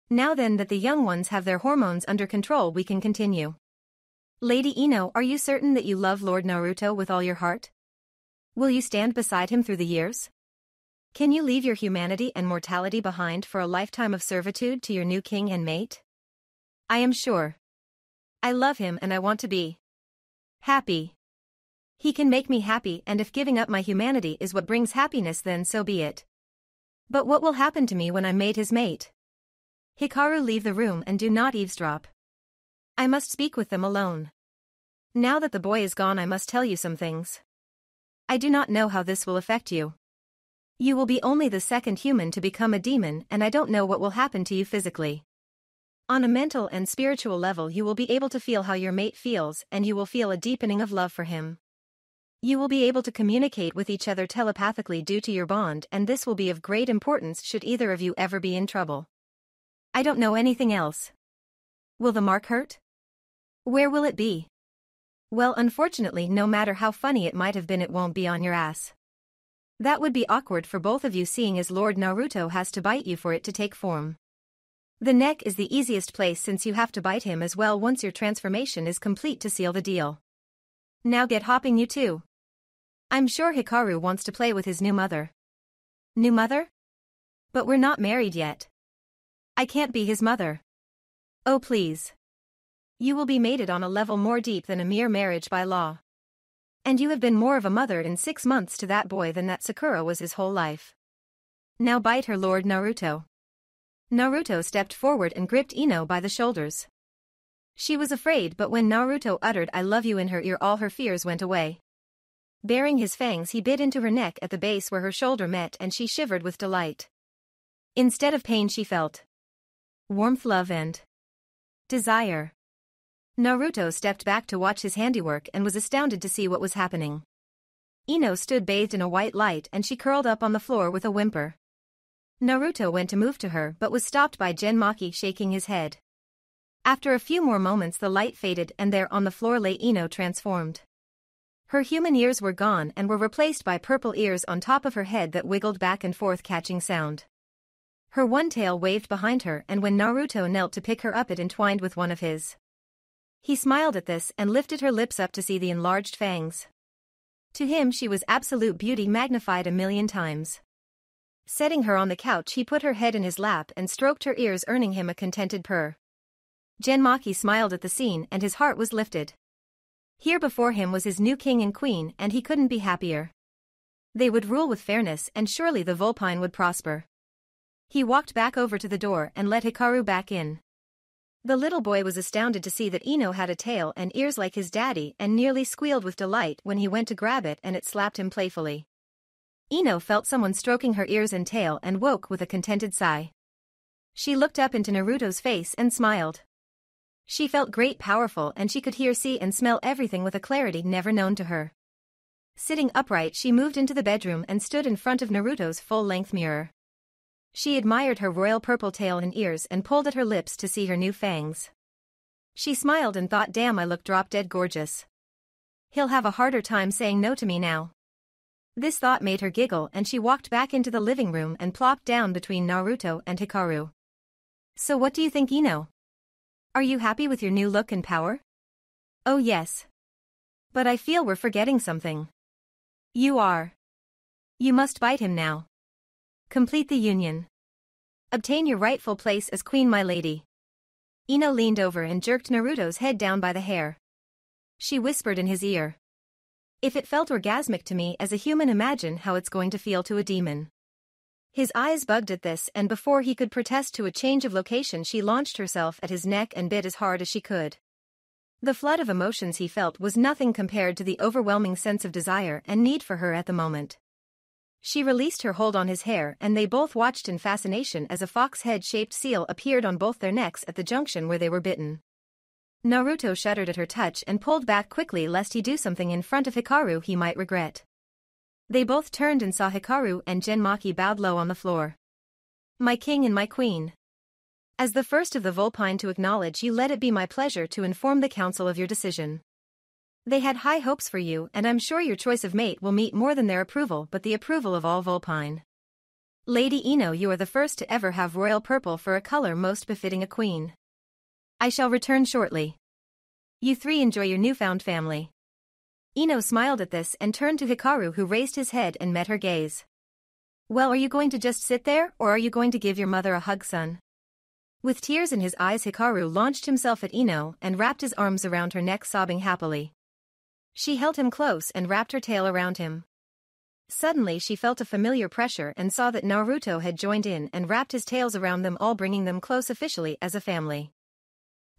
Now then that the young ones have their hormones under control, we can continue. Lady Ino, are you certain that you love Lord Naruto with all your heart? Will you stand beside him through the years? Can you leave your humanity and mortality behind for a lifetime of servitude to your new king and mate? I am sure. I love him and I want to be happy. He can make me happy, and if giving up my humanity is what brings happiness, then so be it. But what will happen to me when I'm made his mate? Hikaru, leave the room and do not eavesdrop. I must speak with them alone. Now that the boy is gone, I must tell you some things. I do not know how this will affect you. You will be only the second human to become a demon, and I don't know what will happen to you physically. On a mental and spiritual level, you will be able to feel how your mate feels, and you will feel a deepening of love for him. You will be able to communicate with each other telepathically due to your bond, and this will be of great importance should either of you ever be in trouble. I don't know anything else. Will the mark hurt? Where will it be? Well, unfortunately, no matter how funny it might have been, it won't be on your ass. That would be awkward for both of you, seeing as Lord Naruto has to bite you for it to take form. The neck is the easiest place, since you have to bite him as well once your transformation is complete to seal the deal. Now get hopping, you two. I'm sure Hikaru wants to play with his new mother. New mother? But we're not married yet. I can't be his mother. Oh please. You will be mated on a level more deep than a mere marriage by law. And you have been more of a mother in 6 months to that boy than that Sakura was his whole life. Now bite her, Lord Naruto. Naruto stepped forward and gripped Ino by the shoulders. She was afraid, but when Naruto uttered "I love you" in her ear, all her fears went away. Baring his fangs, he bit into her neck at the base where her shoulder met, and she shivered with delight. Instead of pain, she felt warmth, love, and desire. Naruto stepped back to watch his handiwork and was astounded to see what was happening. Ino stood bathed in a white light, and she curled up on the floor with a whimper. Naruto went to move to her but was stopped by Jinchuuriki shaking his head. After a few more moments the light faded, and there on the floor lay Ino transformed. Her human ears were gone and were replaced by purple ears on top of her head that wiggled back and forth catching sound. Her one tail waved behind her, and when Naruto knelt to pick her up it entwined with one of his. He smiled at this and lifted her lips up to see the enlarged fangs. To him she was absolute beauty magnified 1,000,000 times. Setting her on the couch, he put her head in his lap and stroked her ears, earning him a contented purr. Jinchuuriki smiled at the scene and his heart was lifted. Here before him was his new king and queen, and he couldn't be happier. They would rule with fairness, and surely the Vulpine would prosper. He walked back over to the door and let Hikaru back in. The little boy was astounded to see that Ino had a tail and ears like his daddy, and nearly squealed with delight when he went to grab it and it slapped him playfully. Ino felt someone stroking her ears and tail and woke with a contented sigh. She looked up into Naruto's face and smiled. She felt great, powerful, and she could hear, see, and smell everything with a clarity never known to her. Sitting upright, she moved into the bedroom and stood in front of Naruto's full-length mirror. She admired her royal purple tail and ears and pulled at her lips to see her new fangs. She smiled and thought, damn, I look drop-dead gorgeous. He'll have a harder time saying no to me now. This thought made her giggle, and she walked back into the living room and plopped down between Naruto and Hikaru. So what do you think, Ino? Are you happy with your new look and power? Oh yes. But I feel we're forgetting something. You are. You must bite him now. Complete the union. Obtain your rightful place as queen, my lady. Ino leaned over and jerked Naruto's head down by the hair. She whispered in his ear. If it felt orgasmic to me as a human, imagine how it's going to feel to a demon. His eyes bugged at this, and before he could protest to a change of location, she launched herself at his neck and bit as hard as she could. The flood of emotions he felt was nothing compared to the overwhelming sense of desire and need for her at the moment. She released her hold on his hair, and they both watched in fascination as a fox head-shaped seal appeared on both their necks at the junction where they were bitten. Naruto shuddered at her touch and pulled back quickly lest he do something in front of Hikaru he might regret. They both turned and saw Hikaru and Jinchuuriki bowed low on the floor. My king and my queen. As the first of the Vulpine to acknowledge you, let it be my pleasure to inform the council of your decision. They had high hopes for you, and I'm sure your choice of mate will meet more than their approval but the approval of all Vulpine. Lady Ino, you are the first to ever have royal purple for a color most befitting a queen. I shall return shortly. You three enjoy your newfound family. Ino smiled at this and turned to Hikaru, who raised his head and met her gaze. Well, are you going to just sit there, or are you going to give your mother a hug, son? With tears in his eyes, Hikaru launched himself at Ino and wrapped his arms around her neck, sobbing happily. She held him close and wrapped her tail around him. Suddenly she felt a familiar pressure and saw that Naruto had joined in and wrapped his tails around them all, bringing them close officially as a family.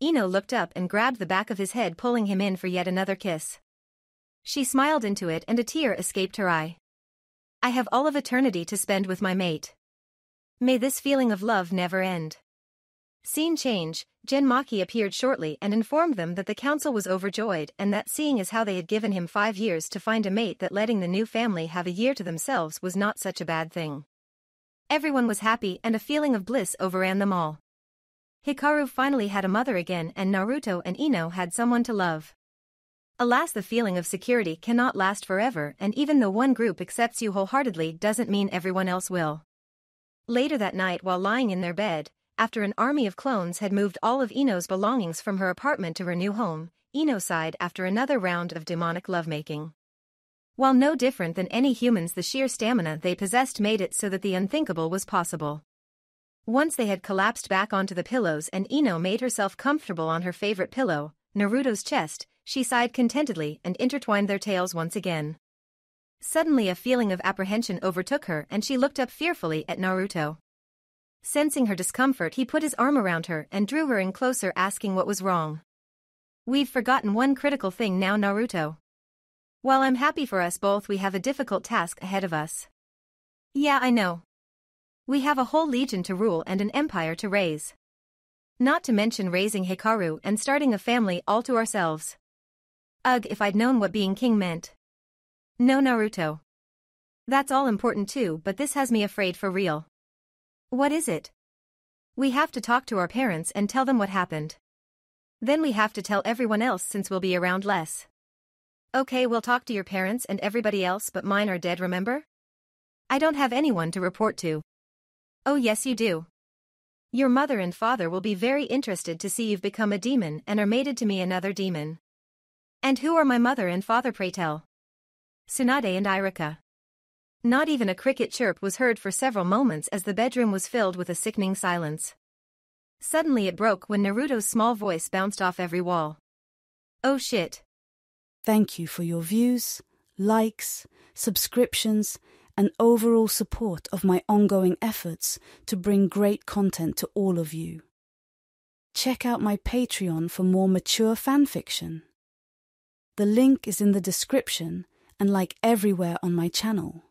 Ino looked up and grabbed the back of his head, pulling him in for yet another kiss. She smiled into it and a tear escaped her eye. I have all of eternity to spend with my mate. May this feeling of love never end. Scene change, Jinchuuriki appeared shortly and informed them that the council was overjoyed and that seeing as how they had given him 5 years to find a mate, that letting the new family have a year to themselves was not such a bad thing. Everyone was happy and a feeling of bliss overran them all. Hikaru finally had a mother again, and Naruto and Ino had someone to love. Alas, the feeling of security cannot last forever, and even though one group accepts you wholeheartedly doesn't mean everyone else will. Later that night, while lying in their bed, after an army of clones had moved all of Ino's belongings from her apartment to her new home, Ino sighed after another round of demonic lovemaking. While no different than any humans, the sheer stamina they possessed made it so that the unthinkable was possible. Once they had collapsed back onto the pillows and Ino made herself comfortable on her favorite pillow, Naruto's chest, she sighed contentedly and intertwined their tails once again. Suddenly a feeling of apprehension overtook her and she looked up fearfully at Naruto. Sensing her discomfort, he put his arm around her and drew her in closer, asking what was wrong. We've forgotten one critical thing now, Naruto. While I'm happy for us both, we have a difficult task ahead of us. Yeah, I know. We have a whole legion to rule and an empire to raise. Not to mention raising Hikaru and starting a family all to ourselves. Ugh, if I'd known what being king meant. No, Naruto. That's all important too, but this has me afraid for real. What is it? We have to talk to our parents and tell them what happened. Then we have to tell everyone else since we'll be around less. Okay, we'll talk to your parents and everybody else, but mine are dead, remember? I don't have anyone to report to. Oh yes, you do. Your mother and father will be very interested to see you've become a demon and are mated to me, another demon. And who are my mother and father, pray tell? Tsunade and Irika. Not even a cricket chirp was heard for several moments as the bedroom was filled with a sickening silence. Suddenly it broke when Naruto's small voice bounced off every wall. Oh shit. Thank you for your views, likes, subscriptions, and overall support of my ongoing efforts to bring great content to all of you. Check out my Patreon for more mature fanfiction. The link is in the description and like everywhere on my channel.